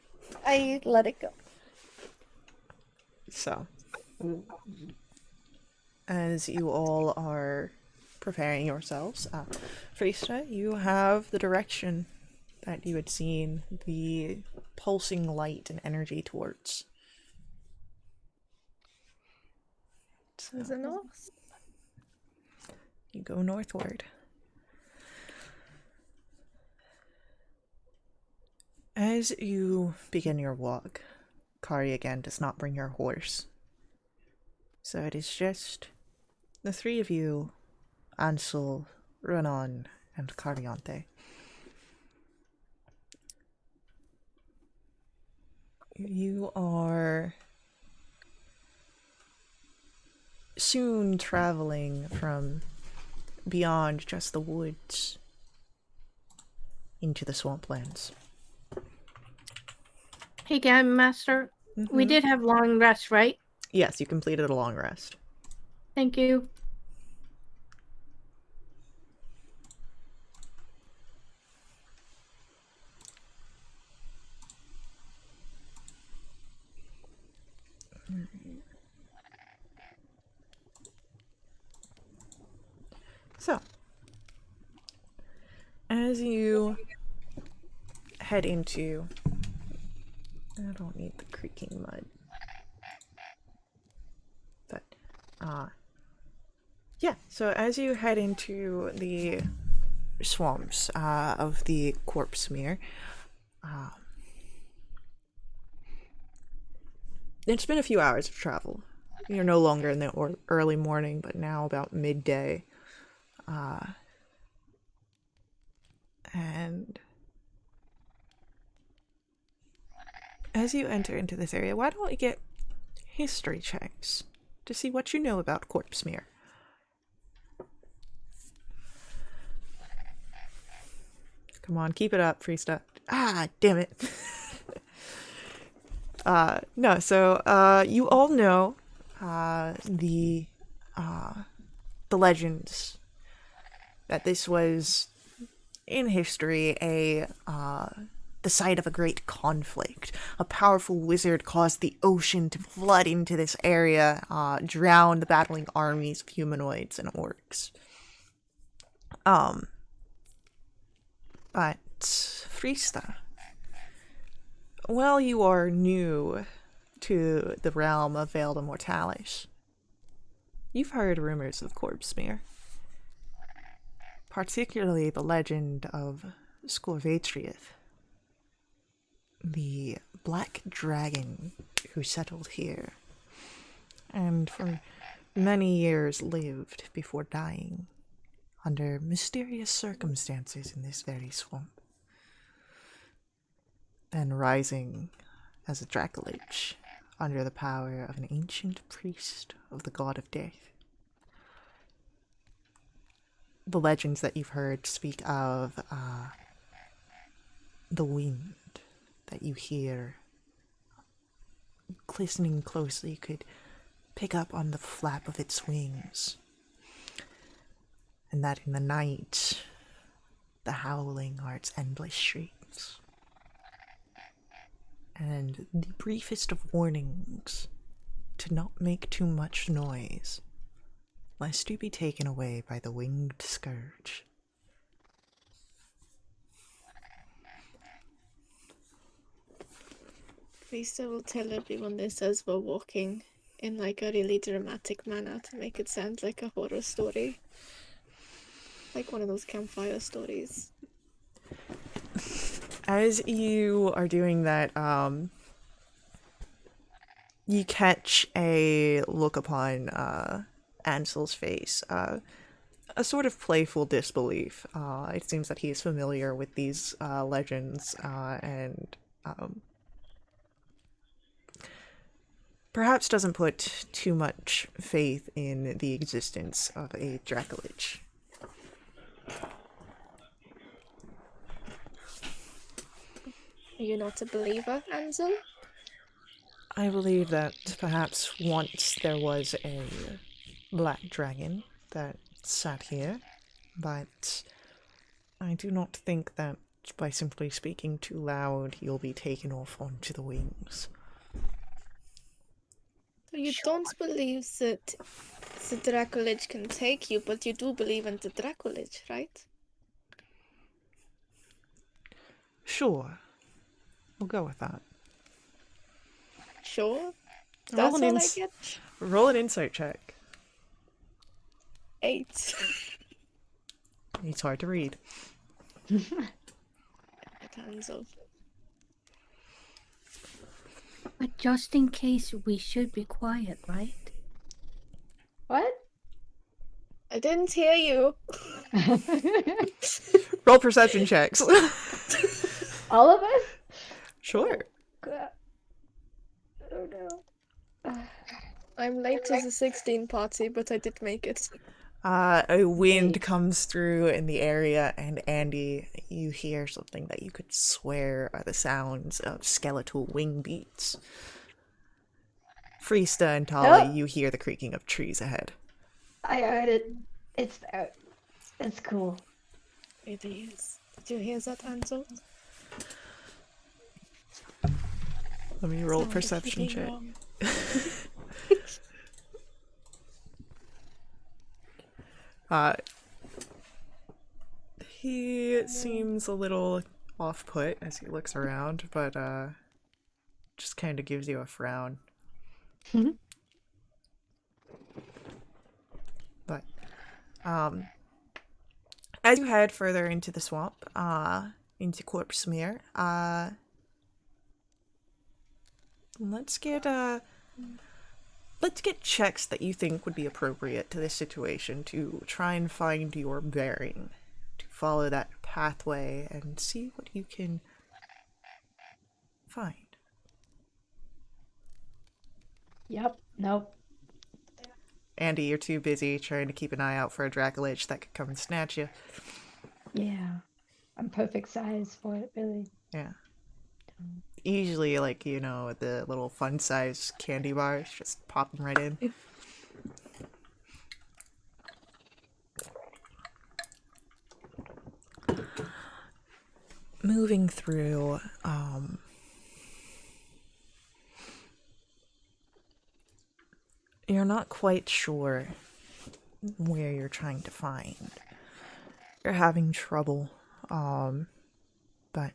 S4: I let it go.
S1: So, as you all are preparing yourselves, Frista, you have the direction that you had seen the pulsing light and energy towards. So,
S3: To the north.
S1: you go northward. As you begin your walk, Kari again does not bring your horse. So it is just the three of you, Ansel, Renan, and Cariante. You are soon traveling from beyond just the woods into the swamplands.
S4: Hey, Game Master, we
S1: Mhm.
S4: did have long rest, right?
S1: Yes, you completed a long rest.
S4: Thank you.
S1: So, as you head into... I don't need the creaking mud. But, yeah, so as you head into the swamps of the corpse mere, it's been a few hours of travel. You're no longer in the early morning, but now about midday. And as you enter into this area, why don't we get history checks to see what you know about corpse mere? Come on, keep it up, Freesta. Ah, damn it. No, so, you all know, the legends that this was, in history, the site of a great conflict. A powerful wizard caused the ocean to flood into this area, drown the battling armies of humanoids and orcs. But, Freesta, well, you are new to the realm of Veiled Immortalis. You've heard rumors of Corpsmere, particularly the legend of Scorvatriath, the black dragon who settled here, and for many years lived before dying under mysterious circumstances in this very swamp, and rising as a Dracolich under the power of an ancient priest of the god of death. the legends that you've heard speak of the wind that you hear. Listening closely, you could pick up on the flap of its wings. And that in the night, the howling are its endless shrieks. And the briefest of warnings to not make too much noise, lest you be taken away by the winged scourge.
S3: Lisa will tell everyone this as we're walking in like a really dramatic manner to make it sound like a horror story. Like one of those campfire stories.
S1: As you are doing that, you catch a look upon Ansel's face, a sort of playful disbelief. It seems that he is familiar with these legends and perhaps doesn't put too much faith in the existence of a Dracolich.
S3: Are you not a believer, Ansel?
S1: I believe that perhaps once there was a black dragon that sat here, but I do not think that by simply speaking too loud he'll be taken off onto the wings.
S3: So you don't believe that the Dracolich can take you, but you do believe in the Dracolich, right?
S1: Sure. We'll go with that.
S3: Sure.
S1: Roll
S3: That's
S1: an
S3: all I get.
S1: Roll an insight check.
S3: 8.
S1: It's hard to read.
S3: Ansel.
S4: But just in case, we should be quiet, right?
S2: What?
S3: I didn't hear you.
S1: Roll perception checks.
S2: All of us?
S1: Sure.
S2: God. Oh no.
S3: I'm late to the 16 party, but I did make it.
S1: A wind
S2: Wait.
S1: comes through in the area, and Andy, you hear something that you could swear are the sounds of skeletal wing beats. Freesta and Tala,
S2: Oh.
S1: you hear the creaking of trees ahead.
S2: I heard it. It's there. It's cool.
S3: It is. Did you hear that, Ansel?
S1: Let me roll a
S3: Sound of
S1: perception
S3: hitting
S1: check.
S3: wrong.
S1: He seems a little off-put as he looks around, but just kind of gives you a frown. But as you head further into the swamp, into Corpsemere, let's get checks that you think would be appropriate to this situation to try and find your bearing, to follow that pathway and see what you can find.
S2: Yep. Nope.
S1: Andy, you're too busy trying to keep an eye out for a Dracolich that could come and snatch you.
S2: Yeah. I'm perfect size for it, really.
S1: Yeah. Usually, like, you know, the little fun-size candy bars, just pop them right in. Moving through, you're not quite sure where you're trying to find. You're having trouble, but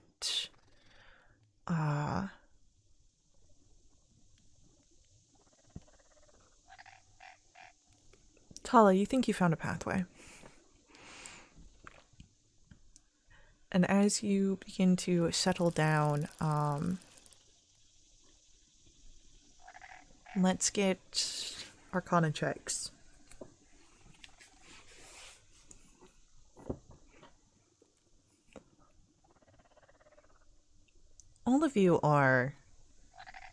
S1: Tala, you think you found a pathway. And as you begin to settle down, let's get Arcana checks. All of you are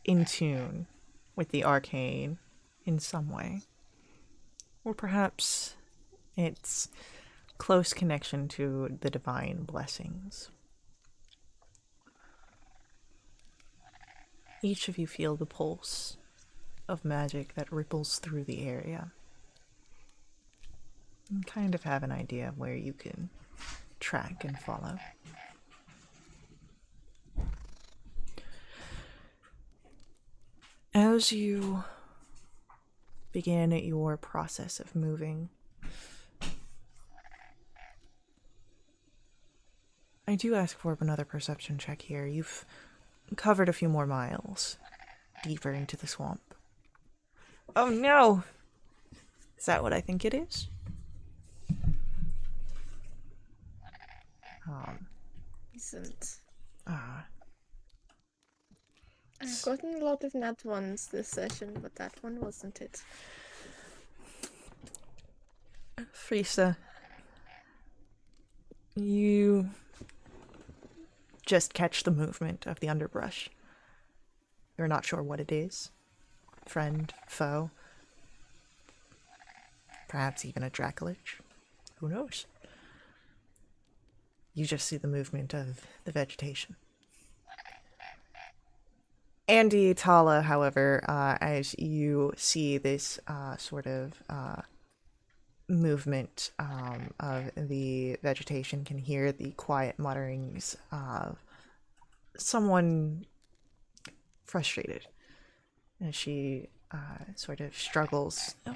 S1: in tune with the arcane in some way. Or perhaps it's close connection to the divine blessings. Each of you feel the pulse of magic that ripples through the area. And kind of have an idea of where you can track and follow. As you begin your process of moving, I do ask for another perception check here. You've covered a few more miles deeper into the swamp. Oh no! Is that what I think it is?
S3: Isn't.
S1: Ah,
S3: I've gotten a lot of nat ones this session, but that one wasn't it.
S1: Frisa, you just catch the movement of the underbrush. You're not sure what it is. Friend, foe, perhaps even a Dracolich. Who knows? You just see the movement of the vegetation. Andy Tala, however, as you see this sort of movement of the vegetation, can hear the quiet mutterings of someone frustrated as she sort of struggles. Oh,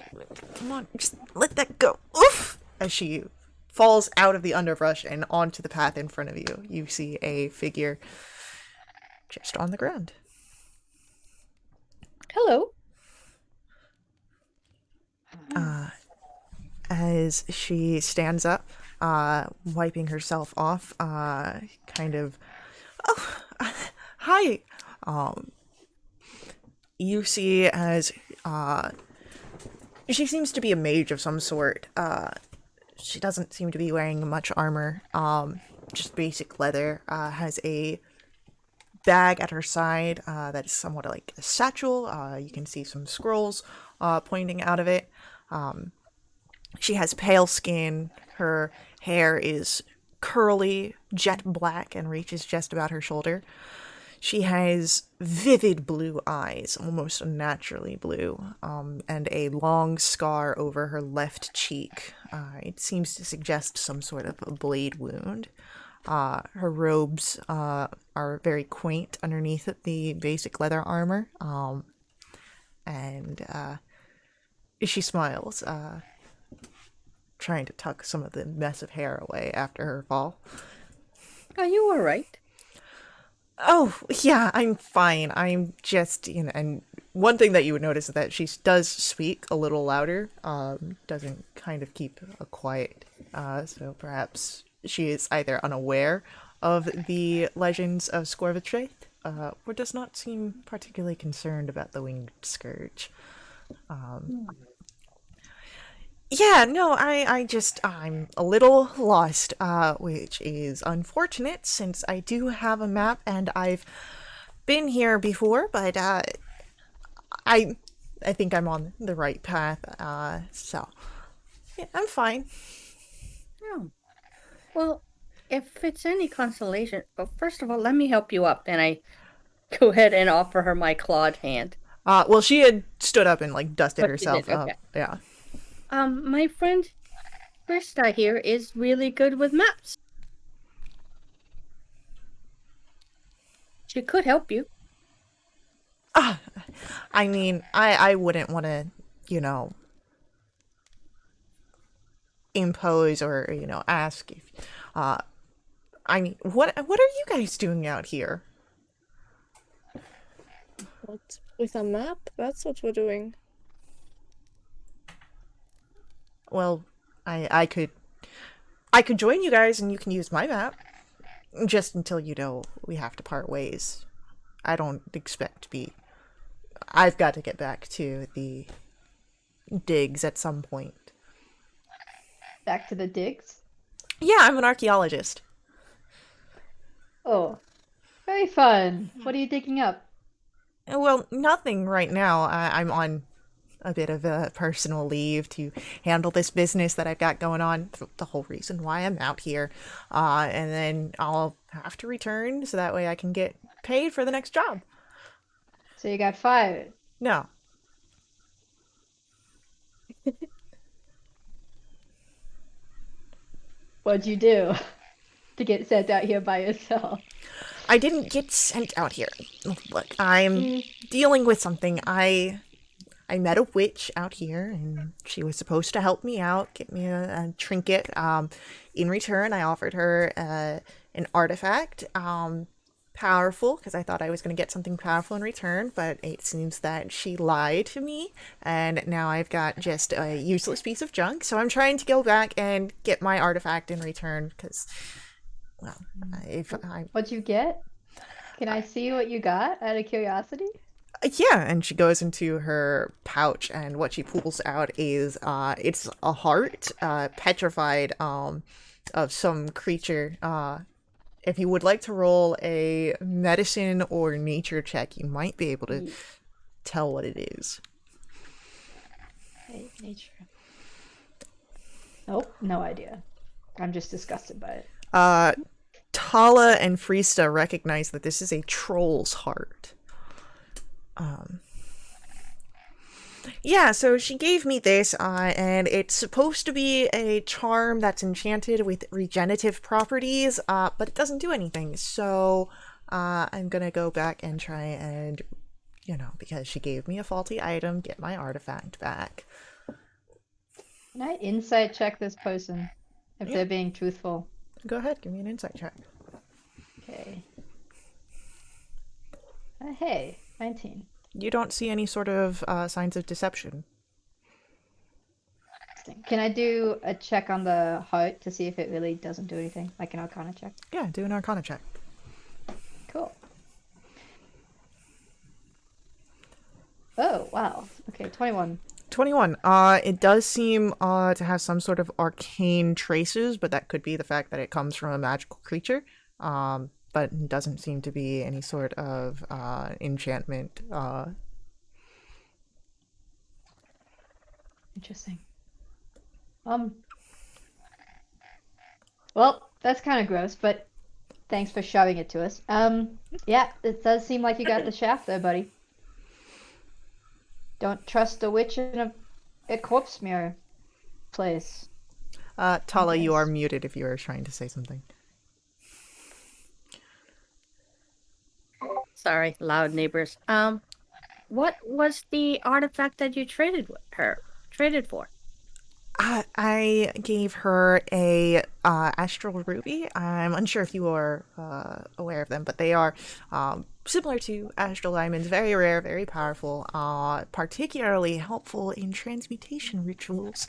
S1: come on, just let that go. Oof! As she falls out of the underbrush and onto the path in front of you. You see a figure just on the ground.
S4: Hello.
S1: As she stands up, wiping herself off, kind of, oh, hi. You see as she seems to be a mage of some sort. She doesn't seem to be wearing much armor, just basic leather. Has a bag at her side that is somewhat like a satchel. You can see some scrolls pointing out of it. She has pale skin. Her hair is curly, jet black, and reaches just about her shoulder. She has vivid blue eyes, almost unnaturally blue, and a long scar over her left cheek. It seems to suggest some sort of a blade wound. Her robes are very quaint underneath the basic leather armor, and she smiles, trying to tuck some of the mess of hair away after her fall.
S4: Are you all right?
S1: Oh, yeah, I'm fine. I'm just, and one thing that you would notice is that she does speak a little louder, doesn't kind of keep a quiet, so perhaps she is either unaware of the legends of Scorvitreath, or does not seem particularly concerned about the winged scourge. Yeah, no, I'm a little lost, which is unfortunate since I do have a map and I've been here before, but, I think I'm on the right path, so, yeah, I'm fine.
S4: Oh. Well, if it's any consolation, well, first of all, let me help you up, and I go ahead and offer her my clawed hand.
S1: Well, she had stood up and, like, dusted
S4: Oh, she
S1: herself
S4: did,
S1: up,
S4: okay.
S1: yeah.
S4: My friend Krista here is really good with maps. She could help you.
S1: I mean, I wouldn't want to, impose or, ask if, I mean, what are you guys doing out here?
S3: What? With a map? That's what we're doing.
S1: Well, I could join you guys and you can use my map. Just until, we have to part ways. I don't expect to be... I've got to get back to the digs at some point.
S2: Back to the digs.
S1: Yeah, I'm an archaeologist.
S2: Oh, very fun. What are you digging up?
S1: Well, nothing right now. I'm on a bit of a personal leave to handle this business that I've got going on. The whole reason why I'm out here. And then I'll have to return so that way I can get paid for the next job.
S2: So you got fired.
S1: No.
S2: What'd you do to get sent out here by yourself?
S1: I didn't get sent out here. Look, I'm dealing with something. I met a witch out here, and she was supposed to help me out, get me a trinket. In return, I offered her an artifact, powerful, because I thought I was going to get something powerful in return, but it seems that she lied to me, and now I've got just a useless piece of junk. So I'm trying to go back and get my artifact in return, because, well, if I...
S2: What'd you get? Can I see what you got out of curiosity?
S1: Yeah, and she goes into her pouch, and what she pulls out is it's a heart, petrified, of some creature. If you would like to roll a medicine or nature check, you might be able to tell what it is.
S2: Hey, nature. Nope, no idea. I'm just disgusted by it.
S1: Tala and Freesta recognize that this is a troll's heart. Yeah, so she gave me this, and it's supposed to be a charm that's enchanted with regenerative properties, but it doesn't do anything. So I'm gonna go back and try and, because she gave me a faulty item, get my artifact back.
S2: Can I insight check this person if
S1: Yeah.
S2: they're being truthful?
S1: Go ahead, give me an insight check.
S2: Okay. Hey, 19.
S1: You don't see any sort of signs of deception.
S2: Can I do a check on the heart to see if it really doesn't do anything? Like an Arcana check?
S1: Yeah, do an Arcana check.
S2: Cool. Oh, wow. Okay, 21.
S1: 21. It does seem to have some sort of arcane traces, but that could be the fact that it comes from a magical creature. But it doesn't seem to be any sort of enchantment.
S2: Interesting. Well, that's kind of gross, but thanks for showing it to us. Yeah, it does seem like you got the shaft there, buddy. Don't trust a witch in a corpse mirror place.
S1: Tala, you
S2: Yes.
S1: are muted if you are trying to say something.
S4: Sorry, loud neighbors. What was the artifact that you traded for?
S1: I gave her a astral ruby. I'm unsure if you are aware of them, but they are similar to astral diamonds, very rare, very powerful, particularly helpful in transmutation rituals.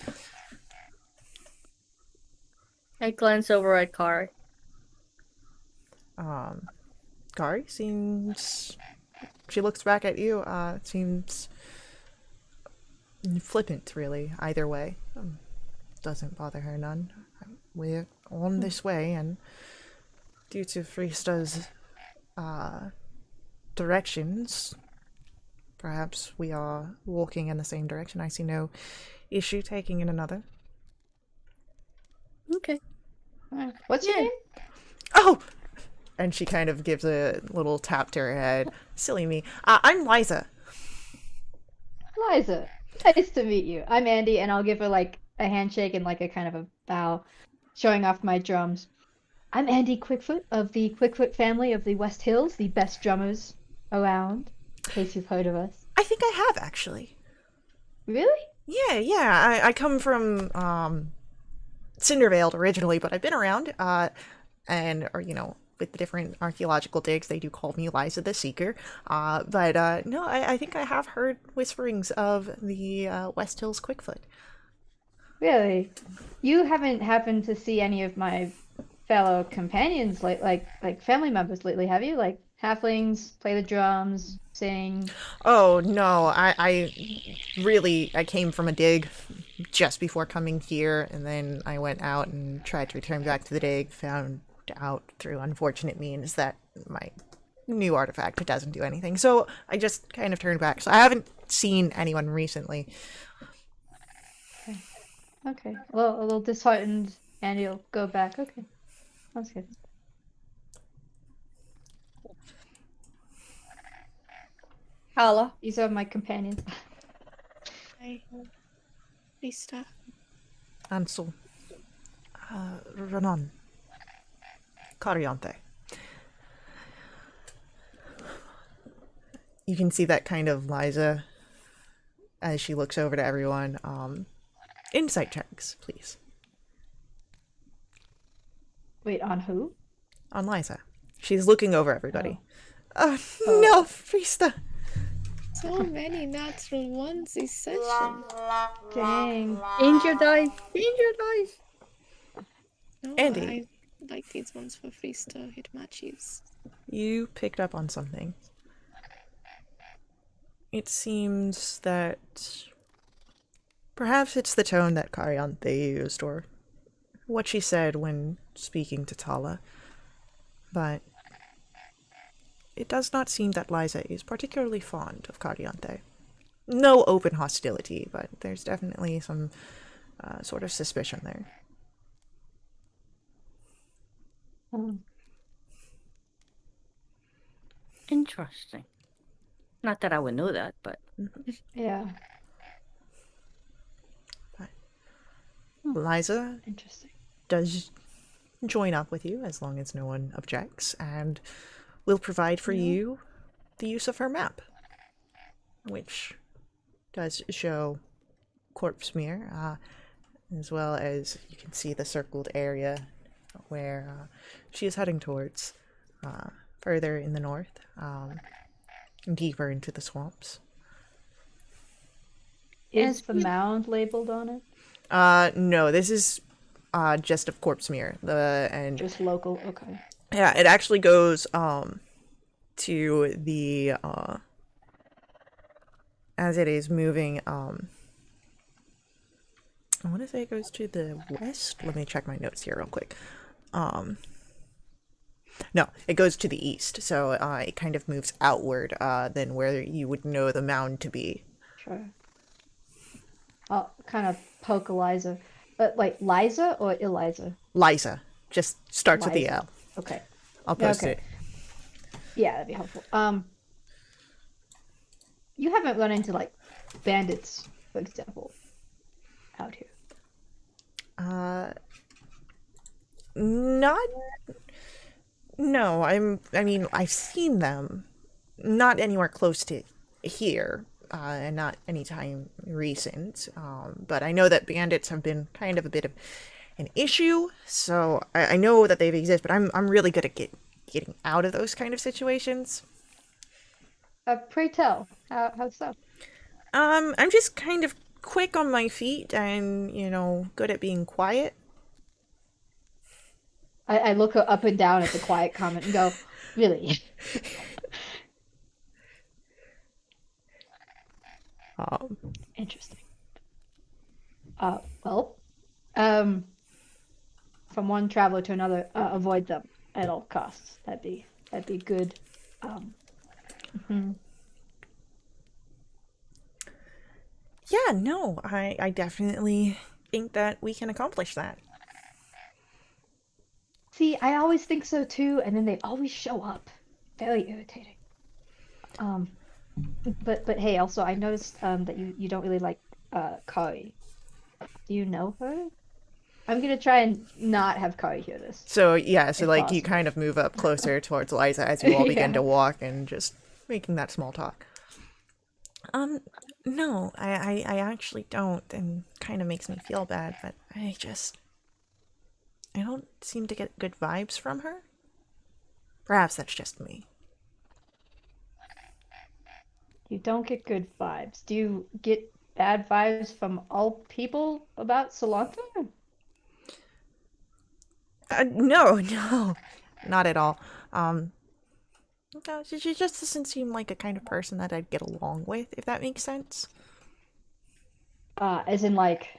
S4: I glance over at Kari.
S1: Kari seems... She looks back at you, seems flippant, really, either way. Doesn't bother her none. We're on this way, and due to Freesta's directions, perhaps we are walking in the same direction. I see no issue taking in another.
S4: Okay.
S2: What's your
S4: Yeah.
S2: name?
S1: Oh! And she kind of gives a little tap to her head. Silly me. I'm Liza.
S2: Liza. Nice to meet you. I'm Andy, and I'll give her like a handshake and like a kind of a bow, showing off my drums. I'm Andy Quickfoot of the Quickfoot family of the West Hills, the best drummers around, in case you've heard of us.
S1: I think I have, actually.
S2: Really?
S1: Yeah. I come from Cindervale originally, but I've been around, with the different archaeological digs, they do call me Liza the Seeker. No, I think I have heard whisperings of the West Hills Quickfoot.
S2: Really? You haven't happened to see any of my fellow companions, like family members lately, have you? Like halflings, play the drums, sing.
S1: Oh, no, I came from a dig just before coming here, and then I went out and tried to return back to the dig, found out through unfortunate means that my new artifact. It doesn't do anything. So I just kind of turned back. So I haven't seen anyone recently.
S2: Okay. Well, a little disheartened, and you'll go back. Okay. Sounds good.
S4: Hala.
S2: These are my companions.
S3: Hi, Rista.
S1: Ansel. Renan. Cariante. You can see that kind of Liza as she looks over to everyone. Insight checks, please.
S2: Wait, on who?
S1: On Liza. She's looking over everybody. No, Frista.
S3: So many natural ones this session.
S2: Dang.
S4: Danger dice. Danger dice.
S3: No,
S1: Andy.
S3: I like these ones for Freesta. It matches.
S1: You picked up on something. It seems that perhaps it's the tone that Cariante used, or what she said when speaking to Tala, but it does not seem that Liza is particularly fond of Cariante. No open hostility, but there's definitely some sort of suspicion there.
S4: Interesting. Not that I would know that, but
S2: Yeah.
S1: Liza
S2: Interesting.
S1: does join up with you as long as no one objects, and will provide for you the use of her map, which does show corpse smear, as well as you can see the circled area where she is heading towards, further in the north, deeper into the swamps.
S2: Is the mound labeled on it?
S1: No, this is just of corpse smear. And
S2: Just local? Okay.
S1: yeah, it actually goes to the as it is moving I want to say it goes to the west. Let me check my notes here real quick. No, it goes to the east, so it kind of moves outward than where you would know the mound to be.
S2: Sure. I'll kind of poke Eliza. But like Liza or Eliza?
S1: Liza just starts with the
S2: Liza.
S1: L.
S2: Okay.
S1: I'll post
S2: Okay.
S1: it.
S2: Yeah, that'd be helpful. You haven't run into like bandits, for example, out here.
S1: Not. No, I mean, I've seen them. Not anywhere close to here, and not anytime recent. But I know that bandits have been kind of a bit of an issue, so I know that they exist, but I'm really good at getting out of those kind of situations.
S2: Pray tell, how so?
S1: I'm just kind of quick on my feet and, good at being quiet.
S2: I look up and down at the quiet comment and go, really? Interesting. Well, from one traveler to another, avoid them at all costs. That'd be good.
S1: Yeah, no, I definitely think that we can accomplish that.
S2: See, I always think so too, and then they always show up. Very irritating. But hey, also I noticed that you don't really like Kari. Do you know her? I'm gonna try and not have Kari hear this.
S1: So yeah, so
S2: If
S1: like you
S2: possible.
S1: kind of move up closer towards Liza as you all begin
S2: Yeah.
S1: to walk and just making that small talk. No, I actually don't, and kind of makes me feel bad, but I don't seem to get good vibes from her. Perhaps that's just me.
S2: You don't get good vibes. Do you get bad vibes from all people about Solanta?
S1: No, no, not at all. No, she just doesn't seem like a kind of person that I'd get along with, if that makes sense.
S2: As in like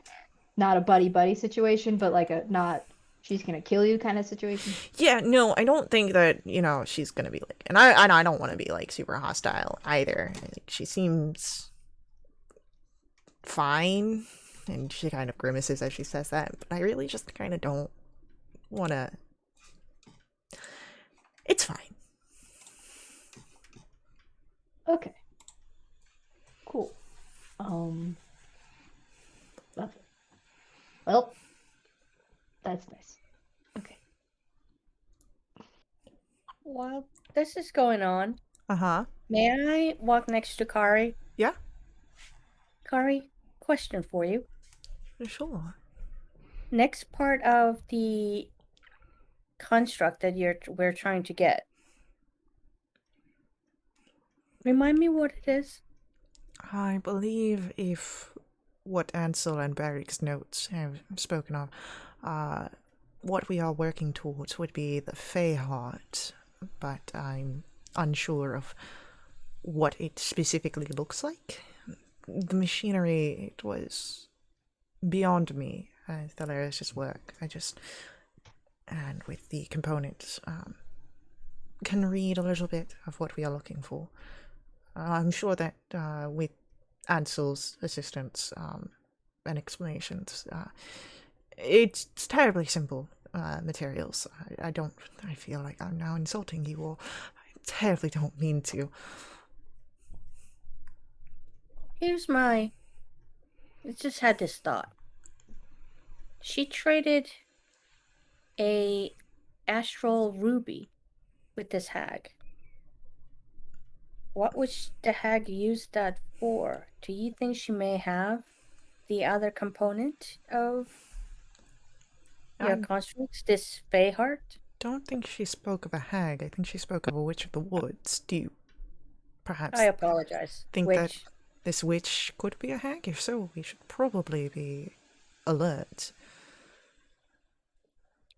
S2: not a buddy buddy situation, but like a not she's gonna kill you kind of situation?
S1: Yeah, no, I don't think that, she's gonna be like, and I don't want to be like super hostile either. I think she seems fine, and she kind of grimaces as she says that, but I really just kind of don't want to. It's fine.
S2: Okay. Cool. Lovely. Well, that's nice. Okay.
S4: While this is going on,
S1: Uh-huh.
S4: may I walk next to Kari?
S1: Yeah,
S4: Kari, question for you.
S1: sure.
S4: Next part of the construct that we're trying to get. Remind me what it is.
S1: I believe if what Ansel and Barrick's notes have spoken of, what we are working towards would be the Fey Heart, but I'm unsure of what it specifically looks like. The machinery, it was beyond me, Thaler's work. And with the components, can read a little bit of what we are looking for. I'm sure that with Ansel's assistance and explanations, it's terribly simple materials. I feel like I'm now insulting you all. I terribly don't mean to.
S4: I just had this thought. She traded a astral ruby with this hag. What would the hag use that for? Do you think she may have the other component of your constructs, this Fey Heart?
S1: Don't think she spoke of a hag. I think she spoke of a witch of the woods. Do you perhaps
S4: I apologize.
S1: think
S4: Witch.
S1: that this witch could be a hag? If so, we should probably be alert.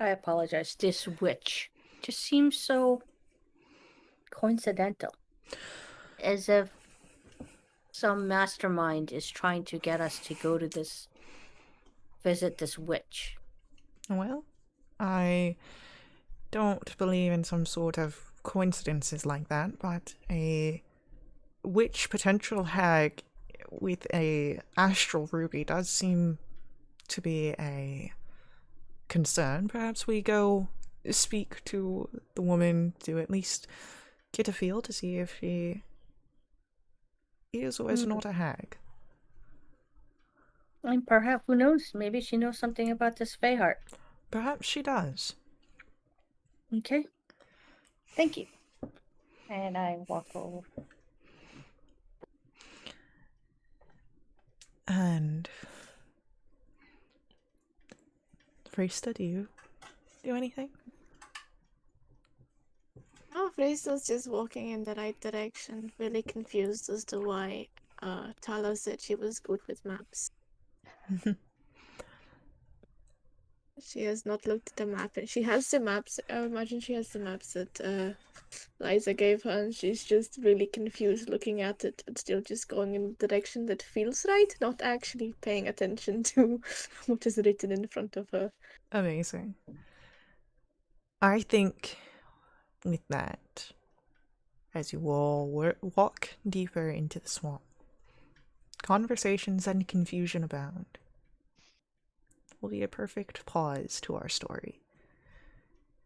S4: I apologize. This witch just seems so coincidental. As if some mastermind is trying to get us to go to visit this witch.
S1: Well, I don't believe in some sort of coincidences like that, but a witch potential hag with a astral ruby does seem to be a concern. Perhaps we go speak to the woman to at least get a feel to see if she is or is not a hag.
S4: And perhaps, who knows, maybe she knows something about this Fey Heart.
S1: Perhaps she does.
S4: Okay. Thank you. And I walk over.
S1: And Frista, do you do anything?
S3: Oh, Rachel's just walking in the right direction, really confused as to why Tala said she was good with maps. She has not looked at the map, and she has the maps. I imagine she has the maps that Liza gave her, and she's just really confused looking at it, but still just going in the direction that feels right, not actually paying attention to what is written in front of her.
S1: Amazing. I think with that, as you all walk deeper into the swamp, conversations and confusion abound. Will be a perfect pause to our story.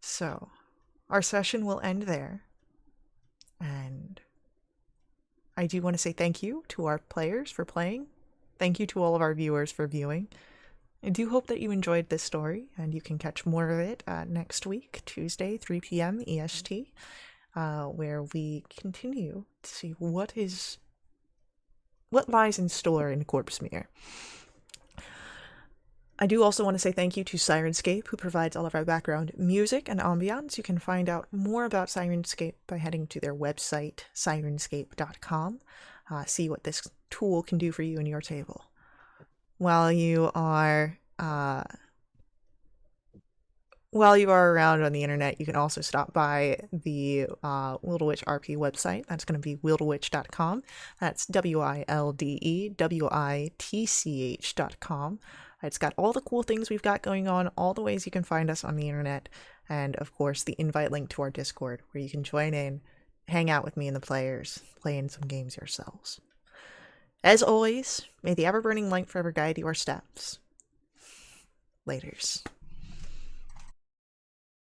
S1: So, our session will end there, and I do want to say thank you to our players for playing. Thank you to all of our viewers for viewing. I do hope that you enjoyed this story, and you can catch more of it next week, Tuesday, 3 p.m. EST, where we continue to see what lies in store in Corpsemere. I do also want to say thank you to Sirenscape, who provides all of our background music and ambiance. You can find out more about Sirenscape by heading to their website, sirenscape.com. See what this tool can do for you in your table. While you are around on the internet, you can also stop by the Wildewitch RP website. That's going to be wildewitch.com. That's WILDEWITCH.com. It's got all the cool things we've got going on, all the ways you can find us on the internet, and of course the invite link to our Discord where you can join in, hang out with me and the players, play in some games yourselves. As always, may the ever-burning light forever guide your steps. Laters.